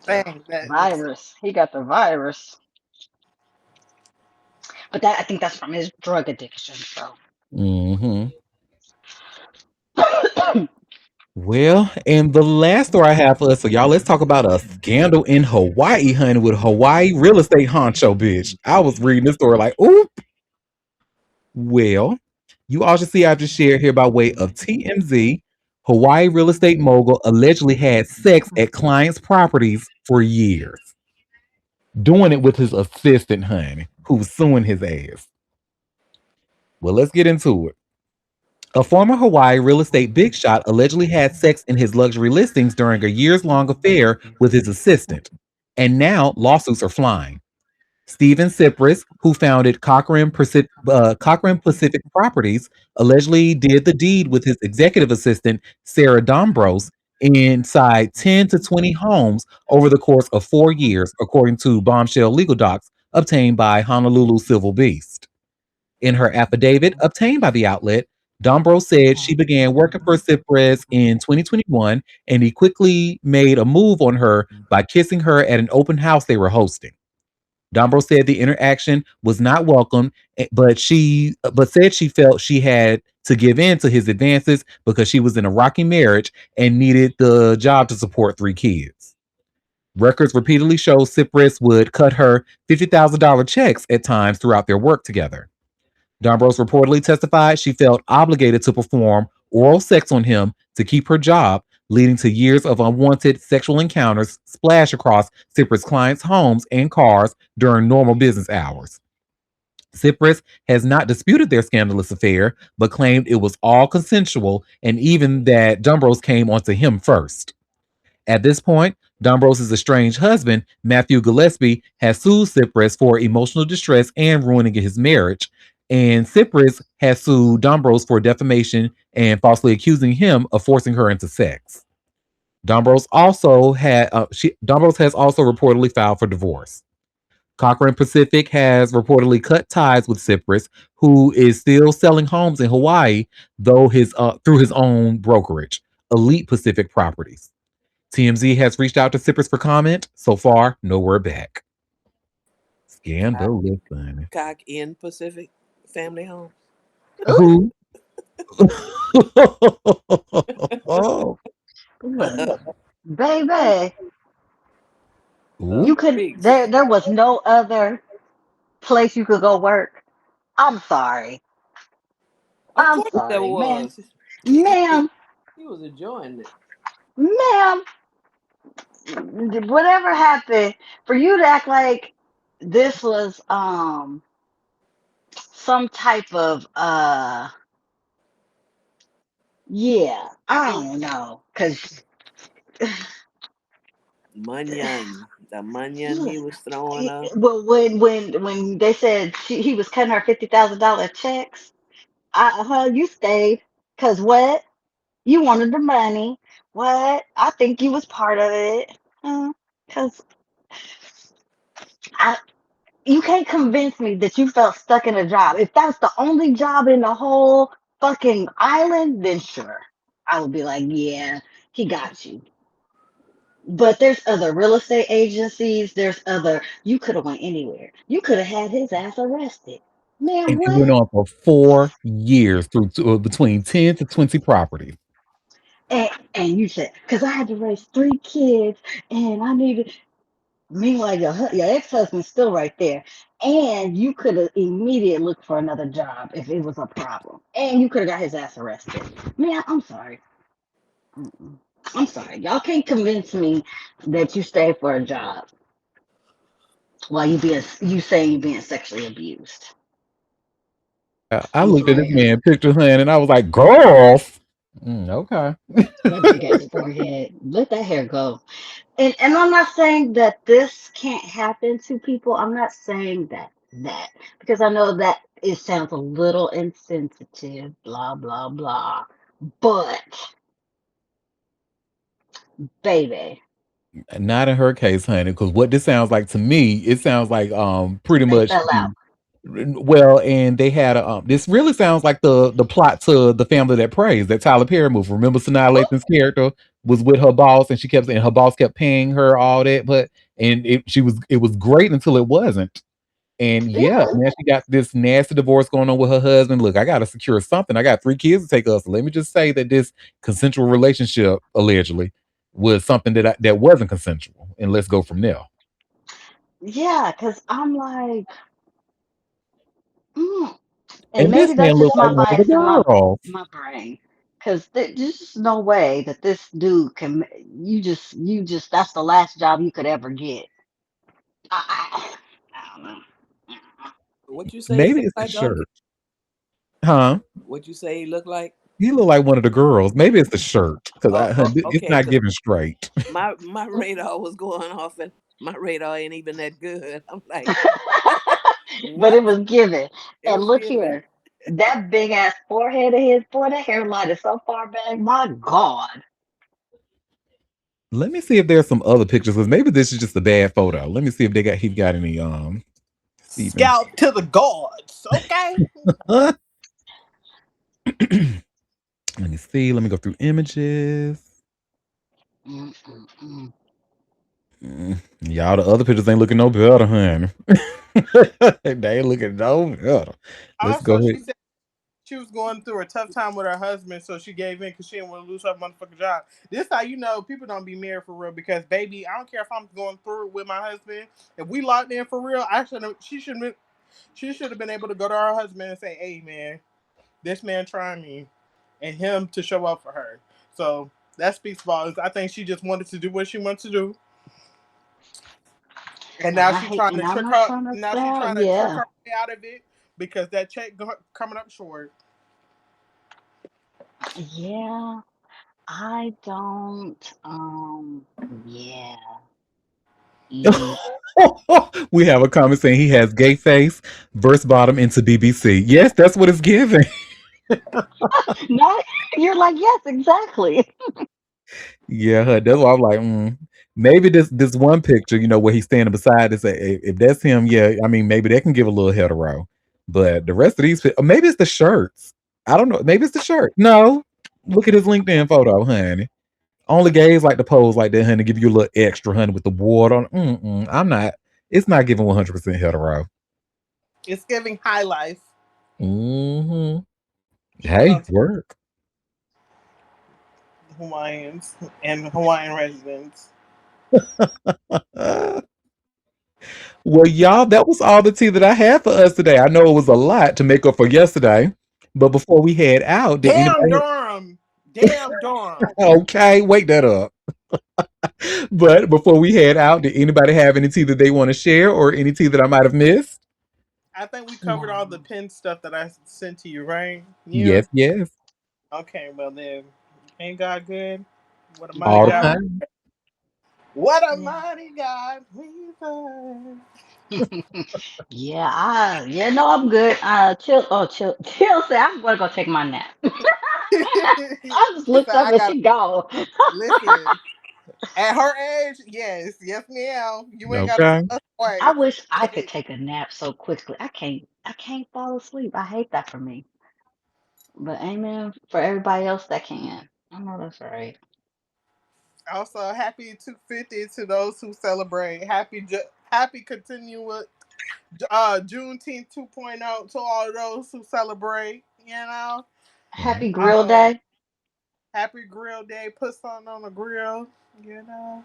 saying that it's virus. He got the virus. But that I think that's from his drug addiction. So Hmm. Well, and the last story I have for us, so y'all, let's talk about a scandal in Hawaii, honey, with Hawaii real estate honcho, bitch. I was reading this story like, oop. Well, you all should see I just shared here by way of TMZ. Hawaii real estate mogul allegedly had sex at clients' properties for years, doing it with his assistant, honey, who was suing his ass. Well, let's get into it. A former Hawaii real estate big shot allegedly had sex in his luxury listings during a years long affair with his assistant. And now lawsuits are flying. Stephen Cypress, who founded Cochrane Pacific Properties, allegedly did the deed with his executive assistant, Sarah Dombros, inside 10 to 20 homes over the course of 4 years, according to bombshell legal docs obtained by Honolulu Civil Beast. In her affidavit obtained by the outlet, Dombro said she began working for Cypress in 2021 and he quickly made a move on her by kissing her at an open house they were hosting. Dombro said the interaction was not welcome, but said she felt she had to give in to his advances because she was in a rocky marriage and needed the job to support three kids. Records repeatedly show Cypress would cut her $50,000 checks at times throughout their work together. Dombros reportedly testified she felt obligated to perform oral sex on him to keep her job, leading to years of unwanted sexual encounters splashed across Cypress clients' homes and cars during normal business hours. Cypress has not disputed their scandalous affair, but claimed it was all consensual and even that Dombros came onto him first. At this point, Dombros' estranged husband, Matthew Gillespie, has sued Cypress for emotional distress and ruining his marriage. And Cypress has sued Dombros for defamation and falsely accusing him of forcing her into sex. Dombros has also reportedly filed for divorce. Cochrane Pacific has reportedly cut ties with Cypress, who is still selling homes in Hawaii, though his through his own brokerage, Elite Pacific Properties. TMZ has reached out to Cypress for comment. So far, no word back. Cock, Scandalous, honey. cock in Pacific Family Home. ooh, Who? Oh. look, baby, Ooh. you could Biggs. there was no other place you could go work. I'm sorry. Of I'm course there sorry, man. was. Ma'am, He was enjoying it. ma'am, whatever happened for you to act like this was some type of yeah, I don't know, cause Munyon. The munyon yeah, he was throwing up. well when they said he was cutting her $50,000 checks, you stayed, cause what? You wanted the money. What? I think you was part of it. Cause I you can't convince me that you felt stuck in a job. If that's the only job in the whole fucking island, then sure. I would be like, yeah, he got you. But there's other real estate agencies. There's other. You could have went anywhere. You could have had his ass arrested. Man, And it went what? on for 4 years through between 10 to 20 properties. And you said, because I had to raise three kids and I needed. Meanwhile, your ex husband's still right there. And you could have immediately looked for another job if it was a problem. And you could have got his ass arrested. Man, I'm sorry. Mm-mm. I'm sorry. Y'all can't convince me that you stayed for a job. While you saying you being sexually abused. I I'm looked at this playing. man picture, hun, and I was like, girls. Okay. That big ass forehead. Let that hair go. And I'm not saying that this can't happen to people. I'm not saying that because I know that it sounds a little insensitive, blah blah blah. But baby, Not in her case, honey, because what this sounds like to me, it sounds like pretty they much fell out. well, and they had a this really sounds like the plot to The Family That Prays, that Tyler Perry movie. Remember Sanaa Lathan's character was with her boss and she kept and her boss kept paying her all that, but and it was great until it wasn't. And yeah, Yeah, now she got this nasty divorce going on with her husband. Look, I gotta secure something. I got 3 kids to take us. So let me just say that this consensual relationship allegedly was something that wasn't consensual. And let's go from there. yeah, because I'm like, mm. And And this maybe man that's just looked my like one of the bias in girls. my brain. Because there's just no way that this dude can. You just that's the last job you could ever get. I don't know. What you say he Maybe look it's the like, Auntie? shirt. Huh? What you say he look like? He looked like one of the girls. Maybe it's the shirt. Because it's Okay, not because giving straight. my radar was going off, and my radar ain't even that good. I'm like, But what? it was given. It And was look given. here, that big ass forehead of his, boy, that hairline is so far back. My God. Let me see if there's some other pictures, because maybe this is just a bad photo. Let me see if he got any Stephen. Scalp to the gods. Okay. Let me see. Let me go through images. Mm-mm-mm. Y'all, the other pictures ain't looking no better, honey. They ain't looking no better. Let's go Also, ahead. she said she was going through a tough time with her husband, so she gave in because she didn't want to lose her motherfucking job. This how you know people don't be married for real. Because baby, I don't care if I'm going through it with my husband. If we locked in for real, I should have. She should have been able to go to her husband and say, "Hey, man, this man trying me," and him to show up for her. So that speaks volumes. I think she just wanted to do what she wanted to do, and And now I she hate, trying and to I'm trick not her. trying to Now she sound, trying to trick yeah, her way out of it because that check coming up short. yeah. I don't, yeah. E. We have a comment saying he has gay face, verse bottom into BBC. Yes, that's what it's giving. No, you're like, yes, exactly. Yeah, that's why I'm like, maybe this one picture, where he's standing beside this. If that's him, yeah, I mean, maybe that can give a little hetero. But the rest of these, maybe it's the shirts. I don't know. Maybe it's the shirt. No, look at his LinkedIn photo, honey. Only gays like to pose like that, honey. Give you a little extra, honey, with the water on. I'm not. It's not giving 100% hetero. It's giving high life. Hmm. Shout Hey, out to work. Hawaiians and Hawaiian residents. Well, y'all, that was all the tea that I had for us today. I know it was a lot to make up for yesterday, but before we head out, did Damn anybody? Durham. Damn Durham. Okay, wake that up. But before we head out, did anybody have any tea that they want to share, or any tea that I might have missed? I think we covered all the No. pin stuff that I sent to you, right? Yeah. Yes, yes, Okay, well then, ain't God good? What a mighty all the God. Yeah, time. What a yeah. mighty God we serve. Yeah, yeah, no, I'm good. Chill, say I'm gonna go take my nap. I just She said, looked up I and gotta she gone. listen. At her age, yes, yes, ma'am. You ain't gotta tell Okay. us I twice. wish I could take a nap so quickly. I can't fall asleep. I hate that for me. But amen for everybody else that can. I know that's right. Also, happy 250 to those who celebrate. Happy continuous Juneteenth 2.0 to all those who celebrate. You know, Happy Grill um, Day. happy Grill Day. Put something on the grill. You know,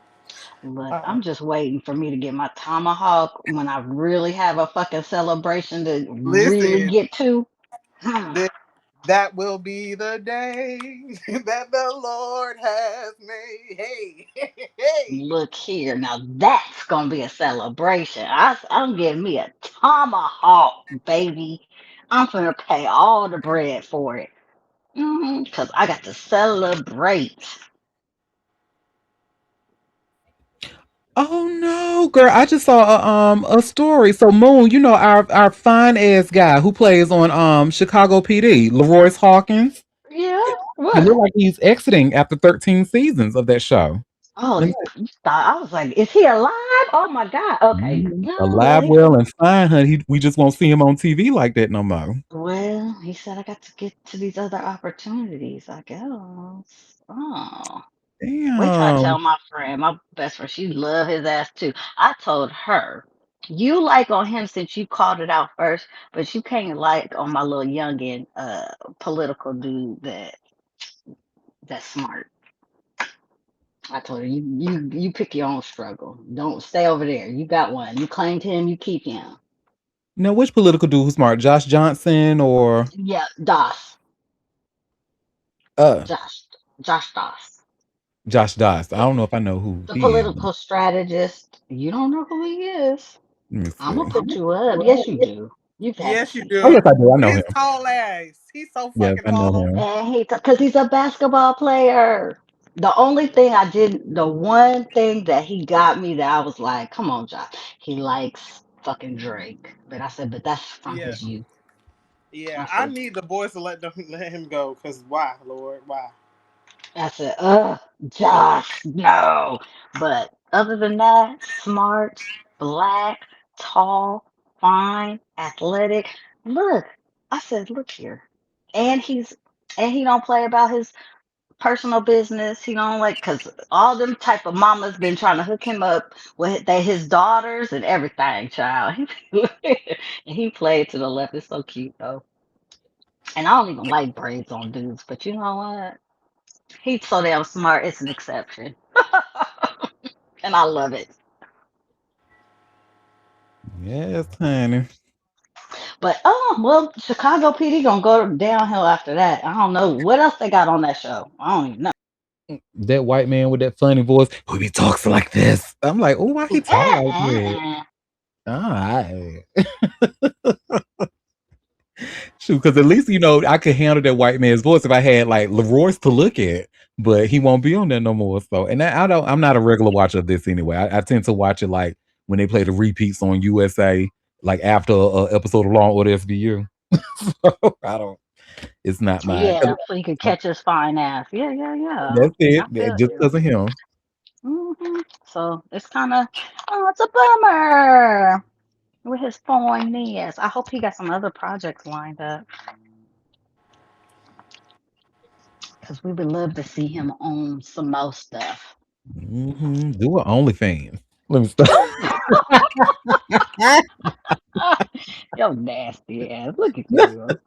Look, uh, I'm just waiting for me to get my tomahawk when I really have a fucking celebration to really listen, get to. this, That will be the day that the Lord has made. Hey, hey. Look here. Now that's going to be a celebration. I'm getting me a tomahawk, baby. I'm going to pay all the bread for it. Because I got to celebrate. Oh no, girl! I just saw a story. So Moon, you know our fine ass guy who plays on Chicago PD, Leroyce Hawkins. Yeah. It What? looked like he's exiting after 13 seasons of that show. Oh, Let me you thought I was like, is he alive? Oh my God. Okay. No, well, alive, well, and fine, honey. We just won't see him on TV like that no more. he said I got to get to these other opportunities, I guess. Oh. Wait till I Damn. tell my friend, my best friend, she love his ass too. I told her, you like on him since you called it out first, but you can't like on my little youngin political dude that's smart. I told her you pick your own struggle. Don't stay over there. You got one. You claimed him, you keep him. Now, which political dude who's smart? Josh Johnson or Yeah, Doss. uh Josh. Josh Doss. Josh Doss? I don't know if I know who The he is. political strategist. You don't know who he is. Let me I'm gonna see. put you up. Yes, you do. You've had to Yes, you see Oh him. yes, do. I do. I know His him. tall ass. He's so Yes, fucking I know tall. him. And because he's a basketball player. The only thing I didn't, the one thing that he got me that I was like, come on, Josh. He likes fucking Drake. But I said, but that's from Yeah, his youth. yeah. I I said, need the boys to let him go. Cause why, Lord, why? Josh, no. But other than that, smart, black, tall, fine, athletic. Look, I said, look here. And he don't play about his personal business. He don't like because all them type of mamas been trying to hook him up with his daughters and everything, child. And he played to the left. It's so cute though. And I don't even like braids on dudes, but you know what? He's so damn smart. It's an exception, and I love it. Yes, honey. But oh well, Chicago PD gonna go downhill after that. I don't know what else they got on that show. I don't even know. That white man with that funny voice who he talks like this. I'm like, oh, why he talk like that? All right. Shoot, because at least I could handle that white man's voice if I had like Leroy's to look at, but he won't be on there no more. So, and I don't, I'm not a regular watcher of this anyway. I tend to watch it like when they play the repeats on USA, like after a episode of Law and Order SVU. So I don't. It's not mine. Yeah, so you could catch his fine ass. Yeah, yeah, yeah. That's it. I feel Just you. because of him. So it's kind of, oh, it's a bummer with his fine ass. I hope he got some other projects lined up because we would love to see him on some more stuff. Do an OnlyFans. Let me stop. Yo, nasty ass. Look at you.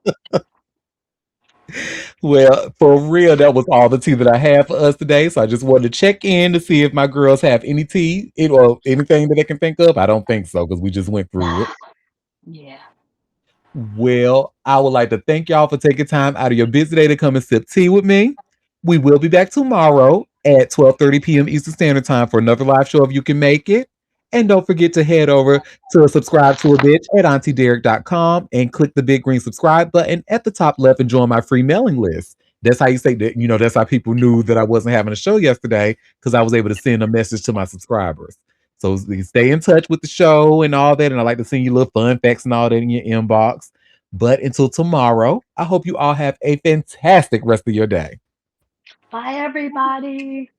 Well, for real, that was all the tea that I have for us today. So I just wanted to check in to see if my girls have any tea or anything that they can think of. I don't think so because we just went through it. Yeah. Well, I would like to thank y'all for taking time out of your busy day to come and sip tea with me. We will be back tomorrow at 12:30 p.m. Eastern Standard Time for another live show if you can make it. And don't forget to head over to subscribe to a bitch at auntiederek.com and click the big green subscribe button at the top left and join my free mailing list. That's how you say that, that's how people knew that I wasn't having a show yesterday because I was able to send a message to my subscribers. So stay in touch with the show and all that. And I like to send you little fun facts and all that in your inbox. But until tomorrow, I hope you all have a fantastic rest of your day. Bye, everybody.